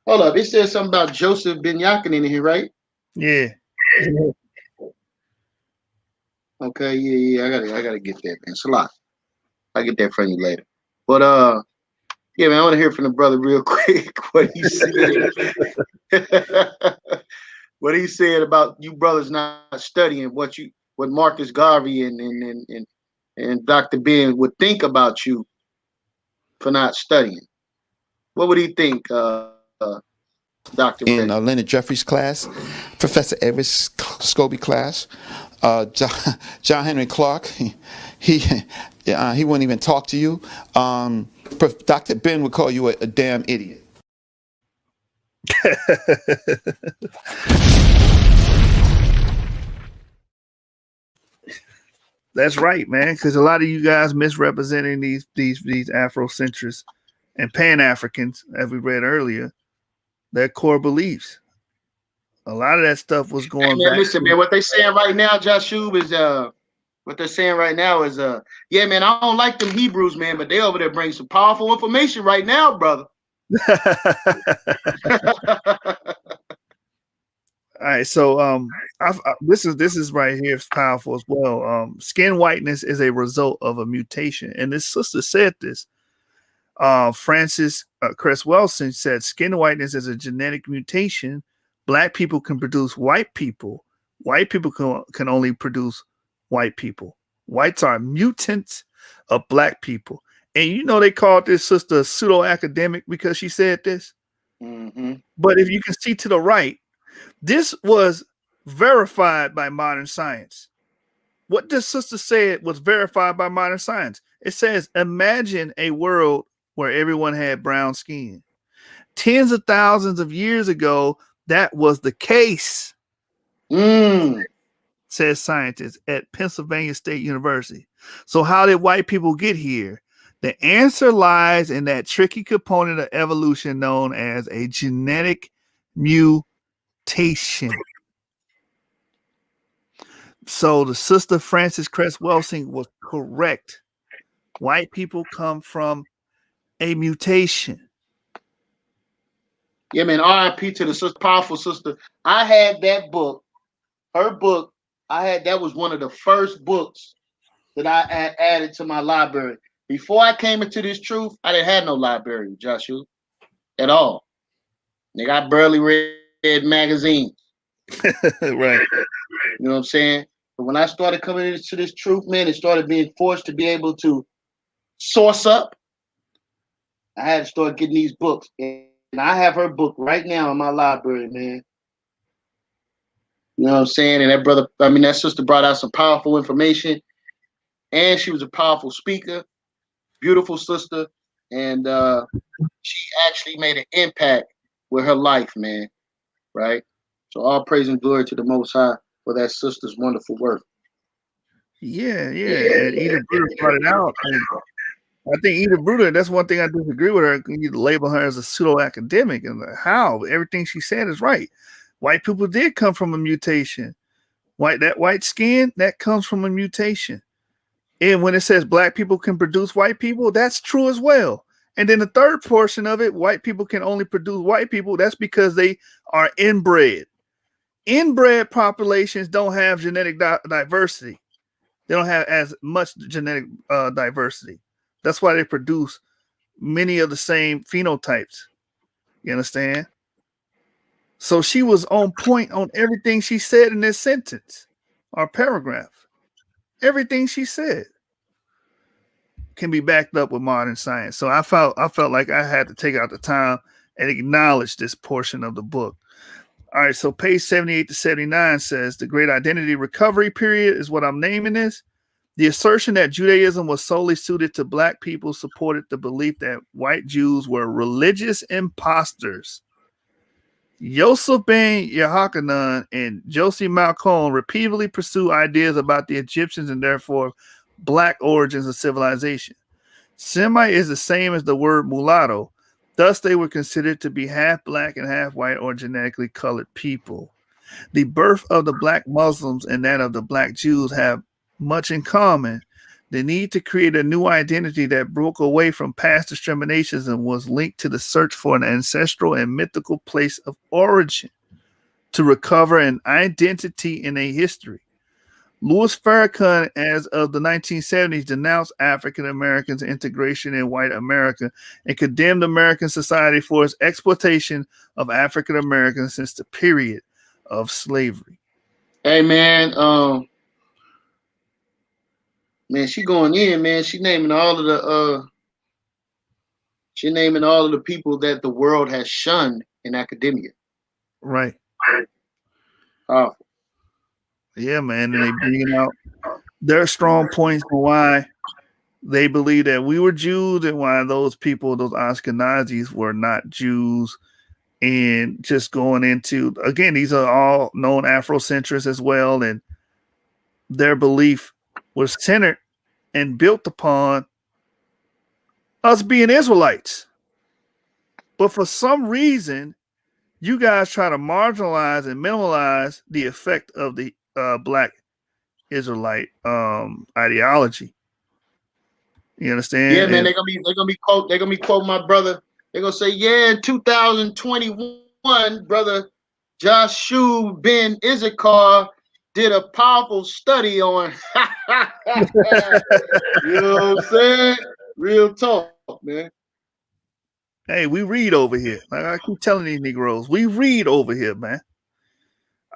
Hold up, it says something about Joseph Ben Yakin in here, right? Yeah. Okay, yeah, I gotta get that, man. It's a lot. I'll get that from you later. But yeah, man, I want to hear from the brother real quick what he said. What he said about you brothers not studying what Marcus Garvey and Dr. Ben would think about you for not studying. What would he think, Dr. In Ben? Leonard Jeffries' class, Professor Edward Scobie class, John Henry Clark, he wouldn't even talk to you. Dr. Ben would call you a damn idiot. That's right, man. Because a lot of you guys misrepresenting these Afrocentrists and Pan Africans, as we read earlier, their core beliefs. A lot of that stuff was going man, back. Listen, man, what they saying right now, Joshua, is what they're saying right now is yeah, man, I don't like them Hebrews, man, but they over there bring some powerful information right now, brother. All right, so this is right here is powerful as well. Skin whiteness is a result of a mutation, and this sister said this. Frances Cress-Welsing said, "Skin whiteness is a genetic mutation. Black people can produce white people. White people can only produce white people. Whites are mutants of black people." And you know they called this sister pseudo academic because she said this. Mm-hmm. But if you can see to the right. This was verified by modern science. What this sister said was verified by modern science. It says, imagine a world where everyone had brown skin. Tens of thousands of years ago, that was the case, says scientists at Pennsylvania State University. So how did white people get here? The answer lies in that tricky component of evolution known as a genetic mutation. So the sister Frances Cress-Welsing was correct. White people come from a mutation. Yeah, man. R.I.P. to the sister, powerful sister. I had that book, her book. That was one of the first books that I added to my library. Before I came into this truth, I didn't have no library, Joshua, at all. Nigga, I barely read magazines. Right. You know what I'm saying? But when I started coming into this truth, man, it started being forced to be able to source up. I had to start getting these books. And I have her book right now in my library, man. You know what I'm saying? And that sister brought out some powerful information. And she was a powerful speaker, beautiful sister. And she actually made an impact with her life, man. Right? So all praise and glory to the Most High for that sister's wonderful work. Yeah. And Edith Bruder brought it out. And I think Edith Bruder, that's one thing I disagree with her. You label her as a pseudo academic, and how everything she said is right. White people did come from a mutation. White skin, that comes from a mutation. And when it says black people can produce white people, that's true as well. And then the third portion of it, white people can only produce white people. That's because they are inbred. Inbred populations don't have genetic diversity. They don't have as much genetic diversity. That's why they produce many of the same phenotypes. You understand? So she was on point on everything she said in this sentence or paragraph. Everything she said can be backed up with modern science. So I felt like I had to take out the time and acknowledge this portion of the book. All right, so page 78 to 79 says the Great Identity Recovery Period is what I'm naming this. The assertion that Judaism was solely suited to black people supported the belief that white Jews were religious imposters. Yosef ben Yehochanan and Josie Malcolm repeatedly pursue ideas about the Egyptians and therefore black origins of civilization. Semite is the same as the word mulatto. Thus, they were considered to be half black and half white or genetically colored people. The birth of the black Muslims and that of the black Jews have much in common. The need to create a new identity that broke away from past discriminations and was linked to the search for an ancestral and mythical place of origin to recover an identity in a history. Louis Farrakhan, as of the 1970s, denounced African Americans' integration in white America and condemned American society for its exploitation of African Americans since the period of slavery. Hey man, man, she going in, man. She naming all of the people that the world has shunned in academia. Right. Powerful. Yeah, man. And they bringing out their strong points on why they believe that we were Jews and why those people, those Ashkenazis, were not Jews. And just going into, again, these are all known Afrocentrists as well. And their belief was centered and built upon us being Israelites. But for some reason, you guys try to marginalize and minimalize the effect of the Black Israelite ideology. You understand? Yeah, man, they're gonna be quoting my brother. They're gonna say, yeah, in 2021, brother Joshua Ben Issachar did a powerful study on you know what I'm saying? Real talk, man. Hey, we read over here. Like I keep telling these Negroes, we read over here, man.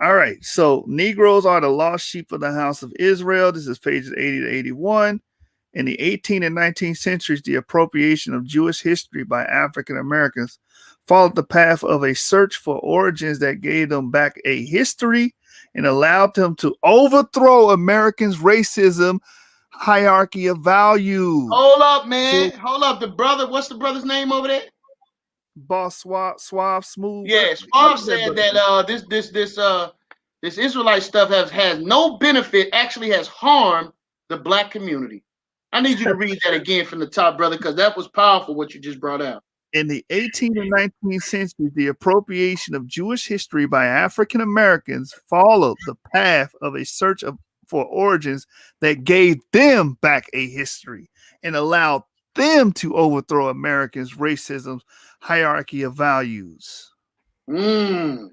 All right. So Negroes are the lost sheep of the house of Israel. This is pages 80 to 81. In the 18th and 19th centuries, the appropriation of Jewish history by African Americans followed the path of a search for origins that gave them back a history and allowed them to overthrow Americans' racism hierarchy of values. Hold up, man. Hold up. The brother, what's the brother's name over there? Boss Suave Smooth. Yeah, Suave said that this Israelite stuff has no benefit, actually has harmed the Black community. I need you to read that again from the top, brother, because that was powerful what you just brought out. In the 18th and 19th centuries, the appropriation of Jewish history by African Americans followed the path of a search for origins that gave them back a history and allowed them to overthrow Americans' racism's hierarchy of values. They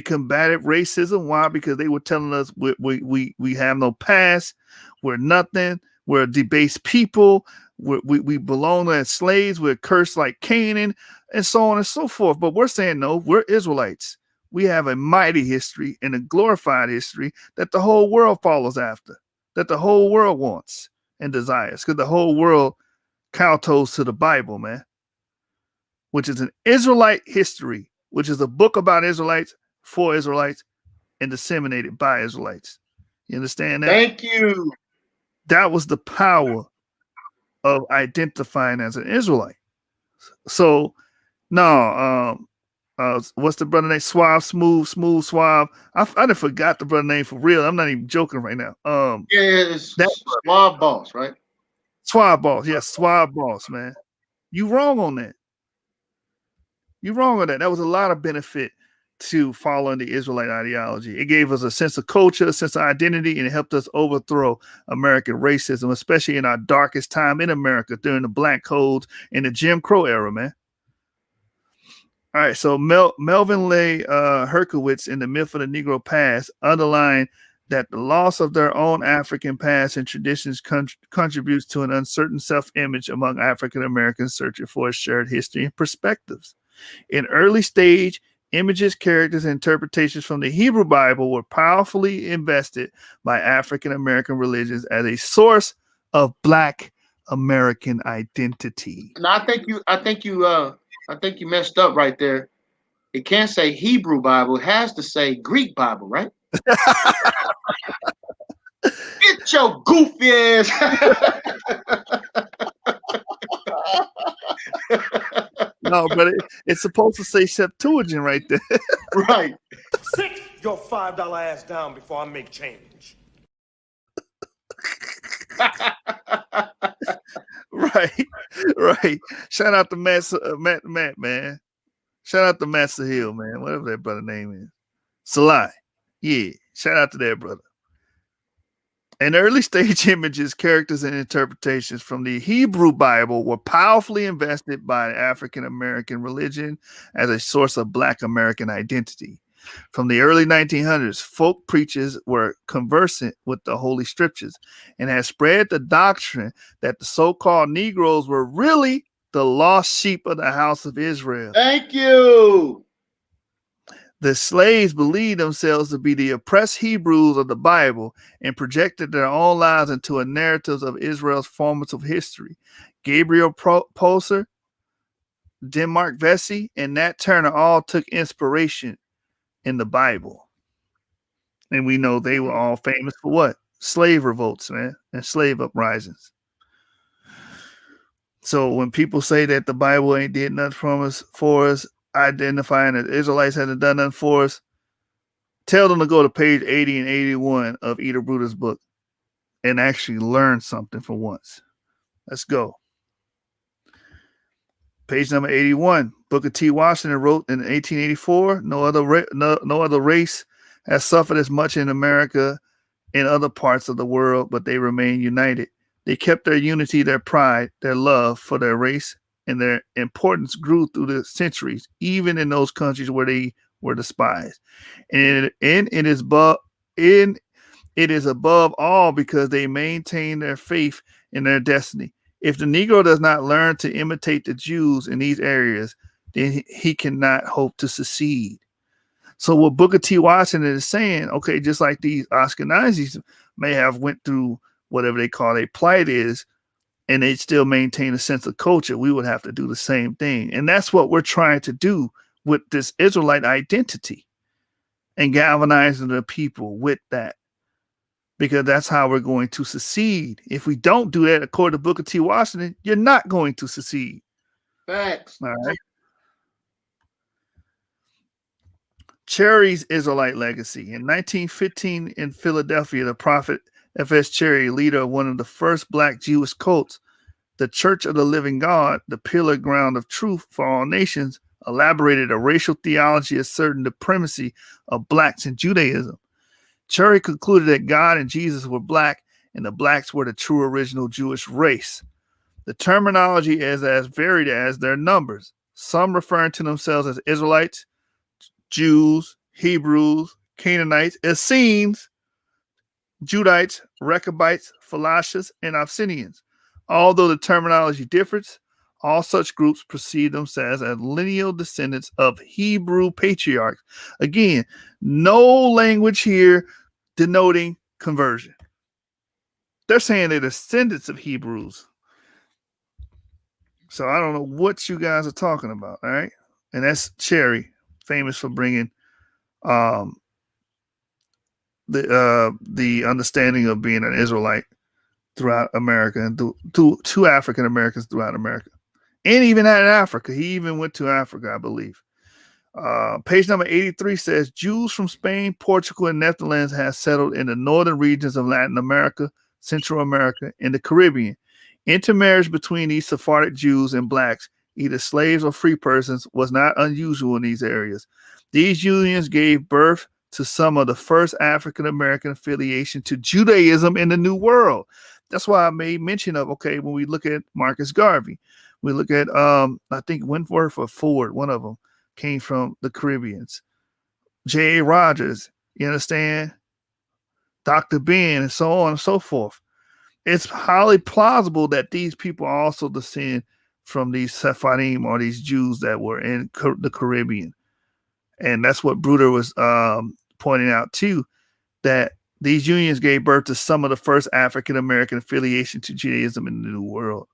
combated racism. Why? Because they were telling us we have no past, we're nothing, we're a debased people, we belong as slaves, we're cursed like Canaan, and so on and so forth. But we're saying no, we're Israelites. We have a mighty history and a glorified history that the whole world follows after, that the whole world wants and desires, because the whole world kowtows to the Bible, man, which is an Israelite history, which is a book about Israelites, for Israelites, and disseminated by Israelites. You understand that? Thank you. That was the power of identifying as an Israelite. So, no, what's the brother name? Suave, Smooth, Suave. I done forgot the brother name for real. I'm not even joking right now. It's Suave Boss, right? Suave Boss, yes, Suave Boss, man. You wrong on that. You wrong on that. That was a lot of benefit to following the Israelite ideology. It gave us a sense of culture, a sense of identity, and it helped us overthrow American racism, especially in our darkest time in America during the Black Codes and the Jim Crow era, man. All right, so Melvin Leigh Herkowitz in The Myth of the Negro Past underlined that the loss of their own African past and traditions contributes to an uncertain self-image among African Americans searching for a shared history and perspectives. In early stage, images, characters, and interpretations from the Hebrew Bible were powerfully invested by African American religions as a source of Black American identity. And I think you messed up right there. It can't say Hebrew Bible; it has to say Greek Bible, right? Get your goofy ass. No, but it's supposed to say Septuagint right there. Right. Sit your $5 ass down before I make change. Right. Shout out to Matt, man. Shout out to Master Hill, man. Whatever that brother name is. Salai. Yeah. Shout out to that brother. And early stage images, characters, and interpretations from the Hebrew Bible were powerfully invested by African American religion as a source of Black American identity. From the early 1900s, folk preachers were conversant with the Holy Scriptures and had spread the doctrine that the so-called Negroes were really the lost sheep of the house of Israel. Thank you. The slaves believed themselves to be the oppressed Hebrews of the Bible and projected their own lives into a narrative of Israel's formative history. Gabriel Poser, Denmark Vesey, and Nat Turner all took inspiration in the Bible. And we know they were all famous for what? Slave revolts, man, and slave uprisings. So when people say that the Bible ain't did nothing for us, identifying that Israelites hadn't done nothing for us, tell them to go to page 80 and 81 of Edith Bruder's book and actually learn something for once. Let's go. Page number 81. Booker T. Washington wrote in 1884, no other race has suffered as much in America and other parts of the world, but they remain united. They kept their unity, their pride, their love for their race, and their importance grew through the centuries, even in those countries where they were despised. And it is above all because they maintain their faith in their destiny. If the Negro does not learn to imitate the Jews in these areas, then he cannot hope to succeed. So what Booker T. Washington is saying, okay, just like these Ashkenazis may have went through whatever they call a plight is, and they still maintain a sense of culture, we would have to do the same thing. And that's what we're trying to do with this Israelite identity and galvanizing the people with that, because that's how we're going to succeed. If we don't do that, according to Booker T. Washington, you're not going to succeed. Facts. All right. Cherry's Israelite legacy. In 1915 in Philadelphia, the prophet F.S. Cherry, leader of one of the first Black Jewish cults, the Church of the Living God, the pillar ground of truth for all nations, elaborated a racial theology asserting the primacy of Blacks in Judaism. Cherry concluded that God and Jesus were Black and the Blacks were the true original Jewish race. The terminology is as varied as their numbers, some referring to themselves as Israelites, Jews, Hebrews, Canaanites, Essenes, Judites, Rechabites, Philashas, and Abyssinians. Although the terminology differs, all such groups perceive themselves as lineal descendants of Hebrew patriarchs. Again, no language here denoting conversion. They're saying they're descendants of Hebrews. So I don't know what you guys are talking about, all right? And that's Cherry, famous for bringing the understanding of being an Israelite throughout America and to African Americans throughout America, and even out in Africa. He even went to Africa, I believe. Page number 83 says Jews from Spain, Portugal, and Netherlands have settled in the northern regions of Latin America, Central America, and the Caribbean. Intermarriage between these Sephardic Jews and Blacks, either slaves or free persons, was not unusual in these areas. These unions gave birth to some of the first African American affiliation to Judaism in the New World. That's why I made mention of, okay, when we look at Marcus Garvey, we look at, I think Wentworth or Ford, one of them came from the Caribbeans. J.A. Rogers, you understand? Dr. Ben, and so on and so forth. It's highly plausible that these people also descend from these Sephardim or these Jews that were in the Caribbean. And that's what Bruder was pointing out too, that these unions gave birth to some of the first African American affiliation to Judaism in the New World.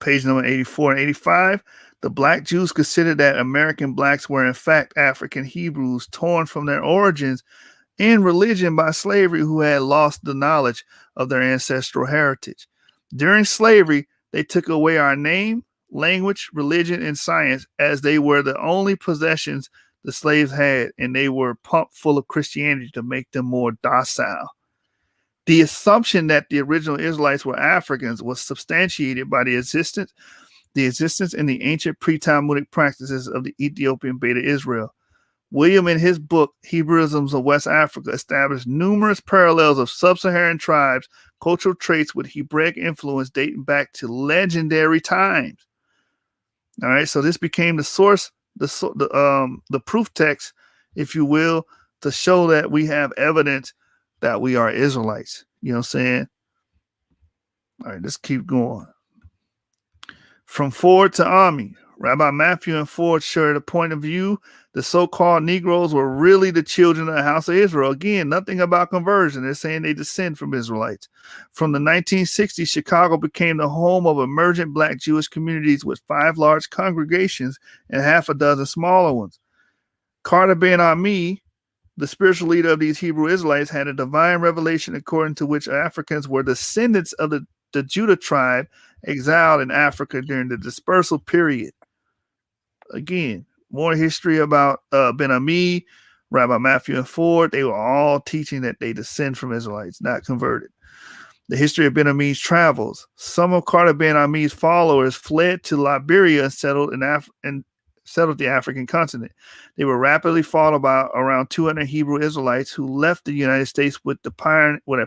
Page number 84 and 85. The Black Jews considered that American Blacks were in fact African Hebrews torn from their origins in religion by slavery, who had lost the knowledge of their ancestral heritage. During slavery, they took away our name, language, religion, and science, as they were the only possessions the slaves had, and they were pumped full of Christianity to make them more docile. The assumption that the original Israelites were Africans was substantiated by the existence in the ancient pre-Talmudic practices of the Ethiopian Beta Israel. William, in his book, Hebrewisms of West Africa, established numerous parallels of sub-Saharan tribes, cultural traits with Hebraic influence dating back to legendary times. All right, so this became the source, the proof text, if you will, to show that we have evidence that we are Israelites. You know what I'm saying? All right, let's keep going. From Ford to Army, Rabbi Matthew and Ford shared a point of view. The so-called Negroes were really the children of the house of Israel. Again, nothing about conversion. They're saying they descend from Israelites. From the 1960s, Chicago became the home of emergent Black Jewish communities with 5 large congregations and half a dozen smaller ones. Carter Ben Ami, the spiritual leader of these Hebrew Israelites, had a divine revelation according to which Africans were descendants of the Judah tribe exiled in Africa during the dispersal period. Again, more history about Ben Ami, Rabbi Matthew and Ford. They were all teaching that they descend from Israelites, not converted. The history of Ben Ami's travels. Some of Carter Ben Ami's followers fled to Liberia and settled the African continent. They were rapidly followed by around 200 Hebrew Israelites who left the United States with a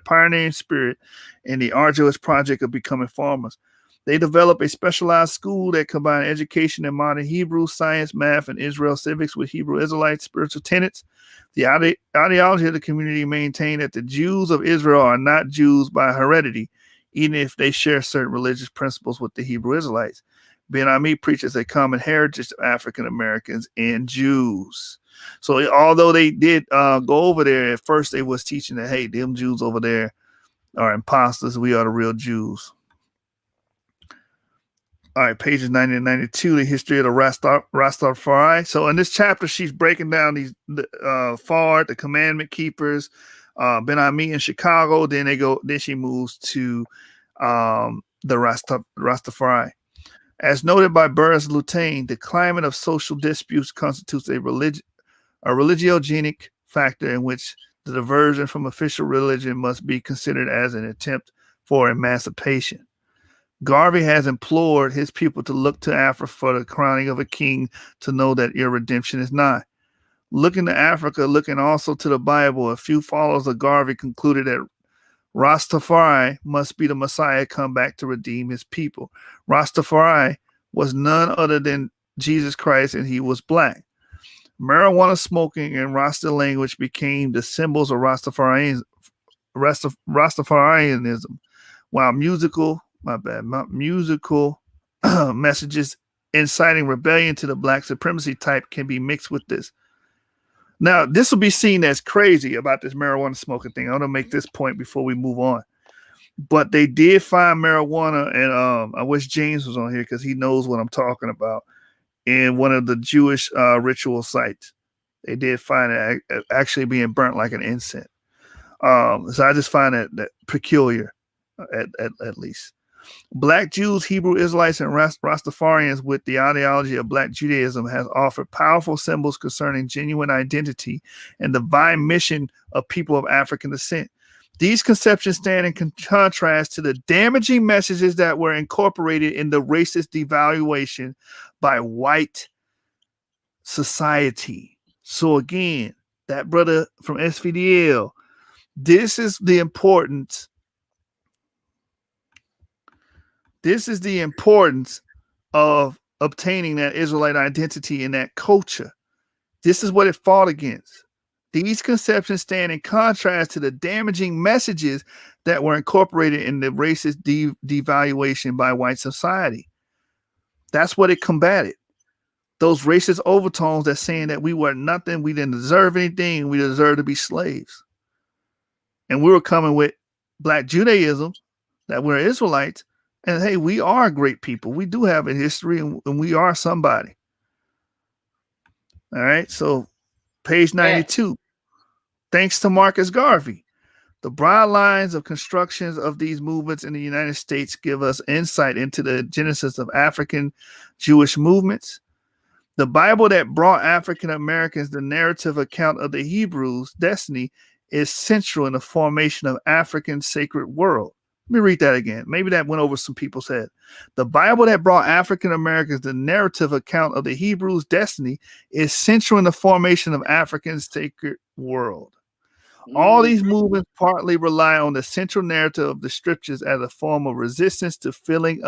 pioneering spirit in the arduous project of becoming farmers. They developed a specialized school that combined education in modern Hebrew, science, math, and Israel civics with Hebrew Israelite spiritual tenets. The ideology of the community maintained that the Jews of Israel are not Jews by heredity, even if they share certain religious principles with the Hebrew Israelites. Ben Ami preaches a common heritage of African Americans and Jews. So although they did go over there, at first they was teaching that, hey, them Jews over there are imposters. We are the real Jews. All right, pages 90 and 92, the history of the Rastafari. So in this chapter, she's breaking down these Fard, the commandment keepers, Ben Ami in Chicago. Then she moves to the Rastafari. As noted by Burris Lutain, the climate of social disputes constitutes a religiogenic factor in which the diversion from official religion must be considered as an attempt for emancipation. Garvey has implored his people to look to Africa for the crowning of a king, to know that your redemption is nigh. Looking to Africa, looking also to the Bible, a few followers of Garvey concluded that Rastafari must be the Messiah come back to redeem his people. Rastafari was none other than Jesus Christ, and he was black. Marijuana smoking and Rasta language became the symbols of Rastafarianism, while musical messages inciting rebellion to the black supremacy type can be mixed with this. Now, this will be seen as crazy about this marijuana smoking thing. I want to make this point before we move on. But they did find marijuana, and I wish James was on here because he knows what I'm talking about, in one of the Jewish ritual sites. They did find it actually being burnt like an incense. So I just find that peculiar, at least. Black Jews, Hebrew Israelites, and Rastafarians with the ideology of Black Judaism has offered powerful symbols concerning genuine identity and the divine mission of people of African descent. These conceptions stand in contrast to the damaging messages that were incorporated in the racist devaluation by white society. So again, that brother from SVDL, this is the importance. This is the importance of obtaining that Israelite identity and that culture. This is what it fought against. These conceptions stand in contrast to the damaging messages that were incorporated in the racist devaluation by white society. That's what it combated. Those racist overtones that saying that we were nothing, we didn't deserve anything, we deserve to be slaves. And we were coming with Black Judaism, that we're Israelites, and hey, we are great people. We do have a history, and we are somebody. All right, so page 92. Thanks to Marcus Garvey. The broad lines of constructions of these movements in the United States give us insight into the genesis of African Jewish movements. The Bible that brought African Americans the narrative account of the Hebrews' destiny is central in the formation of African sacred world. Let me read that again. Maybe that went over some people's head. The Bible that brought African Americans the narrative account of the Hebrews' destiny is central in the formation of Africa's sacred world. All these movements partly rely on the central narrative of the scriptures as a form of resistance to a feeling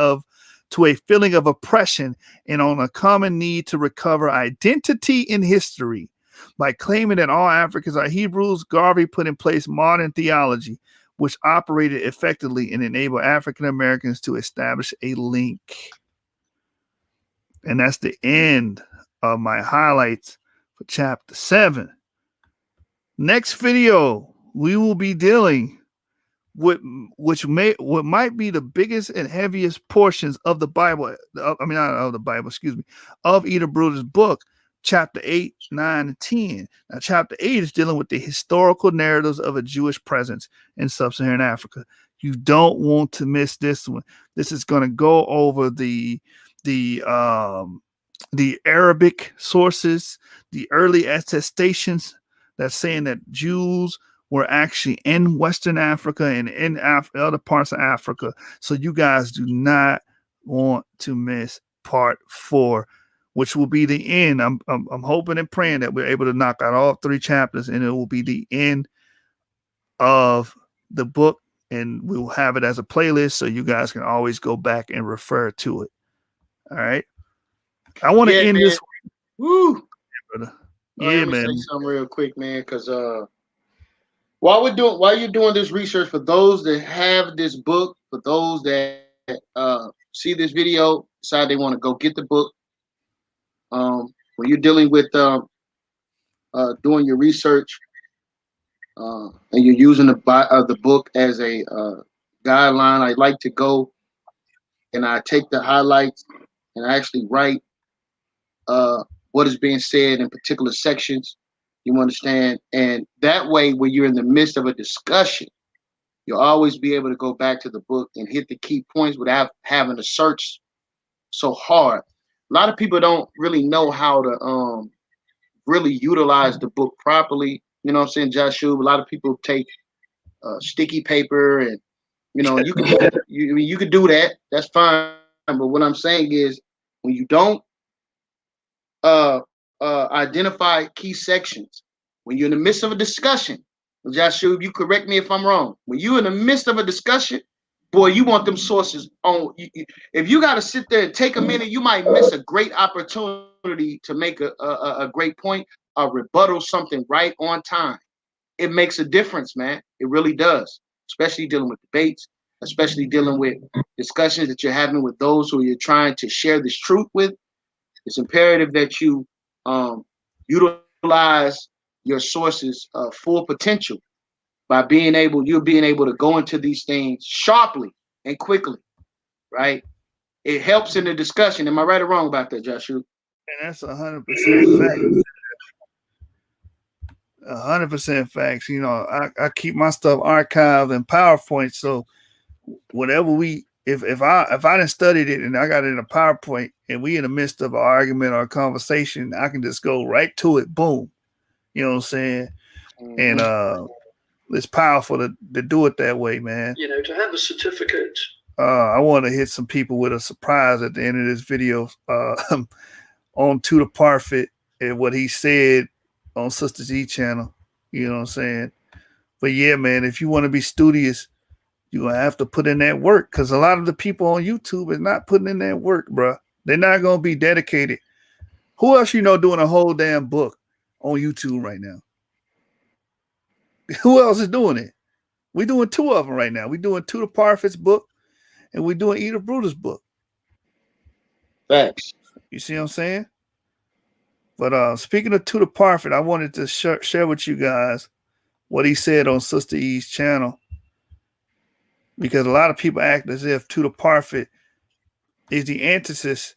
of oppression and on a common need to recover identity in history. By claiming that all Africans are Hebrews, Garvey put in place modern theology, which operated effectively and enabled African Americans to establish a link. And that's the end of my highlights for chapter 7. Next video, we will be dealing with what might be the biggest and heaviest portions of the Bible. Not of the Bible, excuse me, of Edith Bruder's book, chapter 8, 9, and 10. Now, chapter 8 is dealing with the historical narratives of a Jewish presence in sub-Saharan Africa. You don't want to miss this one. This is going to go over the Arabic sources, the early attestations that's saying that Jews were actually in Western Africa and in other parts of Africa. So you guys do not want to miss part 4, which will be the end. I'm hoping and praying that we're able to knock out all 3 chapters, and it will be the end of the book, and we will have it as a playlist so you guys can always go back and refer to it. All right. I want to end this. Woo. Yeah, let me man. say something real quick, man, because while you're doing this research, for those that have this book, for those that see this video, decide they want to go get the book. When you're dealing with doing your research, and you're using the book as a guideline, I like to go and I take the highlights and I actually write what is being said in particular sections. You understand? And that way, when you're in the midst of a discussion, you'll always be able to go back to the book and hit the key points without having to search so hard. A lot of people don't really know how to really utilize the book properly. You know what I'm saying, Joshua? A lot of people take sticky paper and, you can do that. That's fine. But what I'm saying is, when you don't identify key sections, when you're in the midst of a discussion, Joshua, you correct me if I'm wrong. When you're in the midst of a discussion, boy, you want them sources on. If you got to sit there and take a minute, you might miss a great opportunity to make a great point, a rebuttal, something right on time. It makes a difference, man. It really does, especially dealing with debates, especially dealing with discussions that you're having with those who you're trying to share this truth with. It's imperative that you utilize your sources' full potential by being able to go into these things sharply and quickly, right? It helps in the discussion. Am I right or wrong about that, Joshua? And that's 100% fact. 100% facts. I keep my stuff archived in PowerPoint, so whatever if I didn't studied it and I got it in a PowerPoint and we in the midst of an argument or a conversation, I can just go right to it. Boom. You know what I'm saying? Mm-hmm. And it's powerful to do it that way, man. To have a certificate. I want to hit some people with a surprise at the end of this video on To the Parfit and what he said on Sister Z channel. You know what I'm saying? But yeah, man, if you want to be studious, you're going to have to put in that work, because a lot of the people on YouTube is not putting in that work, bro. They're not going to be dedicated. Who else doing a whole damn book on YouTube right now? Who else is doing it? We're doing 2 of them right now. We're doing To the Parfit's book, and we're doing Edith Bruder's book. Thanks. You see what I'm saying? But speaking of To the Parfit, I wanted to share with you guys what he said on Sister E's channel, because a lot of people act as if To the Parfit is the antithesis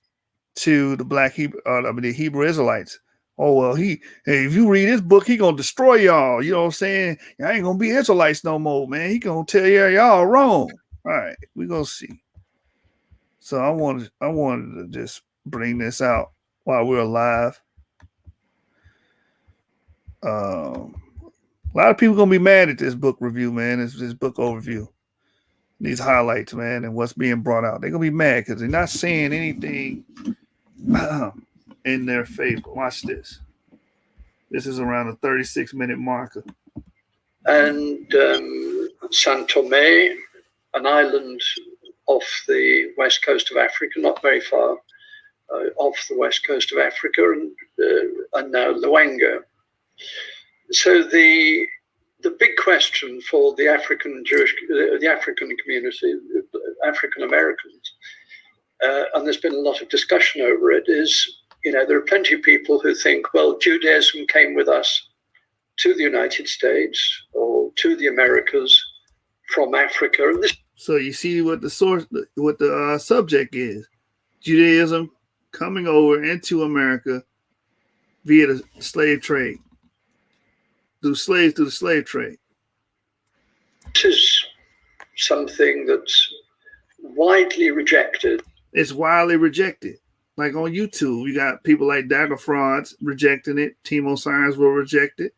to the the Hebrew Israelites. Oh, well, if you read his book, he gonna destroy y'all. You know what I'm saying? Y'all ain't gonna be Israelites no more, man. He gonna tell y'all wrong. All right, we gonna see. So I wanted to just bring this out while we're alive. A lot of people gonna be mad at this book review, man. This book overview. These highlights, man, and what's being brought out. They're gonna be mad because they're not saying anything in their favor. Watch this. This is around a 36-minute marker. And San Tomé, an island off the west coast of Africa, not very far off the west coast of Africa, and now Luanga. So the big question for the African community, African Americans, and there's been a lot of discussion over it, is, there are plenty of people who think, well, Judaism came with us to the United States or to the Americas from Africa. And this. So you see what the source, what the subject is: Judaism coming over into America via the slave trade, through the slave trade. This is something that's widely rejected. It's widely rejected. Like on YouTube, you got people like Dagger Frauds rejecting it. Timo Science will reject it.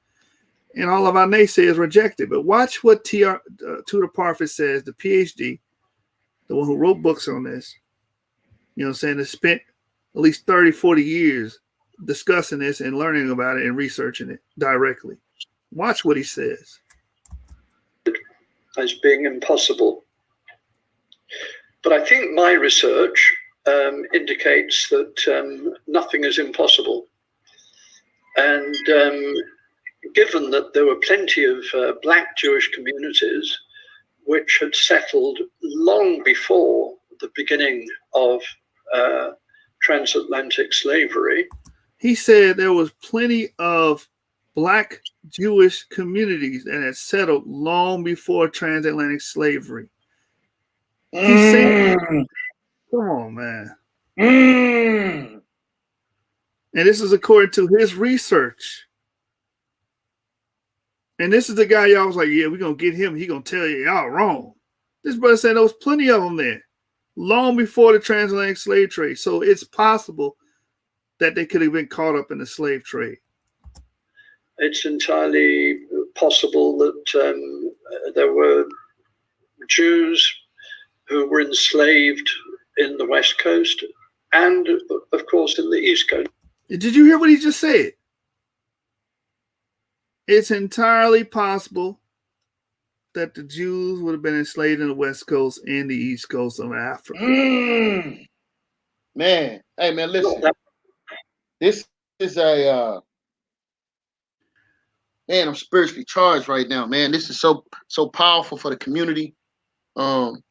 And all of our naysayers reject it. But watch what Tudor Parfit says, the PhD, the one who wrote books on this, has spent at least 30, 40 years discussing this and learning about it and researching it directly. Watch what he says. As being impossible. But I think my research indicates that nothing is impossible. And given that there were plenty of black Jewish communities which had settled long before the beginning of transatlantic slavery. He said there was plenty of black Jewish communities that had settled long before transatlantic slavery. He said, come on, man. And this is according to his research. And this is the guy y'all was like, yeah, we're going to get him. He going to tell you y'all wrong. This brother said there was plenty of them there long before the transatlantic slave trade. So it's possible that they could have been caught up in the slave trade. It's entirely possible that there were Jews who were enslaved in the West Coast and, of course, in the East Coast. Did you hear what he just said? It's entirely possible that the Jews would have been enslaved in the West Coast and the East Coast of Africa. Man, hey, man, listen. This is a... man, I'm spiritually charged right now, man. This is so powerful for the community. And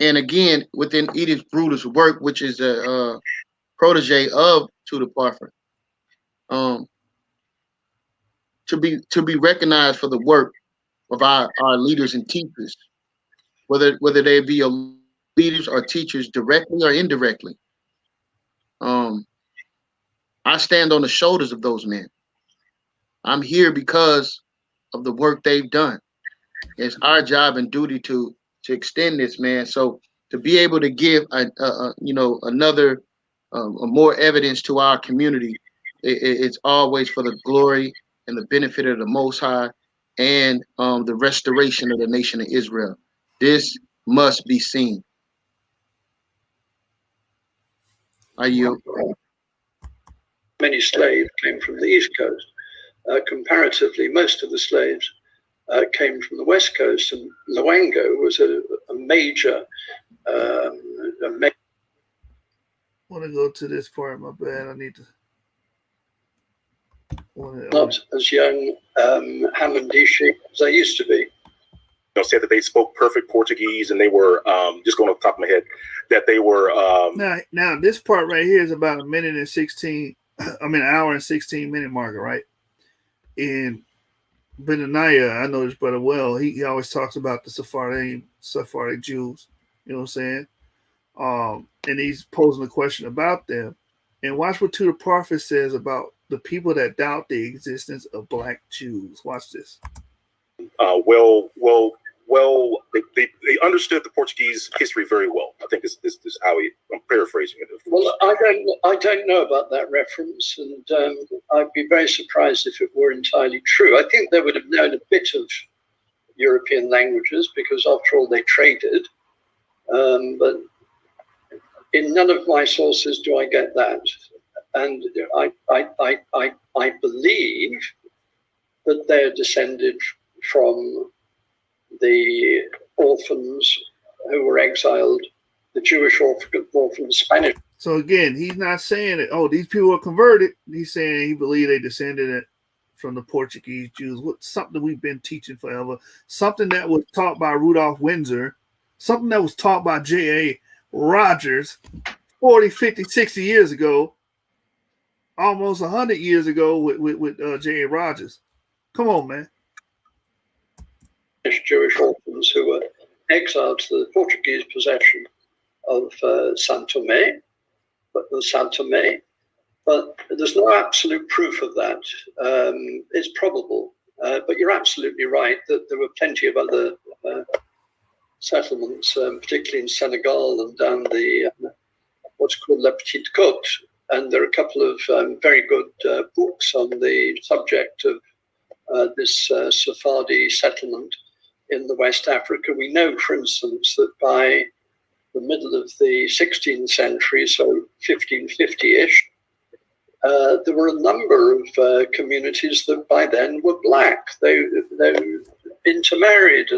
again, within Edith Bruder's work, which is a protege of Tudor Parfit, to be recognized for the work of our leaders and teachers, whether they be leaders or teachers directly or indirectly. I stand on the shoulders of those men. I'm here because of the work they've done. It's our job and duty to extend this, man. So to be able to give another more evidence to our community, it's always for the glory and the benefit of the Most High and the restoration of the nation of Israel. This must be seen. Are you? Many slaves came from the East Coast. Comparatively, most of the slaves came from the West Coast, and Luanga was a major. I want to go to this part. My bad. I need to. Not as young Hamandishi as they used to be. Said that they spoke perfect Portuguese, and they were just going off the top of my head that they were. Now this part right here is about an hour and 16 minute marker, right? And Benaniah, I know this brother well. He always talks about the Sephardic Jews. You know what I'm saying? And he's posing a question about them. And watch what Tudor Parfit says about the people that doubt the existence of black Jews. Watch this. They understood the Portuguese history very well. I think this is how I'm paraphrasing it. Well, I don't know about that reference, and I'd be very surprised if it were entirely true. I think they would have known a bit of, European languages because, after all, they traded. But in none of my sources do I get that. And I believe that they're descended from the orphans who were exiled, the Jewish orphans, Spanish. So again, he's not saying that, oh, these people are converted. He's saying he believed they descended from the Portuguese Jews. Something we've been teaching forever. Something that was taught by Rudolph Windsor. Something that was taught by J.A. Rogers 40, 50, 60 years ago. Almost 100 years ago with J.A. Rogers. Come on, man. Jewish orphans who were exiled to the Portuguese possession of São Tomé, but there's no absolute proof of that. It's probable, but you're absolutely right that there were plenty of other settlements, particularly in Senegal and down the what's called La Petite Côte. And there are a couple of very good books on the subject of this Sephardi settlement in the West Africa. We know, for instance, that by the middle of the 16th century, so 1550-ish, there were a number of communities that by then were black. They intermarried,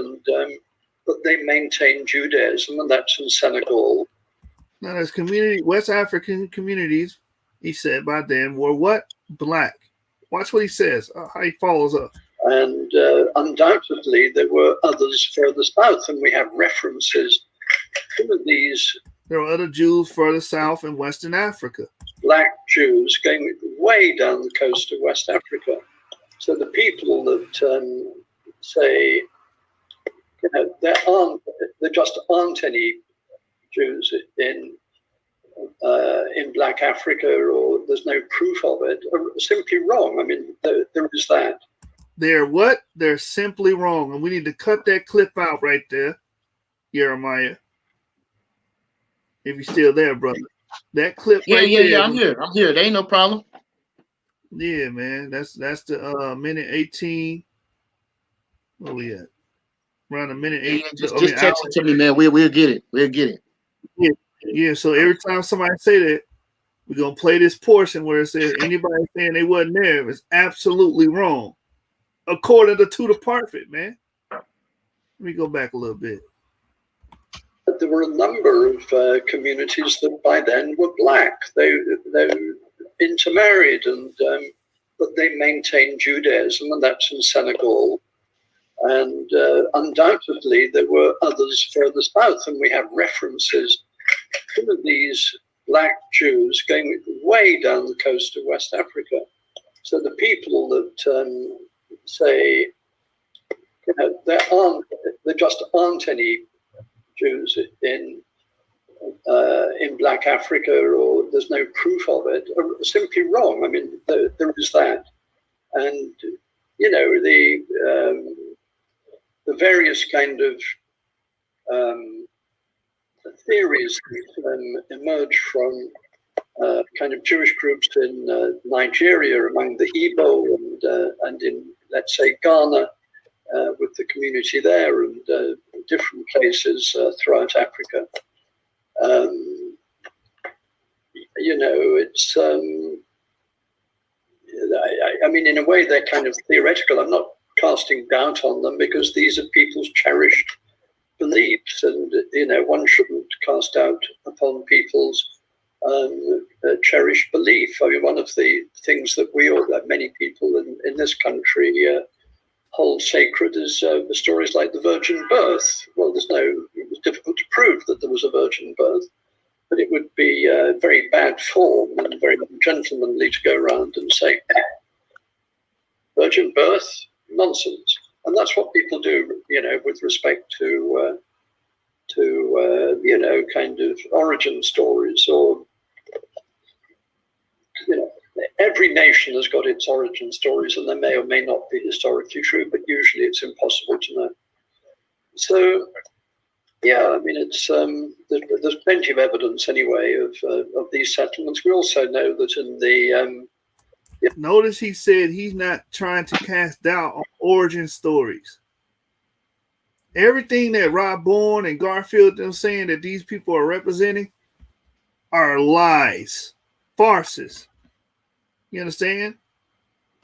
but they maintained Judaism, and that's in Senegal. Now, there's West African communities, he said by then, were what? Black. Watch what he says, how he follows up. And undoubtedly, there were others further south, and we have references to these. There were other Jews further south in Western Africa. Black Jews going way down the coast of West Africa. So the people that say, you know, there just aren't any Jews in Black Africa, or there's no proof of it, are simply wrong. I mean, there is that. They're what? They're simply wrong. And we need to cut that clip out right there, Jeremiah. If you're still there, brother. That clip right there. Yeah, I'm here. There ain't no problem. Yeah, man. That's the minute 18. Where we at? Around a minute 8. Just text it to me, man. We'll get it. We'll get it. Yeah. So every time somebody say that, we're gonna play this portion where it says anybody saying they wasn't there is absolutely wrong, according to the Parfit, man. Let me go back a little bit. There were a number of communities that by then were black. They intermarried, and but they maintained Judaism, and that's in Senegal. And undoubtedly, there were others further south, and we have references to these black Jews going way down the coast of West Africa. So the people that say, you know, there just aren't any Jews in Black Africa, or there's no proof of it, are simply wrong. I mean, there is that. And, you know, the various kind of theories that emerge from kind of Jewish groups in Nigeria, among the Igbo, and in, let's say, Ghana, with the community there, and different places throughout Africa. You know, it's, I mean, in a way, they're kind of theoretical. I'm not casting doubt on them, because these are people's cherished beliefs, and, you know, one shouldn't cast doubt upon people's cherished belief. I mean, one of the things that we all, many people in this country, hold sacred is the stories like the virgin birth. Well, it was difficult to prove that there was a virgin birth, but it would be very bad form and very gentlemanly to go around and say, virgin birth, nonsense. And that's what people do, you know, with respect to you know, kind of origin stories, or, you know, every nation has got its origin stories, and they may or may not be historically true, but usually it's impossible to know. So, yeah, I mean, it's there's plenty of evidence anyway of these settlements. We also know that in the notice he said he's not trying to cast doubt on origin stories. Everything that Rob Bourne and Garfield them saying that these people are representing are lies, farces. You understand?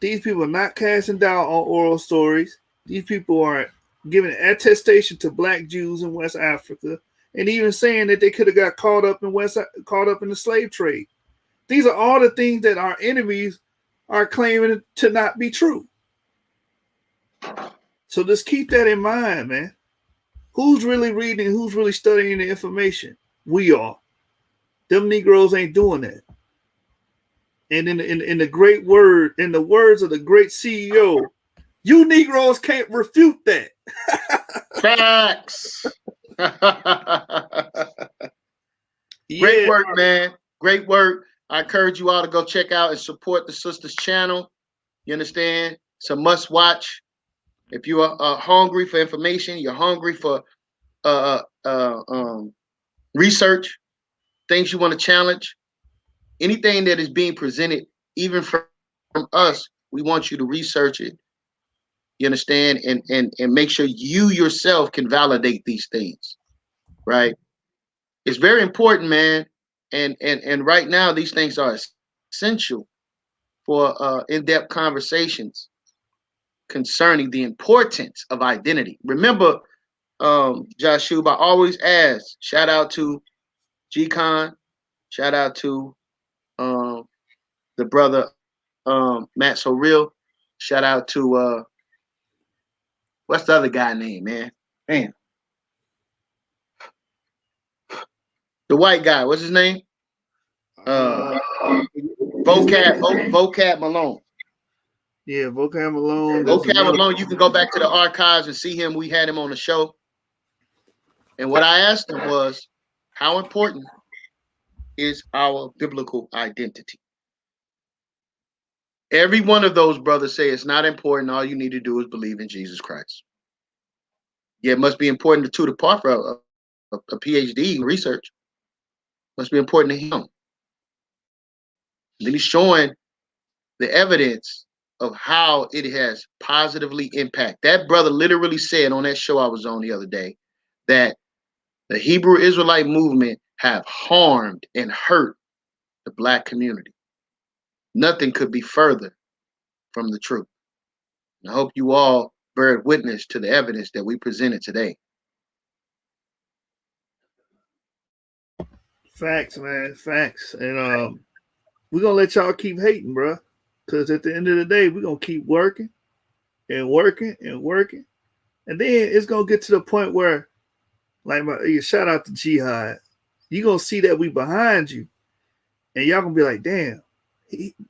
These people are not casting doubt on oral stories. These people are giving attestation to black Jews in West Africa, and even saying that they could have got caught up in the slave trade. These are all the things that our enemies are claiming to not be true. So just keep that in mind, man. Who's really reading? Who's really studying the information? We are. Them Negroes ain't doing that. And in the great word, in the words of the great CEO, you Negroes can't refute that. Facts. Great work, man. Great work. I encourage you all to go check out and support the sister's channel. You understand? It's a must watch. If you are hungry for information, you're hungry for research, things you want to challenge, anything that is being presented, even from us, we want you to research it. You understand? And make sure you yourself can validate these things, right? It's very important, man. And right now, these things are essential for in-depth conversations concerning the importance of identity. Remember, Joshua, I always ask, shout out to G-Con, shout out to the brother Matt So Real, shout out to what's the other guy name, man? Man. The white guy, what's his name? Vocab Malone. Yeah, Vocab Malone. Vocab Malone, you can go back to the archives and see him. We had him on the show. And what I asked him was, how important is our biblical identity? Every one of those brothers say it's not important. All you need to do is believe in Jesus Christ. Yeah, it must be important to depart for a PhD in research. Must be important to him. Then he's showing the evidence of how it has positively impacted. That brother literally said on that show I was on the other day that the Hebrew Israelite movement have harmed and hurt the black community. Nothing could be further from the truth. And I hope you all bear witness to the evidence that we presented today. Facts, man. Facts. And we're going to let y'all keep hating, bro. Because at the end of the day, we're going to keep working and working and working. And then it's going to get to the point where, like, shout out to Jihad. You're going to see that we behind you. And y'all going to be like, damn,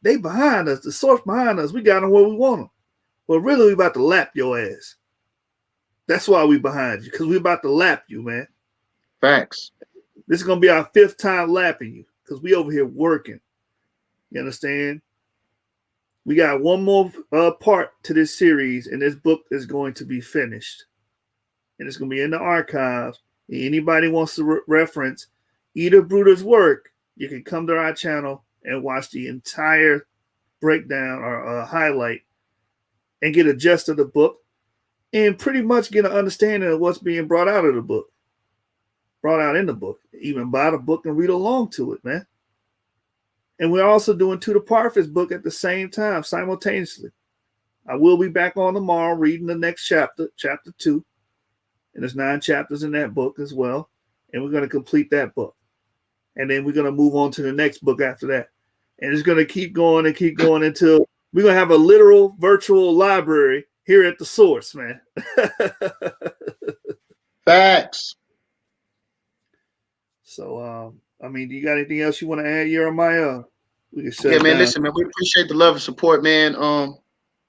they behind us. The source behind us. We got them where we want them. Well, really, we about to lap your ass. That's why we behind you. Because we about to lap you, man. Facts. This is going to be our 5th time lapping you. Because we over here working. You understand? We got one more part to this series, and this book is going to be finished. And it's going to be in the archives. And anybody wants to reference Edith Bruder's work, you can come to our channel and watch the entire breakdown or highlight and get a gist of the book and pretty much get an understanding of what's being brought out of the book. Brought out in the book. Even buy the book and read along to it, man. And we're also doing To the Parfit's book at the same time, simultaneously. I will be back on tomorrow reading the next chapter, chapter 2. And there's 9 chapters in that book as well. And we're going to complete that book. And then we're going to move on to the next book after that. And it's going to keep going until we're going to have a literal virtual library here at the source, man. Facts. So, I mean, do you got anything else you want to add, Jeremiah? We can shut man, down. listen, man, we appreciate the love and support, man.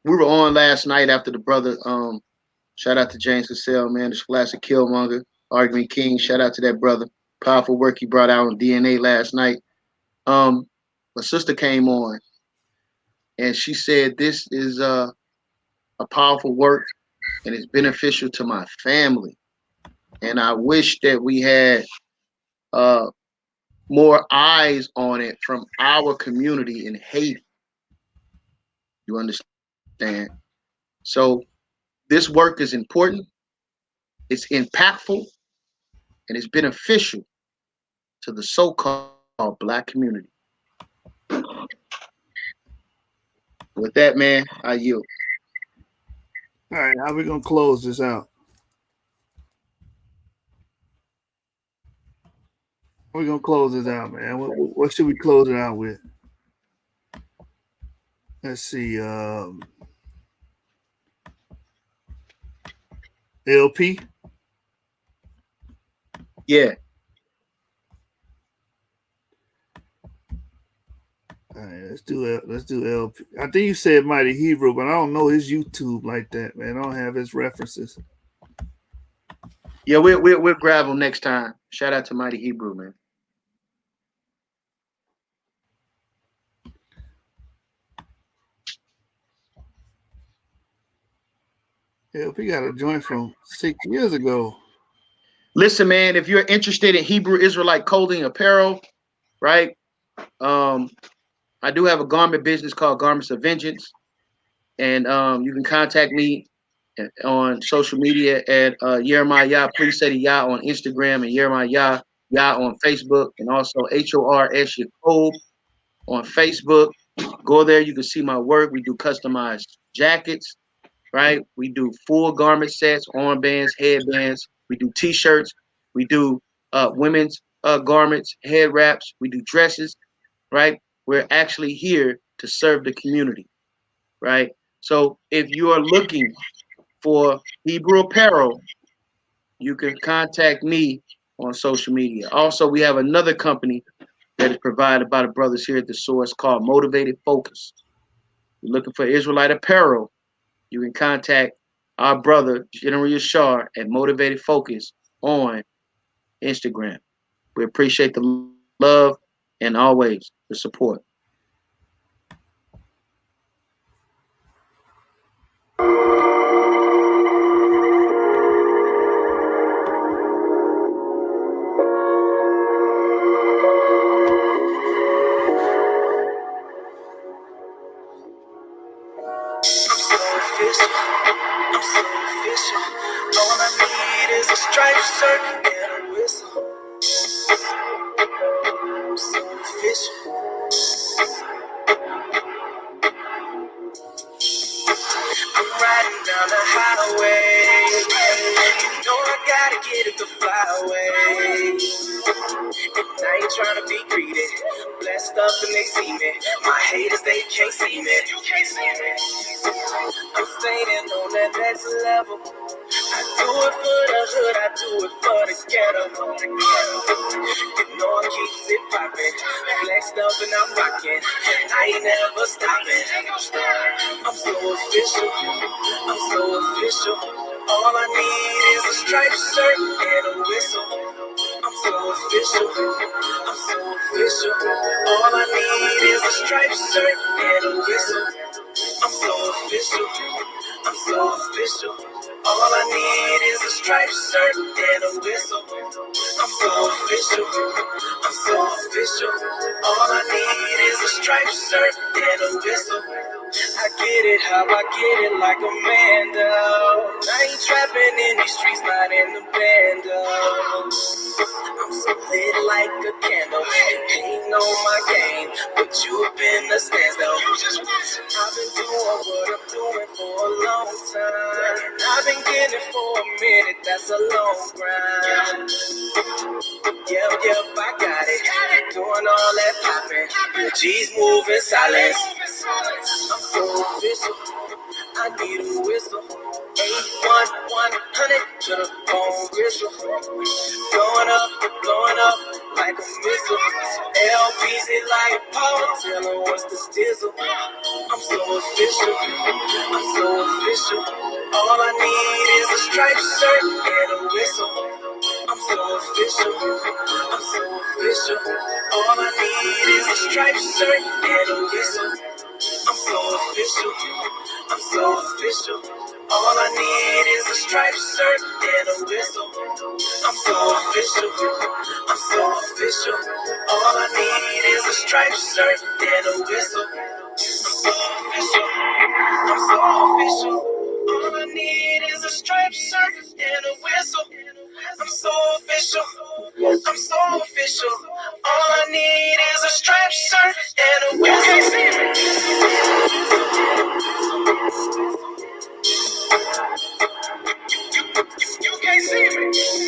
We were on last night after the brother, shout out to James Cassell, man, the Scholastic Killmonger, Argument King. Shout out to that brother. Powerful work he brought out on DNA last night. My sister came on and she said, this is a powerful work and it's beneficial to my family. And I wish that we had more eyes on it from our community in Haiti. You understand? So this work is important. it's impactful, and it's beneficial to the so-called Black community. With that, man, I yield. All right, how we gonna close this out? How we gonna close this out, man? What should we close it out with? Let's see. LP. Yeah. All right, let's do LP. I think you said Mighty Hebrew, but I don't know his YouTube like that, man. I don't have his references. Yeah, we'll grab him next time. Shout out to Mighty Hebrew, man. LP got a joint from 6 years ago. Listen, man, if you're interested in Hebrew Israelite clothing apparel, right? I do have a garment business called Garments of Vengeance, and you can contact me on social media at Jeremiah Yah, please say the Yah on Instagram, and Jeremiah Yah on Facebook, and also HORS Jacob on Facebook. Go there, you can see my work. We do customized jackets, right? We do full garment sets, armbands, headbands. We do t-shirts. We do women's garments, head wraps. We do dresses, right? We're actually here to serve the community, right? So if you are looking for Hebrew apparel, you can contact me on social media. Also, we have another company that is provided by the brothers here at the source called Motivated Focus. If you're looking for Israelite apparel, you can contact our brother, General Yashar, at Motivated Focus on Instagram. We appreciate the love and always the support. I'm so official. All I need is a stripe shirt and a whistle. I'm so official. I'm riding down the highway. You know I gotta get it to fly away. And I ain't trying to be greedy. Blessed up and they see me. My haters, they can't see me. You can't see me. I'm staying on that next level. I do it for the hood, I do it for the ghetto. You know I keeps it poppin', flexed up and I'm rockin'. I ain't never stopping. I'm so official, I'm so official. All I need is a striped shirt and a whistle. I'm so official, I'm so official. All I need is a striped shirt and a whistle. I'm so official, I'm so official. All I need is a striped shirt and a whistle. I'm so official, I'm so official. All I need is a striped shirt and a whistle. I get it how I get it like a man does. I ain't trapping in these streets, not in the bando. I'm so lit like a candle, ain't on my game, but you've been the stands though. I've been doing what I'm doing for a long time. I've been getting it for a minute, that's a long grind. Yep, I got it. Doing all that popping. G's moving silence. I'm so official. I need a whistle. 81100 to the bone whistle. Blowing up like a missile. LBZ like power. Tell her what's the stizzle. I'm so official. I'm so official. All I need is a striped shirt and a whistle. I'm so official. I'm so official. All I need is a striped shirt and a whistle. I'm so official. I'm so official. All I need is a striped shirt and a whistle. I'm so official. I'm so official. All I need is a striped shirt and a whistle. I'm so official. I'm so official. All I need is a striped shirt and a whistle. official. All I need is a strap shirt and a whistle. You can't see me. You can't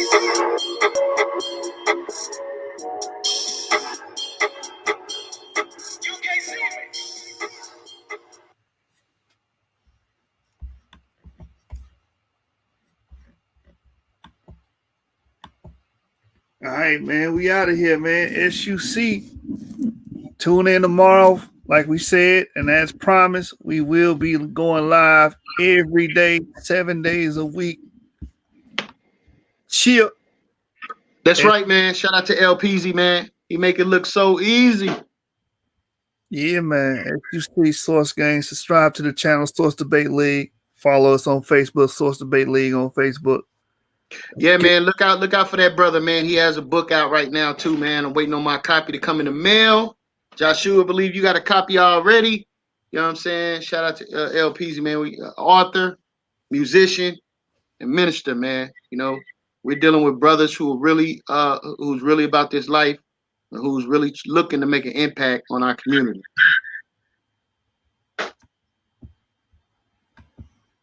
see me. You can't see me. All right, man. We out of here, man. SUC. Tune in tomorrow, like we said, and as promised, we will be going live every day, 7 days a week. Chill. That's right, man. Shout out to LPZ, man. He make it look so easy. Yeah, man. SUC Source Gang. Subscribe to the channel, Source Debate League. Follow us on Facebook, Source Debate League on Facebook. Yeah, man. Look out for that brother, man. He has a book out right now, too, man. I'm waiting on my copy to come in the mail. Joshua, I believe you got a copy already. You know what I'm saying? Shout out to LPZ, man. Author, musician, and minister, man. You know, we're dealing with brothers who are really who's really about this life and who's really looking to make an impact on our community.